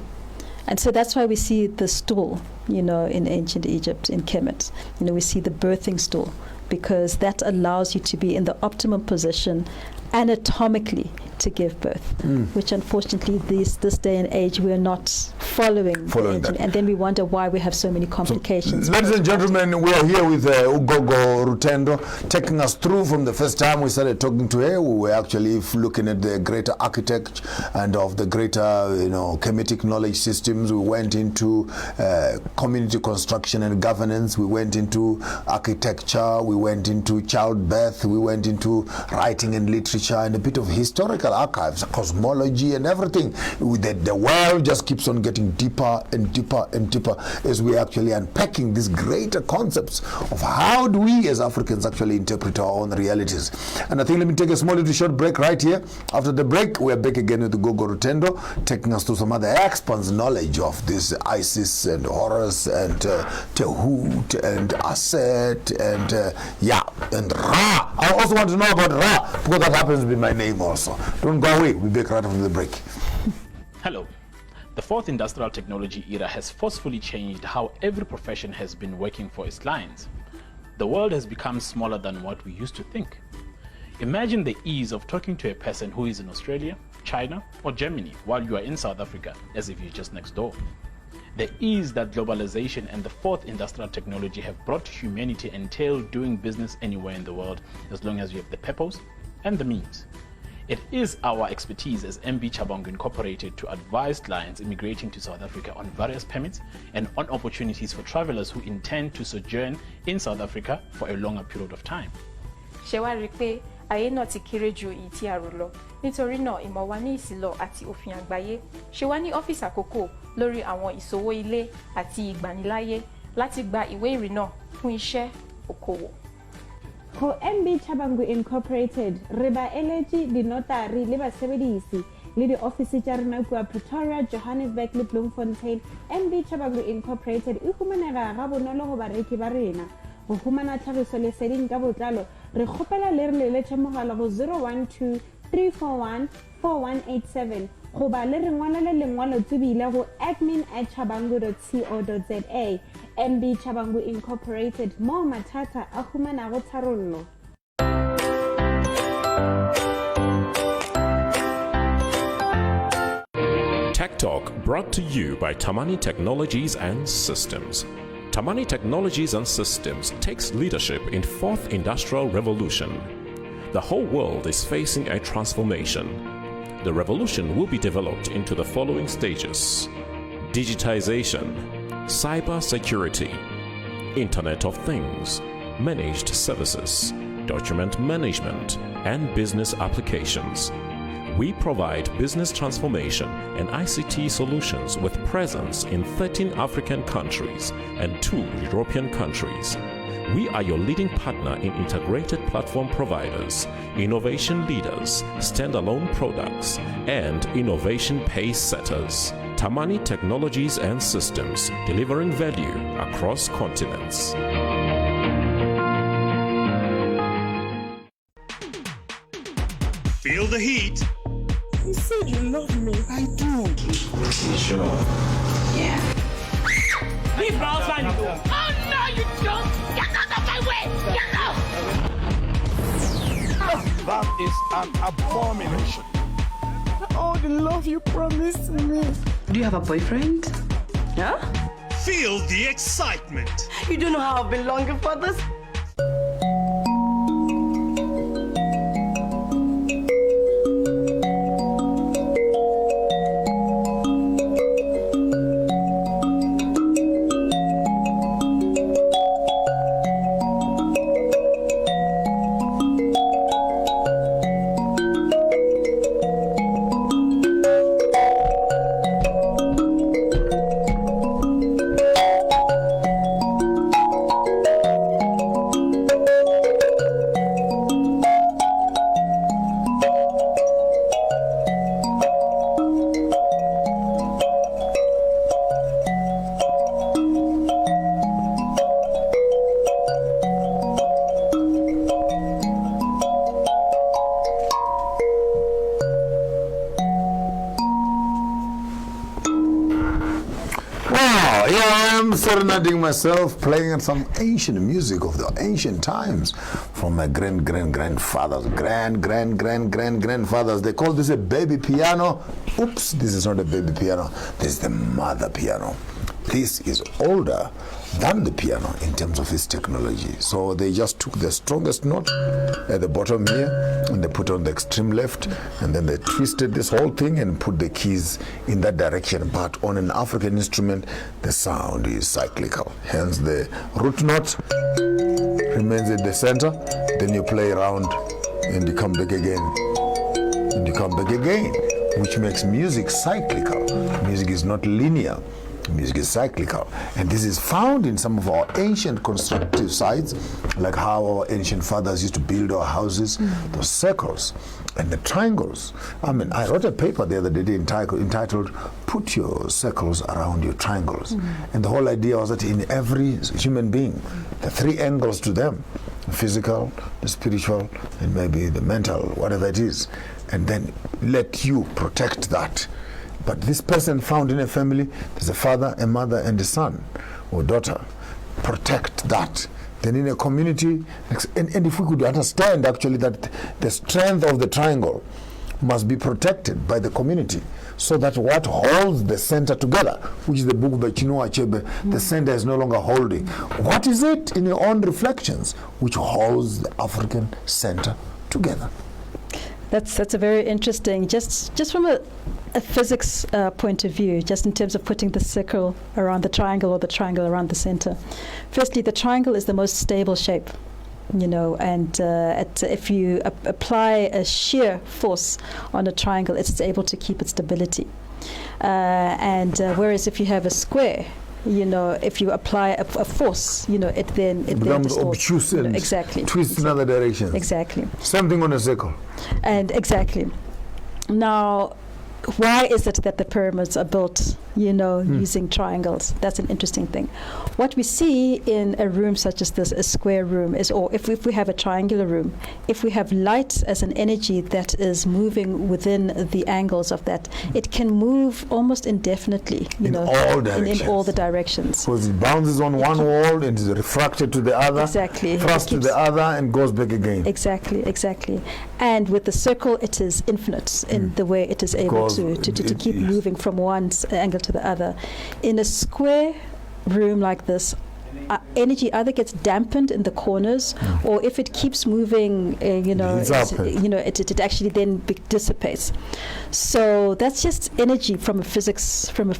S5: And so that's why we see the stool, in ancient Egypt, in Kemit. We see the birthing stool, because that allows you to be in the optimum position anatomically to give birth, which unfortunately this day and age we are not following that. And then we wonder why we have so many complications.
S1: So, ladies and gentlemen, we are here with Gogo Rutendo, taking us through from the first time we started talking to her. We were actually looking at the greater architecture and of the greater Kemetic knowledge systems. We went into community construction and governance. We went into architecture. We went into childbirth. We went into writing and literature and a bit of historical archives, cosmology and everything. The world just keeps on getting deeper and deeper and deeper as we're actually unpacking these greater concepts of how do we as Africans actually interpret our own realities. And I think let me take a small little short break right here. After the break, we're back again with the Gogo Rutendo, taking us through some other experts' knowledge of this Isis and Horus and Tahuti and Aset and and Ra. I also want to know about Ra, because that happens to be my name also. Don't go away. We'll be back right after the break.
S2: Hello. The fourth industrial technology era has forcefully changed how every profession has been working for its clients. The world has become smaller than what we used to think. Imagine the ease of talking to a person who is in Australia, China, or Germany while you are in South Africa, as if you're just next door. The ease that globalization and the fourth industrial technology have brought to humanity entail doing business anywhere in the world, as long as you have the peppers and the means. It is our expertise as MB Chabangu Incorporated to advise clients immigrating to South Africa on various permits and on opportunities for travelers who intend to sojourn in South Africa for a longer period of time.
S3: Ayé náà ti kéré ju èyí tí a rò lọ. Nítorí náà, ìmọ̀ wa ní ìsìlọ̀ àti òfin àgbáyé ṣe wá ní ọ́fíìsì àkókò lórí àwọn ìṣòwò ilé àti ìgbaniláyé láti gba ìwé ìrìnnà fún iṣẹ́ òkòwò.
S4: Go MB Chabangu Incorporated, Reba Elegy, the Notary, Liba Sebedisi, Lady Office Jarnakua, Pretoria, Johannesburg, Bloemfontein, MB Chabangu Incorporated, Ukumanera, Rabonolo, Bareki Barina, Uhumana Tarisole Sedin Gabotalo, Rehopela Lerle Lechamogala 012 341 4187. Goba le rengwana le lengwalo tsebile go admin@chabangu.co.za. MB Chabangu Incorporated, mo mathata a humanago tharollo.
S6: Tech Talk brought to you by Tamani Technologies and Systems. Tamani Technologies and Systems takes leadership in fourth industrial revolution. The whole world is facing a transformation. The revolution will be developed into the following stages: digitization, cyber security, Internet of Things, managed services, document management, and business applications. We provide business transformation and ICT solutions with presence in 13 African countries and 2 European countries. We are your leading partner in integrated platform providers, innovation leaders, standalone products, and innovation pace setters. Tamani Technologies and Systems, delivering value across continents.
S10: Feel the heat.
S8: You said you love me. I do.
S17: Sure. Yeah.
S9: Leave Miles on you. Oh, no, you don't. Get out of my way. Get out.
S8: That is an abomination. Oh, the love you promised me.
S15: Do you have a boyfriend? Yeah?
S10: Feel the excitement.
S15: You don't know how I've been longing for this.
S1: Serenading myself, playing some ancient music of the ancient times from my grandfathers. They call this a baby piano. Oops, this is not a baby piano. This is the mother piano. This is older than the piano in terms of its technology. So they just took the strongest note at the bottom here and they put on the extreme left, and then they twisted this whole thing and put the keys in that direction. But on an African instrument, the sound is cyclical. Hence the root note remains at the center, then you play around and you come back again. And you come back again, which makes music cyclical. Music is not linear. Music is cyclical, and this is found in some of our ancient constructive sites, like how our ancient fathers used to build our houses, those circles and the triangles. I mean, I wrote a paper the other day entitled "Put Your Circles Around Your Triangles," and the whole idea was that in every human being, the 3 angles to them: the physical, the spiritual, and maybe the mental, whatever it is, and then let you protect that. But this person found in a family, there's a father, a mother, and a son or daughter. Protect that. Then in a community, and if we could understand actually that the strength of the triangle must be protected by the community, so that what holds the center together, which is the book by Chinua Achebe, the center is no longer holding. What is it in your own reflections which holds the African center together?
S5: That's a very interesting, just from a physics point of view, just in terms of putting the circle around the triangle or the triangle around the center. Firstly, the triangle is the most stable shape, and if you apply a shear force on a triangle, it's able to keep its stability. Whereas if you have a square, if you apply a force, it
S1: becomes obtuse and twists in other directions.
S5: Exactly.
S1: Same thing on a circle.
S5: And exactly. Now, why is it that the pyramids are built, using triangles? That's an interesting thing. What we see in a room such as this, a square room, or if we have a triangular room, if we have light as an energy that is moving within the angles of that, it can move almost indefinitely,
S1: in all directions.
S5: In all the directions.
S1: Because it bounces on one wall and is refracted to the other,
S5: exactly,
S1: thrust to the other, and goes back again.
S5: Exactly. And with the circle, it is infinite in the way it is able to keep moving from one angle to the other. In a square room like this, energy either gets dampened in the corners, or if it keeps moving, it actually then dissipates. So that's just energy from a physics,
S1: quantum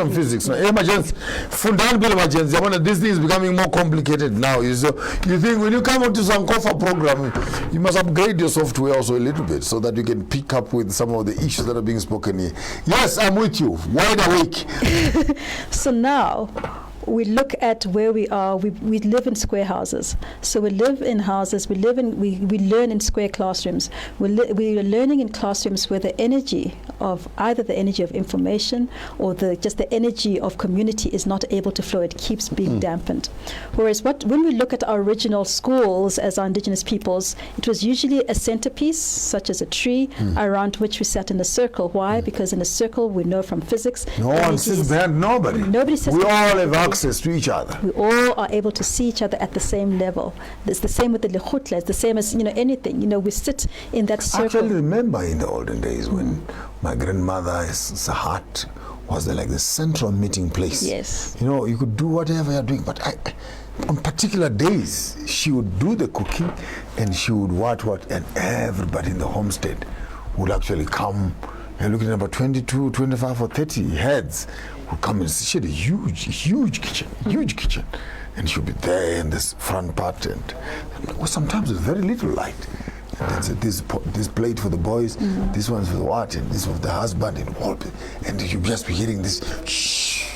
S1: physics. Emergency, fundamental emergency. This thing is becoming more complicated now. So you think when you come onto Sankofa program, you must upgrade your software also a little bit so that you can pick up with some of the issues that are being spoken here. Yes, I'm with you. Wide awake.
S5: So now, we look at where we are. We live in square houses. So we live in houses. We learn in square classrooms. We are learning in classrooms where the energy of either the energy of information or just the energy of community is not able to flow. It keeps being dampened. Whereas when we look at our original schools as our indigenous peoples, it was usually a centerpiece, such as a tree, around which we sat in a circle. Why? Because in a circle, we know from physics.
S1: No one sits behind nobody.
S5: Nobody sits.
S1: We all have access to each other.
S5: We all are able to see each other at the same level. It's the same with the lechutla. It's the same as anything. We sit in that circle.
S1: I actually remember in the olden days when my grandmother's hut was like the central meeting place.
S5: Yes.
S1: You could do whatever you're doing, but on particular days she would do the cooking, and she would what, and everybody in the homestead would actually come. You're looking at about 22, 25 or 30 heads would come and she had a huge kitchen, and she'd be there in this front part, and sometimes with very little light. And then said, this plate for the boys, this one's for the what, and this for the husband, and you just be hearing this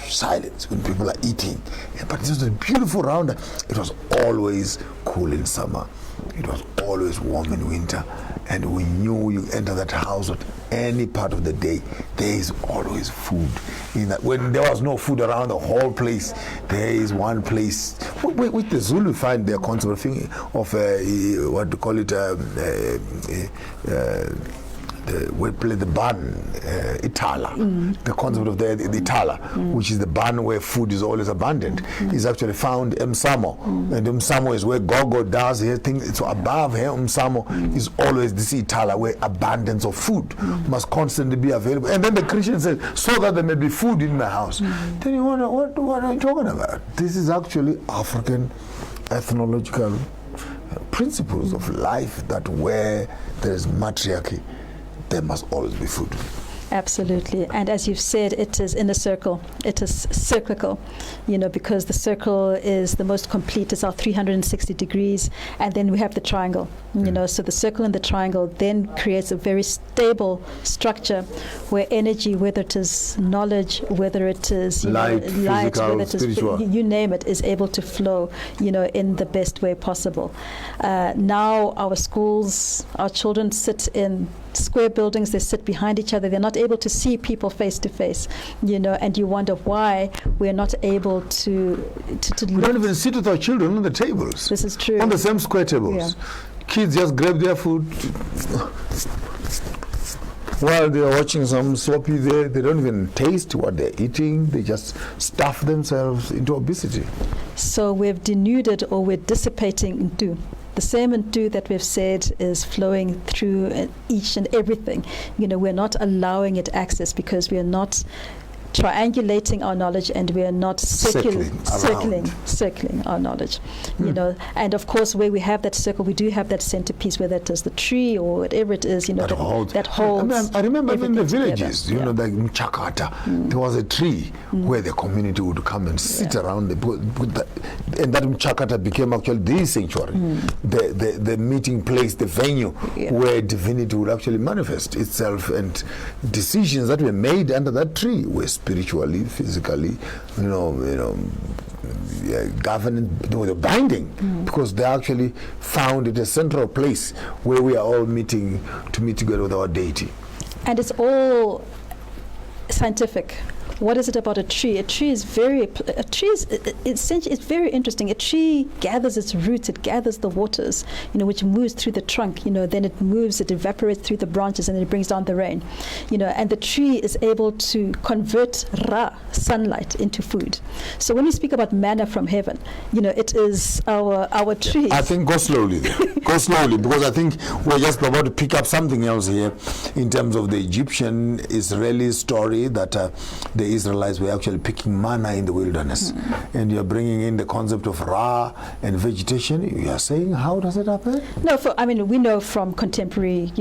S1: silence when people are eating. But it was a beautiful round. It was always cool in summer. It was always warm in winter. And we knew you enter that house at any part of the day, there is always food. When there was no food around the whole place, there is one place. With the Zulu find their concept of what to call it, we play the barn, Itala. The concept of the Itala, which is the barn where food is always abundant, is actually found in Msamo. And Msamo is where Gogo does her thing. So above her, Msamo is always this Itala, where abundance of food must constantly be available. And then the Christian says, so that there may be food in my house. Then you wonder, what are you talking about? This is actually African ethnological principles of life, that where there is matriarchy, there must always be food.
S5: Absolutely. And as you've said, it is in a circle. It is cyclical, because the circle is the most complete. It's our 360 degrees. And then we have the triangle, so the circle and the triangle then creates a very stable structure where energy, whether it is knowledge, whether it is
S1: light,
S5: whether it is
S1: spiritual,
S5: you name it, is able to flow, in the best way possible. Now our schools, our children sit in square buildings. They sit behind each other. They're not able to see people face to face, and you wonder why we're not able to
S1: we don't even sit with our children on the tables.
S5: This is true.
S1: On the same square tables.
S5: Yeah.
S1: Kids just grab their food while they're watching some sloppy there. They don't even taste what they're eating. They just stuff themselves into obesity.
S5: So we've denuded, or we're dissipating into the same Ntu that we've said is flowing through each and everything. We're not allowing it access because we are not triangulating our knowledge, and we are not circling our knowledge. And of course, where we have that circle, we do have that centerpiece, whether it is the tree or whatever it is, that holds.
S1: I remember in the villages, like Mchakata, there was a tree where the community would come and sit around. And that Mchakata became actually the sanctuary, the meeting place, the venue where divinity would actually manifest itself, and decisions that were made under that tree were spiritually, physically, governing, the binding, because they actually found it a central place where we are all meeting to meet together with our deity.
S5: And it's all scientific. What is it about a tree? A tree is essentially, it's very interesting. A tree gathers its roots, it gathers the waters, which moves through the trunk, then it moves, it evaporates through the branches, and it brings down the rain, and the tree is able to convert Ra, sunlight, into food. So when we speak about manna from heaven, it is our tree.
S1: I think go slowly there. Go slowly, because I think we're just about to pick up something else here in terms of the Egyptian-Israeli story that the Israelites were actually picking manna in the wilderness, and you're bringing in the concept of Ra and vegetation. You are saying, how does it happen?
S5: No, we know from contemporary,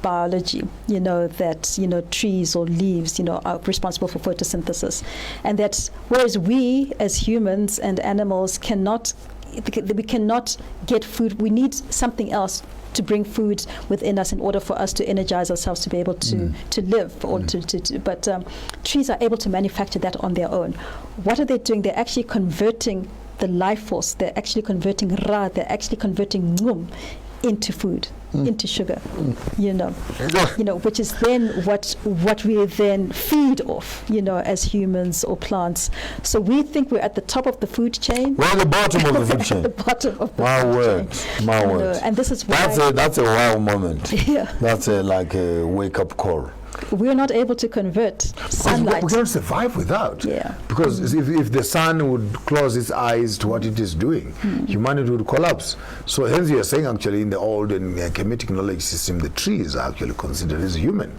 S5: biology, that trees or leaves, are responsible for photosynthesis, and that whereas we as humans and animals we cannot get food, we need something else to bring food within us in order for us to energize ourselves to be able to live, or but trees are able to manufacture that on their own. What are they doing? They're actually converting the life force. They're actually converting Ra. They're actually converting Ngum into food, into sugar, which is then what we then feed off, as humans or plants. So we think we're at the top of the food chain.
S1: We're at the bottom of the food chain.
S5: The bottom of the
S1: My
S5: food
S1: word,
S5: chain.
S1: my word.
S5: And this is why
S1: that's a wow moment.
S5: Yeah.
S1: That's like a wake-up call.
S5: We're not able to convert sunlight.
S1: We can't survive without.
S5: Yeah.
S1: Because if the sun would close its eyes to what it is doing, humanity would collapse. So hence you are saying actually in the old and Kemetic knowledge system, the trees are actually considered as human,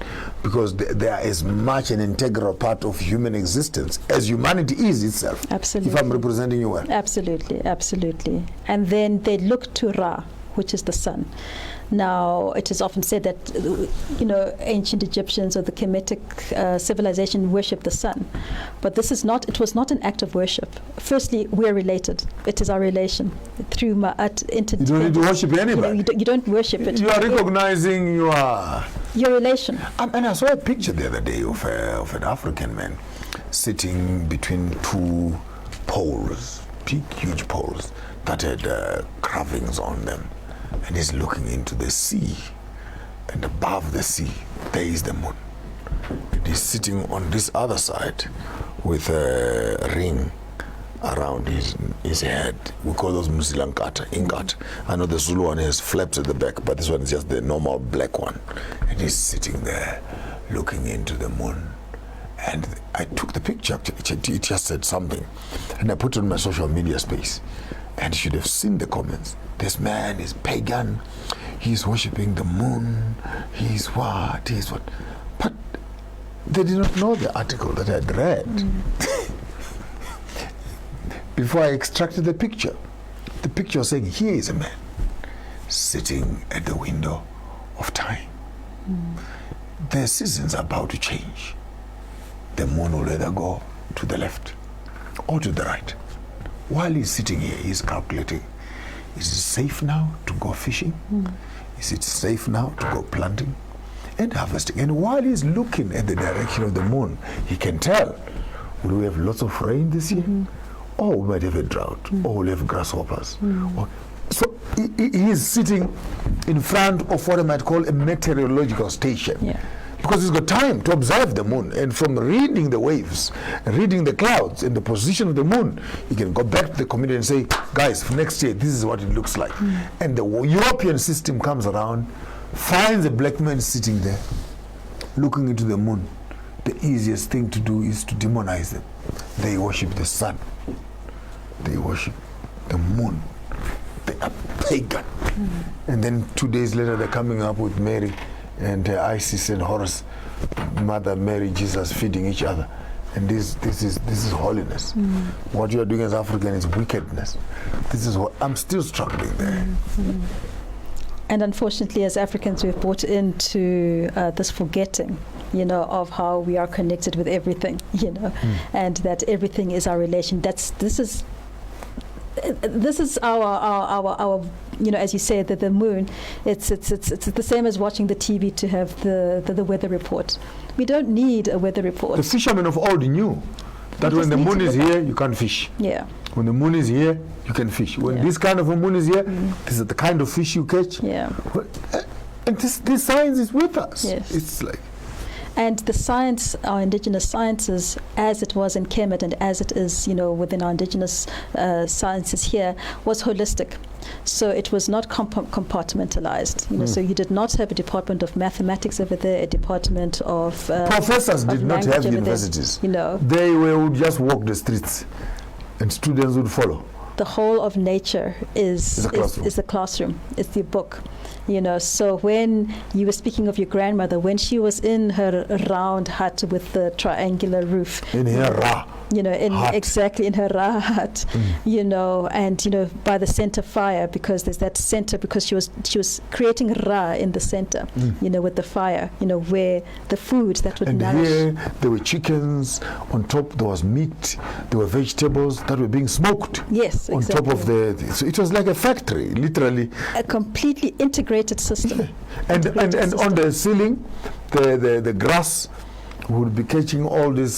S1: because they are as much an integral part of human existence as humanity is itself.
S5: Absolutely.
S1: If I'm representing you well.
S5: Absolutely, absolutely. And then they look to Ra, which is the sun. Now, it is often said that, ancient Egyptians or the Kemetic civilization worship the sun. But it was not an act of worship. Firstly, we are related. It is our relation through Ma'at.
S1: You don't need to worship anybody.
S5: You don't worship it.
S1: You are recognizing your
S5: relation.
S1: And I saw a picture the other day of an African man sitting between two poles, big, huge poles that had carvings on them. And he's looking into the sea, and above the sea there is the moon, and he's sitting on this other side with a ring around his head. We call those musilankata, ingat. I know the Zulu one has flaps at the back, but this one is just the normal black one, and he's sitting there looking into the moon. And I took the picture, actually. It just said something, and I put it on my social media space, and you should have seen the comments. This man is pagan, he's worshipping the moon, he's what. But they did not know the article that I had read. Before I extracted the picture was saying, here is a man sitting at the window of time. The seasons are about to change. The moon will either go to the left or to the right. While he's sitting here, he's calculating, is it safe now to go fishing? Is it safe now to go planting and harvesting? And while he's looking at the direction of the moon, he can tell, will we have lots of rain this year? Or we might have a drought, or we'll have grasshoppers. So he is sitting in front of what I might call a meteorological station.
S5: Yeah.
S1: Because he's got time to observe the moon, and from reading the waves, reading the clouds and the position of the moon, he can go back to the community and say, guys, for next year, this is what it looks like. And the European system comes around, finds a black man sitting there, looking into the moon. The easiest thing to do is to demonize them. They worship the sun. They worship the moon. They are pagan. And then 2 days later, they're coming up with Mary and Isis and Horus, Mother Mary, Jesus feeding each other, and this is holiness. What you are doing as African is wickedness. This is what I'm still struggling there.
S5: And unfortunately, as Africans, we've bought into this forgetting, of how we are connected with everything, and that everything is our relation. This is our as you say, that the moon, it's the same as watching the TV to have the weather report. We don't need a weather report.
S1: The fishermen of old knew that when the moon is here, you can't fish.
S5: Yeah.
S1: When the moon is here, you can fish. When this kind of a moon is here, this is the kind of fish you catch.
S5: Yeah.
S1: And this science is with us.
S5: Yes.
S1: It's like.
S5: And the science, our indigenous sciences, as it was in Kemit and as it is, within our indigenous sciences here, was holistic. So it was not compartmentalized. So you did not have a department of mathematics over there, a department of
S1: professors did not have universities. They would just walk the streets, and students would follow.
S5: The whole of nature is the classroom. It's the book. So when you were speaking of your grandmother, when she was in her round hut with the triangular roof,
S1: in her ra,
S5: exactly in her ra hut, and by the center fire, because there's that center, because she was creating ra in the center, with the fire, where the food that would nourish.
S1: And here there were chickens on top. There was meat. There were vegetables that were being smoked.
S5: Yes,
S1: on top of so it was like a factory, literally.
S5: A completely integrated system.
S1: And on the ceiling, the grass would be catching all this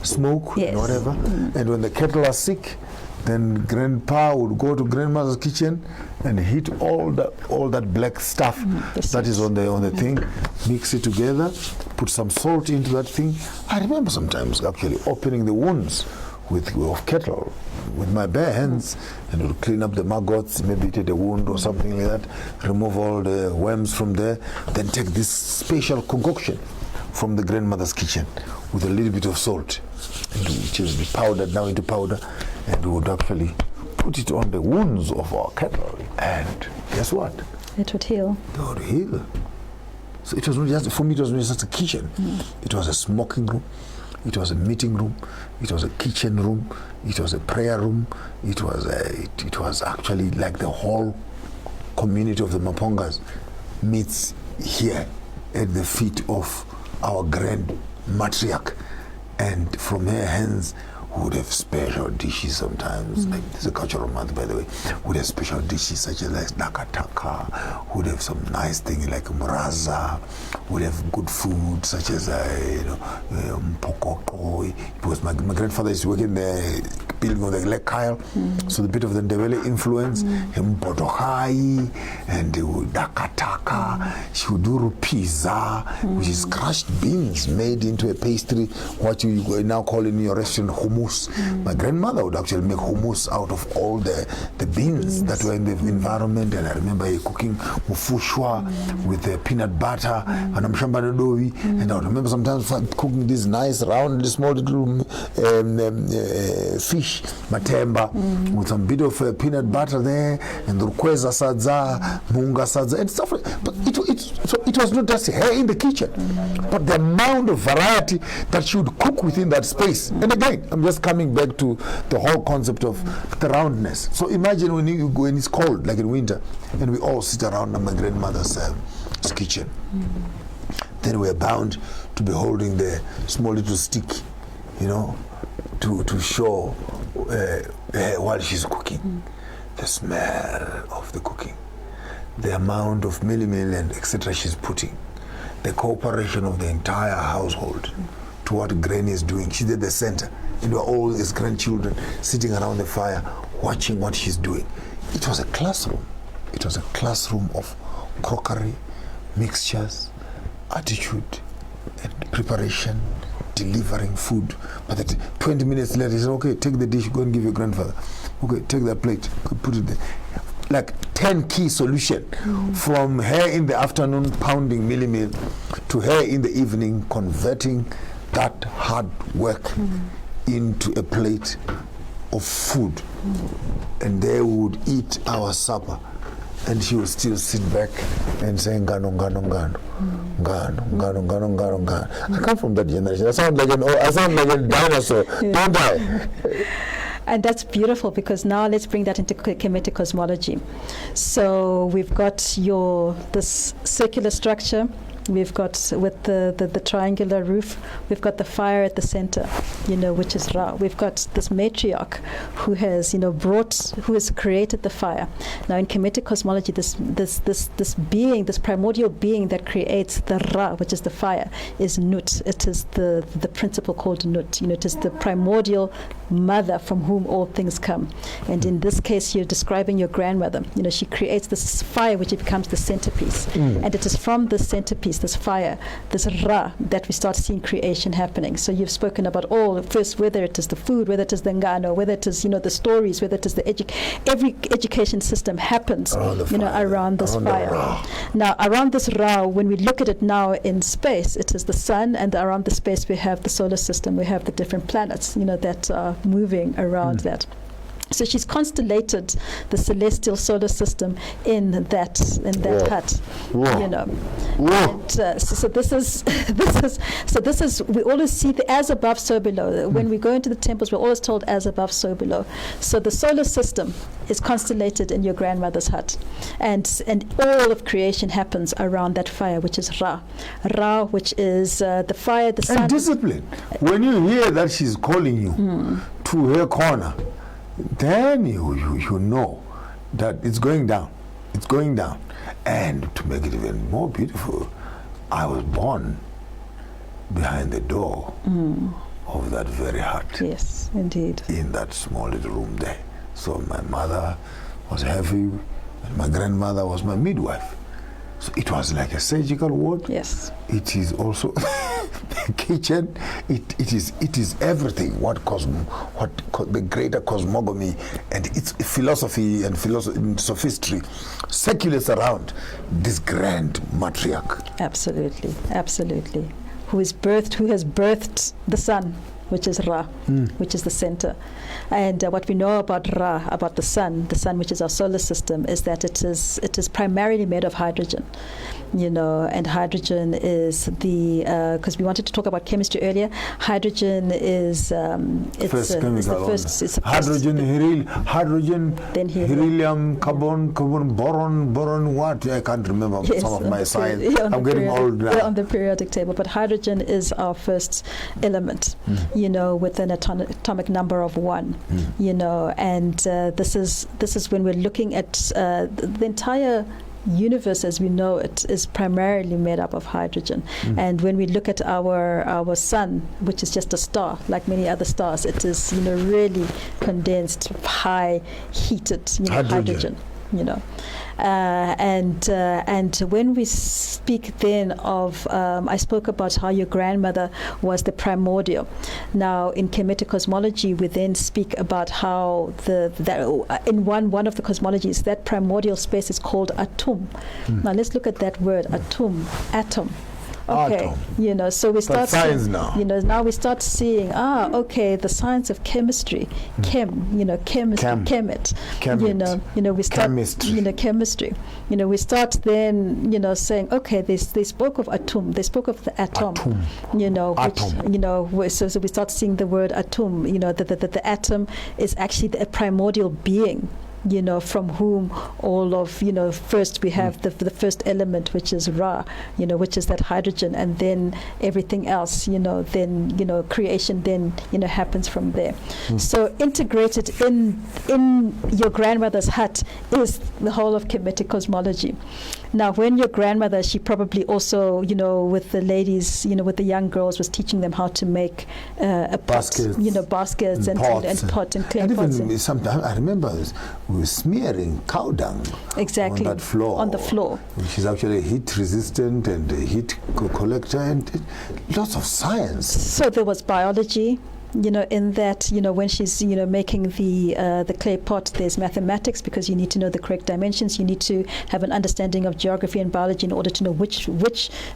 S1: smoke and whatever. And when the cattle are sick, then grandpa would go to grandmother's kitchen and heat all that black stuff that is on the thing, mix it together, put some salt into that thing. I remember sometimes actually opening the wounds of cattle with my bare hands, and would clean up the maggots, maybe it had a wound or something like that, remove all the worms from there, then take this special concoction from the grandmother's kitchen with a little bit of salt, and which is powdered now into powder, and we would actually put it on the wounds of our cattle, and guess what?
S5: It would heal.
S1: It would heal. So it was not just, for me, it was not just a kitchen. It was a smoking room. It was a meeting room. It was a kitchen room. It was a prayer room. It was actually like the whole community of the Mapongas meets here at the feet of our grand matriarch, and from her hands would have special dishes sometimes. Like, this is a cultural month, by the way. Would have special dishes such as like nakataka. Would have some nice things like muraza. Would have good food such as mpokoko. Because my grandfather used to work in the building of the Lake Kyle, so the bit of the Ndebele influence. Mpotohai and nakataka. She would do pizza, which is crushed beans made into a pastry. What you now call in your restaurant hummus. My grandmother would actually make hummus out of all the beans that were in the environment, and I remember cooking mufushwa with peanut butter and amshambadowi, and I would remember sometimes cooking this nice round small little fish matemba with some bit of peanut butter there, and rukweza sadza, munga sadza, and stuff like that. But it was not just her in the kitchen, but the amount of variety that she would cook within that space. And again, I'm just coming back to the whole concept of the roundness. So imagine when it's cold, like in winter, and we all sit around my grandmother's kitchen. Then we're bound to be holding the small little stick, to show while she's cooking. The smell of the cooking, the amount of millimil and etc. she's putting, the cooperation of the entire household to what Granny is doing. She's at the center, and we're all his grandchildren sitting around the fire watching what she's doing. It was a classroom. It was a classroom of crockery, mixtures, attitude, and preparation, delivering food. But 20 minutes later, he said, okay, take the dish, go and give your grandfather. Okay, take that plate, go put it there. Like 10 key solution from her in the afternoon pounding millimil to her in the evening converting that hard work into a plate of food. And they would eat our supper, and she would still sit back and say ngano ngano ngano ngano ngano ngano ngano ngano. I come from that generation. I sound like a dinosaur. Don't I?
S5: And that's beautiful, because now let's bring that into Kemetic cosmology. So we've got this circular structure We've got, with the triangular roof, we've got the fire at the center, which is Ra. We've got this matriarch who has, who has created the fire. Now in Kemetic cosmology, this being, this primordial being that creates the Ra, which is the fire, is Nut. It is the principle called Nut. It is the primordial mother from whom all things come. And in this case, you're describing your grandmother. She creates this fire, which becomes the centerpiece. And it is from this centerpiece, this fire, this Ra, that we start seeing creation happening. So you've spoken about first, whether it is the food, whether it is the ngano, whether it is, the stories, whether it is every education system happens, around this fire. Now, around this Ra, when we look at it now in space, it is the sun, and around the space we have the solar system, we have the different planets, that are moving around that. So she's constellated the celestial solar system in that hut, And, so this is we always see the as above, so below. When we go into the temples, we're always told as above, so below. So the solar system is constellated in your grandmother's hut, and all of creation happens around that fire, which is Ra, which is the fire, the sun.
S1: And discipline. When you hear that she's calling you to her corner, then you know that it's going down. It's going down. And to make it even more beautiful, I was born behind the door of that very hut.
S5: Yes, indeed.
S1: In that small little room there. So my mother was heavy, and my grandmother was my midwife. So it was like a surgical ward.
S5: Yes.
S1: It is also the kitchen. It is everything. What the greater cosmogony and its philosophy and sophistry circulates around this grand matriarch.
S5: Absolutely, absolutely. Who has birthed the sun, which is Ra, which is the center. And what we know about Ra, about the sun, which is our solar system, is that it is primarily made of hydrogen. And hydrogen is because we wanted to talk about chemistry earlier. Hydrogen is
S1: hydrogen, then helium, carbon, boron, what? I can't remember some of my science. I'm getting old now.
S5: On the periodic table, but hydrogen is our first element, with an atomic number of 1, and this is when we're looking at the entire universe as we know it is primarily made up of hydrogen. And when we look at our sun, which is just a star, like many other stars, it is really condensed, high heated hydrogen. And when we speak then of, I spoke about how your grandmother was the primordial. Now in Kemetic cosmology, we then speak about how in one of the cosmologies, that primordial space is called atum. Now let's look at that word, atum, atom. Okay, so we start seeing, now we start seeing, the science of chemistry, Kemit, we start, chemistry, we start then, saying, okay, they spoke of atom, they spoke of the atom, so we start seeing the word atom, that the atom is actually a primordial being. From whom all of, first we have the first element, which is Ra, which is that hydrogen, and then everything else, then, creation then, happens from there. So integrated in your grandmother's hut is the whole of Kemetic cosmology. Now, when your grandmother, she probably also, with the ladies, with the young girls, was teaching them how to make a
S1: baskets,
S5: pot, baskets and pot and clay pots.
S1: Even sometimes I remember we were smearing cow dung
S5: exactly
S1: on that floor.
S5: On the floor,
S1: which is actually heat resistant and heat collector and lots of science.
S5: So there was biology. In that, when she's, making the clay pot, there's mathematics, because you need to know the correct dimensions. You need to have an understanding of geography and biology in order to know which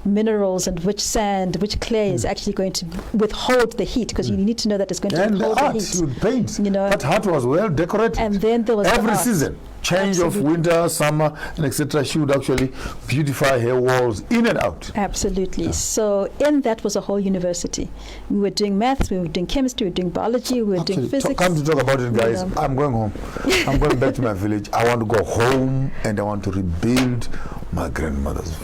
S5: minerals and which sand, which clay is actually going to withhold the heat, because you need to know that it's going to withhold the heat.
S1: And the art, paint. That hut was well decorated.
S5: And then there was
S1: every season. Change of winter, summer, and etc. She would actually beautify her walls in and out.
S5: Absolutely. Yeah. So in that was a whole university. We were doing maths, we were doing chemistry, we were doing biology, we were doing physics.
S1: Come to talk about it, guys. I'm going home. I'm going back to my village. I want to go home and I want to rebuild my grandmother's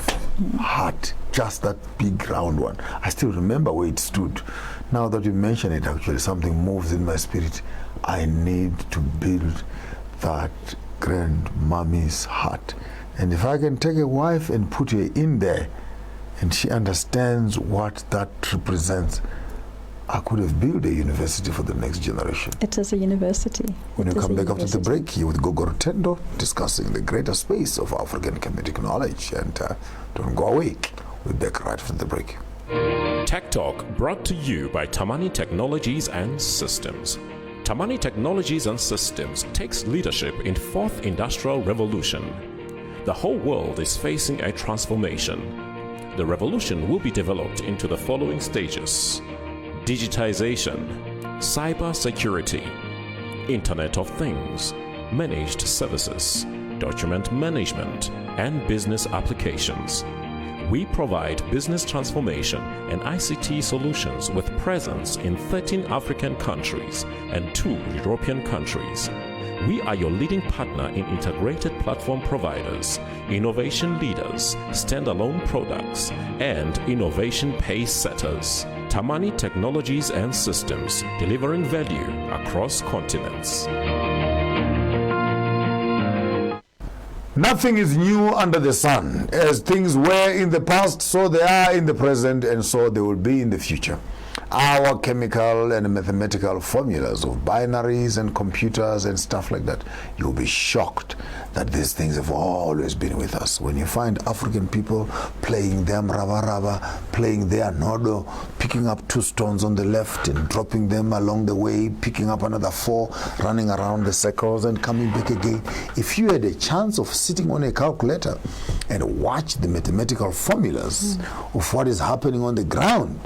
S1: hut, just that big round one. I still remember where it stood. Now that you mention it, actually, something moves in my spirit. I need to build that grandmommy's hut. And if I can take a wife and put her in there, and she understands what that represents, I could have built a university for the next generation.
S5: It is a university.
S1: When you come back after the break, here with Gogo Rutendo, discussing the greater space of African Kemetic knowledge. And don't go away. We'll be back right after the break.
S6: Tech Talk brought to you by Tamani Technologies and Systems. Tamani Technologies and Systems takes leadership in fourth industrial revolution. The whole world is facing a transformation. The revolution will be developed into the following stages: digitization, cyber security, Internet of Things, managed services, document management, and business applications. We provide business transformation and ICT solutions with presence in 13 African countries and 2 European countries. We are your leading partner in integrated platform providers, innovation leaders, standalone products, and innovation pace setters. Tamani Technologies and Systems, delivering value across continents.
S1: Nothing is new under the sun. As things were in the past, so they are in the present, and so they will be in the future. Our chemical and mathematical formulas of binaries and computers and stuff like that, you'll be shocked that these things have always been with us. When you find African people playing them raba, playing their nodo, picking up 2 stones on the left and dropping them along the way, picking up another 4, running around the circles and coming back again. If you had a chance of sitting on a calculator and watch the mathematical formulas of what is happening on the ground,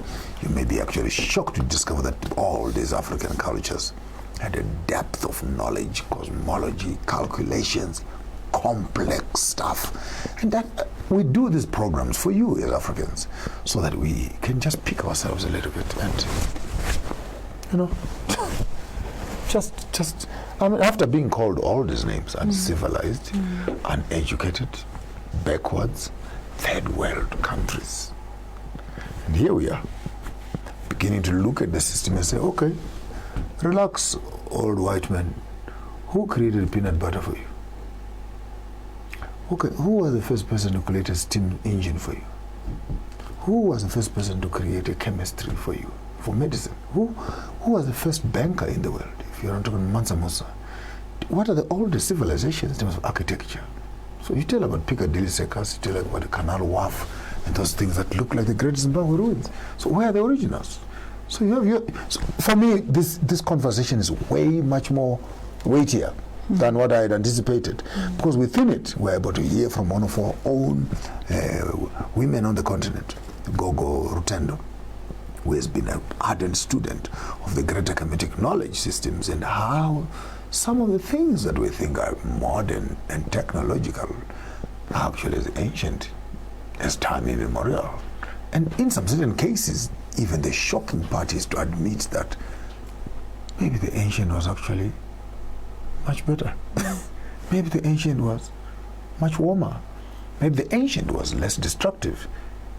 S1: you may be actually shocked to discover that all these African cultures had a depth of knowledge, cosmology, calculations, complex stuff. And that we do these programs for you as Africans so that we can just pick ourselves a little bit and, you know, just I mean, after being called all these names, uncivilized, uneducated, backwards, third world countries. And here we are, beginning to look at the system and say, okay, relax, old white man. Who created peanut butter for you? Okay, who was the first person to create a steam engine for you? Who was the first person to create a chemistry for you, for medicine? Who was the first banker in the world? If you're not talking Mansa Musa. What are the oldest civilizations in terms of architecture? So you tell about Piccadilly Circus, you tell about the Canal Wharf, and those things that look like the Great Zimbabwe ruins. So where are the originals? So you have so for me, this conversation is way much more weightier than what I had anticipated, because within it we're able to hear from one of our own women on the continent, Gogo Rutendo, who has been an ardent student of the greater Kemetic knowledge systems and how some of the things that we think are modern and technological are actually as ancient as time immemorial. And in some certain cases, even the shocking part is to admit that maybe the ancient was actually much better. Maybe the ancient was much warmer. Maybe the ancient was less destructive.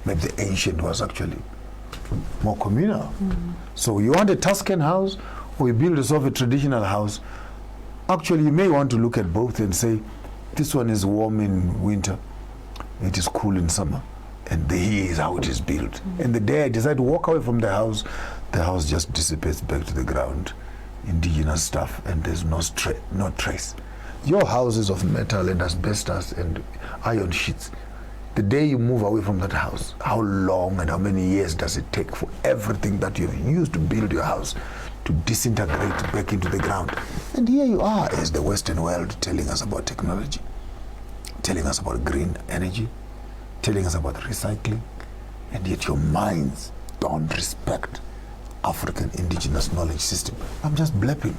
S1: Maybe the ancient was actually more communal. So you want a Tuscan house or you build yourself a traditional house, actually you may want to look at both and say, this one is warm in winter, it is cool in summer, and here is how it is built. And the day I decide to walk away from the house just dissipates back to the ground, indigenous stuff, and there's no trace. Your house is of metal and asbestos and iron sheets. The day you move away from that house, how long and how many years does it take for everything that you've used to build your house to disintegrate back into the ground? And here you are as the Western world telling us about technology, telling us about green energy, telling us about recycling, and yet your minds don't respect African indigenous knowledge system. I'm just blepping.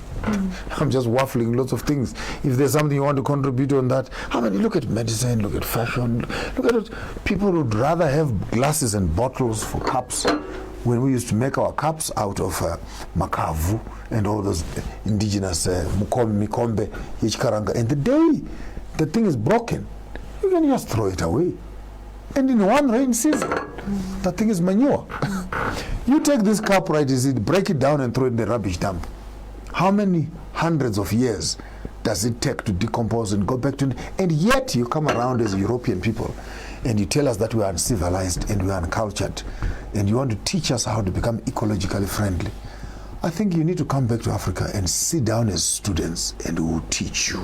S1: I'm just waffling lots of things. If there's something you want to contribute on that, I mean, look at medicine, look at fashion, look at it. People would rather have glasses and bottles for cups when we used to make our cups out of makavu and all those indigenous mikombe, yichkaranga. And the day the thing is broken, you can just throw it away. And in one rain season, that thing is manure. You take this carp right, break it down and throw it in the rubbish dump. How many hundreds of years does it take to decompose and go back to? And yet you come around as European people and you tell us that we are uncivilized and we are uncultured, and you want to teach us how to become ecologically friendly. I think you need to come back to Africa and sit down as students, and we'll teach you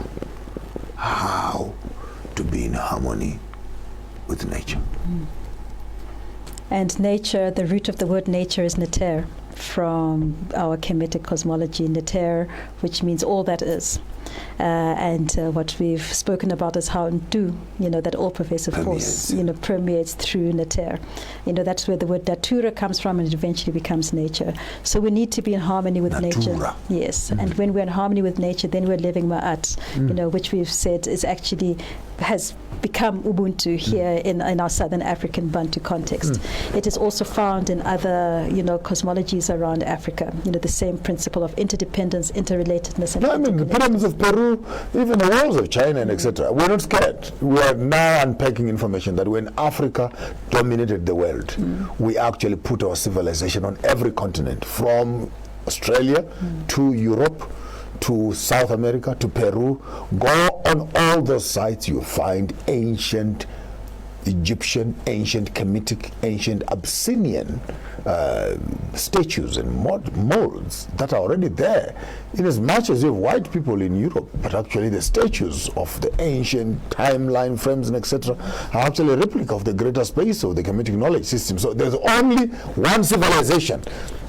S1: how to be in harmony with nature.
S5: And nature, the root of the word nature is neter, from our Kemetic cosmology, neter, which means all that is. What we've spoken about is how Ntu, that all-pervasive force, permeates through neter. That's where the word datura comes from, and it eventually becomes nature. So we need to be in harmony with nature. Yes, and when we're in harmony with nature, then we're living ma'at, which we've said is actually has become Ubuntu here in our Southern African Bantu context. It is also found in other, cosmologies around Africa. The same principle of interdependence, interrelatedness, and
S1: the pyramids of Peru, even the walls of China, and etc. We're not scared. We are now unpacking information that when Africa dominated the world, we actually put our civilization on every continent, from Australia to Europe, to South America, to Peru. Go on all those sites, you find ancient Egyptian, ancient Kemetic, ancient Abyssinian statues and molds that are already there. In as much as you have white people in Europe, but actually the statues of the ancient timeline frames and etc. are actually a replica of the greater space of the Kemetic knowledge system. So there's only one civilization,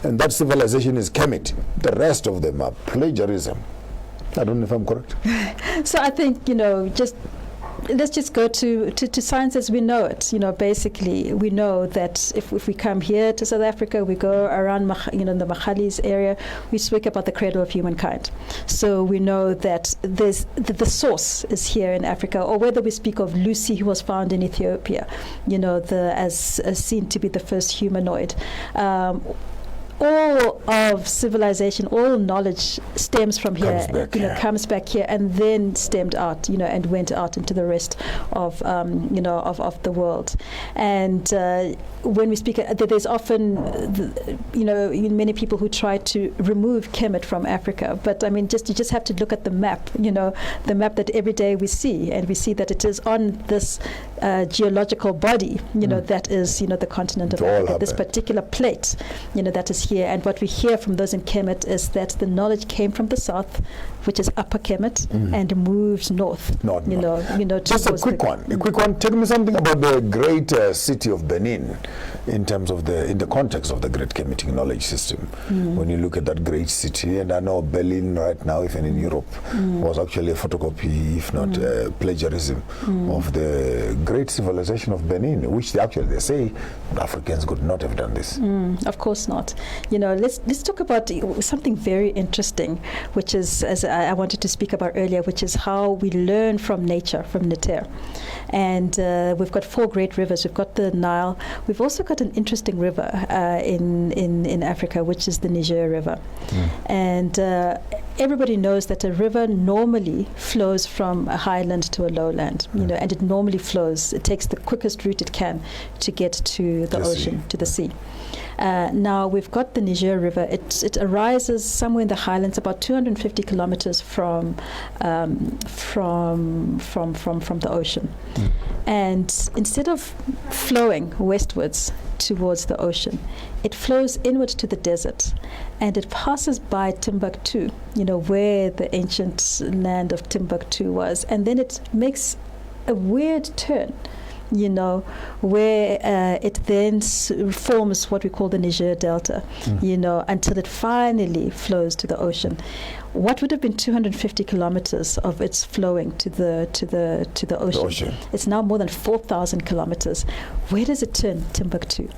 S1: and that civilization is Kemit. The rest of them are plagiarism. I don't know if I'm correct.
S5: So I think, let's just go to science as we know it. Basically, we know that if we come here to South Africa, we go around, the Machalis area, we speak about the cradle of humankind. So we know that there's the source is here in Africa, or whether we speak of Lucy, who was found in Ethiopia, as seen to be the first humanoid. All of civilization, all knowledge stems from here, comes back here, and then stemmed out, and went out into the rest of, of the world. And when we speak, there's often, many people who try to remove Kemit from Africa. But I mean, you just have to look at the map, the map that every day we see, and we see that it is on this geological body, that is, the continent of Africa, this particular plate, that is here. And what we hear from those in Kemit is that the knowledge came from the south, which is Upper Kemit, and moves north.
S1: Just a quick one. Tell me something about the great city of Benin, in terms of in the context of the great Kemetic knowledge system. When you look at that great city, and I know Berlin right now, even in Europe, was actually a photocopy, if not plagiarism, of the great civilization of Benin, which they say Africans could not have done this.
S5: Of course not. Let's talk about something very interesting, which is, as I wanted to speak about earlier, which is how we learn from nature, from neter. And we've got 4 great rivers. We've got the Nile. We've also got an interesting river in Africa, which is the Niger River. And everybody knows that a river normally flows from a highland to a lowland, and it normally flows. It takes the quickest route it can to get to the ocean, to the sea. Now we've got the Niger River. It arises somewhere in the highlands, about 250 kilometers from the ocean. And instead of flowing westwards towards the ocean, it flows inward to the desert, and it passes by Timbuktu, where the ancient land of Timbuktu was, and then it makes a weird turn, where it then forms what we call the Niger Delta, until it finally flows to the ocean. What would have been 250 kilometers of its flowing to the ocean? It's now more than 4,000 kilometers. Where does it turn? Timbuktu.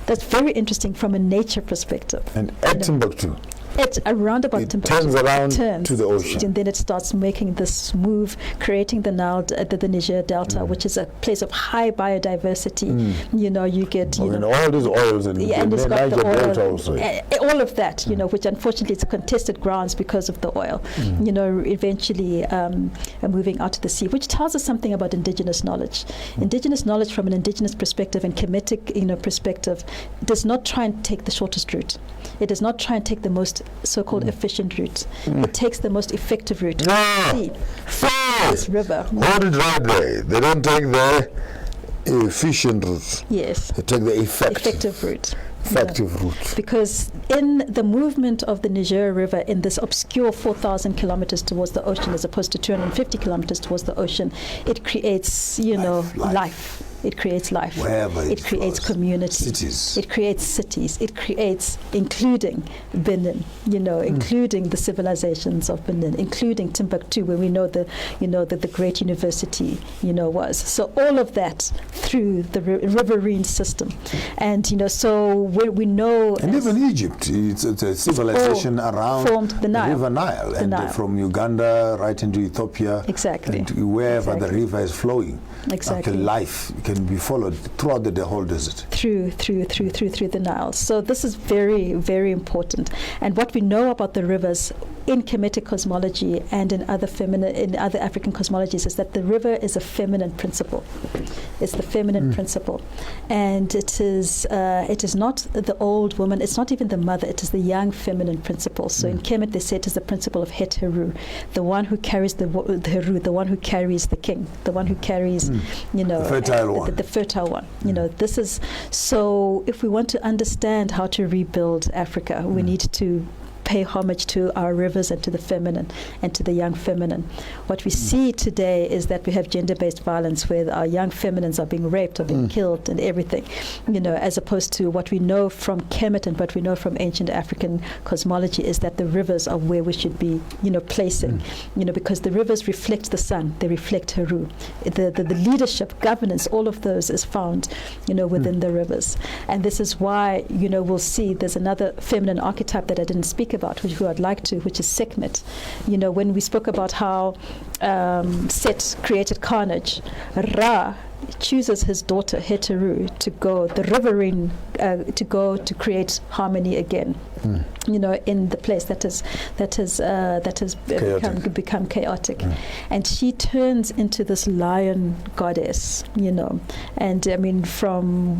S5: That's very interesting from a nature perspective.
S1: And at Timbuktu,
S5: It's around about
S1: it
S5: Timbuktu.
S1: turns around to the ocean.
S5: And then it starts making this move, creating the Nile, the Niger Delta, which is a place of high biodiversity. You know, you get
S1: all these oils and
S5: it's got
S1: Niger
S5: the oil,
S1: Delta also.
S5: All of that, you know, which unfortunately it's contested grounds because of the oil. You know, eventually moving out to the sea, which tells us something about indigenous knowledge. Indigenous knowledge from an indigenous perspective and Kemetic, you know, perspective does not try and take the shortest route. It does not try and take the most so-called efficient route. It takes the most effective route. See, this river.
S1: Hold it right there. They don't take the efficient route.
S5: Yes.
S1: They take the effective
S5: route.
S1: Route.
S5: Because in the movement of the Niger River in this obscure 4,000 kilometers towards the ocean as opposed to 250 kilometers towards the ocean, it creates, you know, life. It creates life.
S1: Wherever
S5: it creates communities.
S1: Cities.
S5: It creates cities. It creates, including Benin, you know, including the civilizations of Benin, including Timbuktu, where we know the great university, you know, was. So all of that through the riverine system, and you know, so we know.
S1: And even Egypt, it's a civilization around
S5: formed the Nile.
S1: River Nile, from Uganda right into Ethiopia,
S5: exactly,
S1: and wherever the river is flowing.
S5: Exactly.
S1: Until life can be followed throughout the whole desert.
S5: Through the Nile. So this is very, very important. And what we know about the rivers in Kemetic cosmology and in other African cosmologies is that the river is a feminine principle. It's the feminine principle, and it is not the old woman. It's not even the mother. It is the young feminine principle. So in Kemit they say it is the principle of Het Heru, the one who carries the Heru, the one who carries the king, the one who carries, you know,
S1: the fertile one.
S5: The fertile one. You know, this is so. If we want to understand how to rebuild Africa, we need to pay homage to our rivers and to the feminine and to the young feminine. What we see today is that we have gender-based violence where our young feminines are being raped or being killed and everything, you know, as opposed to what we know from Kemet and what we know from ancient African cosmology is that the rivers are where we should be, you know, placing, you know, because the rivers reflect the sun, they reflect Heru. The leadership, governance, all of those is found, you know, within the rivers. And this is why, you know, we'll see there's another feminine archetype that I didn't speak about, which I'd like to, which is Sekhmet. You know, when we spoke about how Set created carnage, Ra chooses his daughter Heteru to go the riverine to create harmony again. You know, in the place that has become chaotic, and she turns into this lion goddess. You know, and I mean,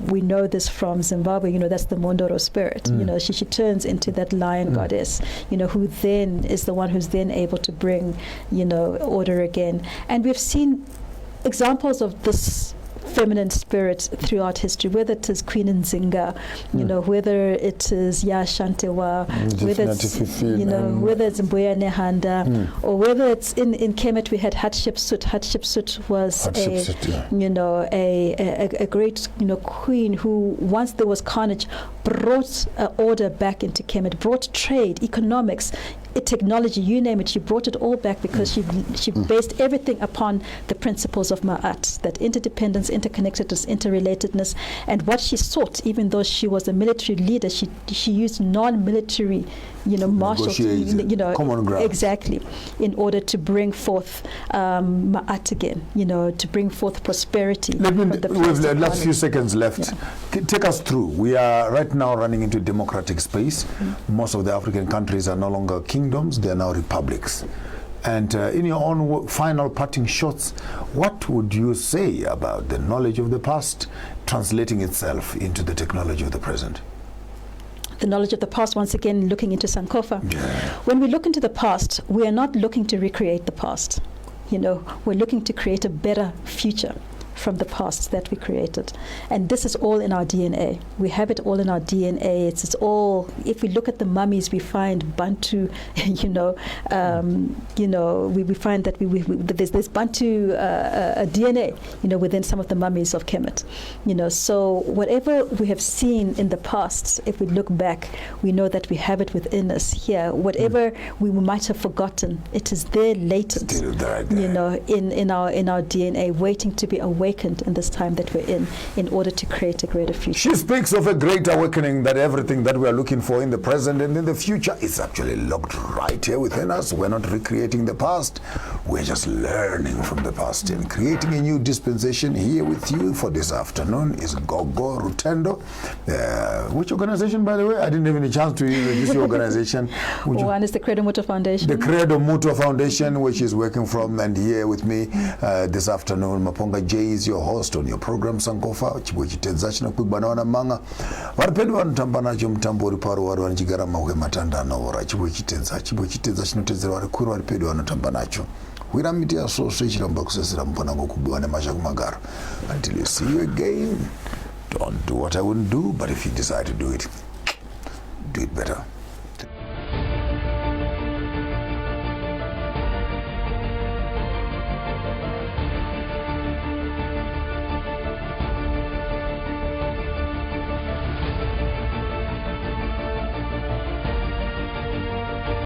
S5: we know this from Zimbabwe. You know, that's the Mondoro spirit. You know, she turns into that lion goddess. You know, who then is the one who's then able to bring, you know, order again. And we've seen examples of this feminine spirit throughout history, whether it is Queen Nzinga, you know, whether it is Shantewa, whether it's, you know, whether it's Mbuya Nehanda, or whether it's in Kemet we had Hatshepsut. Hatshepsut was you know, a great, you know, queen who, once there was carnage, brought order back into Kemet, brought trade, economics, technology, you name it. She brought it all back because she based everything upon the principles of Ma'at, that interdependence, interconnectedness, interrelatedness. And what she sought, even though she was a military leader, she used non-military, you know, martial, you know,
S1: common ground.
S5: Exactly, in order to bring forth Ma'at again, you know, to bring forth prosperity.
S1: We have the last few seconds left. Yeah. Take us through. We are right now running into a democratic space. Most of the African countries are no longer kingdoms, they are now republics. And in your own final parting shots, what would you say about the knowledge of the past translating itself into the technology of the present?
S5: The knowledge of the past, once again, looking into Sankofa. When we look into the past, we are not looking to recreate the past. You know, we're looking to create a better future from the past that we created. And this is all in our DNA. We have it all in our DNA. It's all, if we look at the mummies, we find Bantu, you know, we find that there's Bantu DNA, you know, within some of the mummies of Kemet. You know, so whatever we have seen in the past, if we look back, we know that we have it within us here. Whatever we might have forgotten, it is there latent, you know, in our DNA, waiting to be awakened awakened in this time that we're in order to create a greater future.
S1: She speaks of a great awakening, that everything that we are looking for in the present and in the future is actually locked right here within us. We're not recreating the past. We're just learning from the past and creating a new dispensation. Here with you for this afternoon is Gogo Rutendo. Which organization, by the way? I didn't have any chance to introduce your organization.
S5: One is the Credo Mutuo Foundation.
S1: The Credo Mutuo Foundation, which is working from, and here with me this afternoon, Maponga J is your host on your program Sankofa, chichitenza chino kwibana wana manga. Varipedi vanotamba nacho mutambo uri paro vari vanichigara mahwe matandano ora chichitenza chino tedzera vari kuri varipedi vanotamba nacho. Wiramiti asoswe chiramba kusesera mpona ngokubiwa nemashaku magaro. Until you see you again, don't do what I wouldn't do, but if you decide to do it better.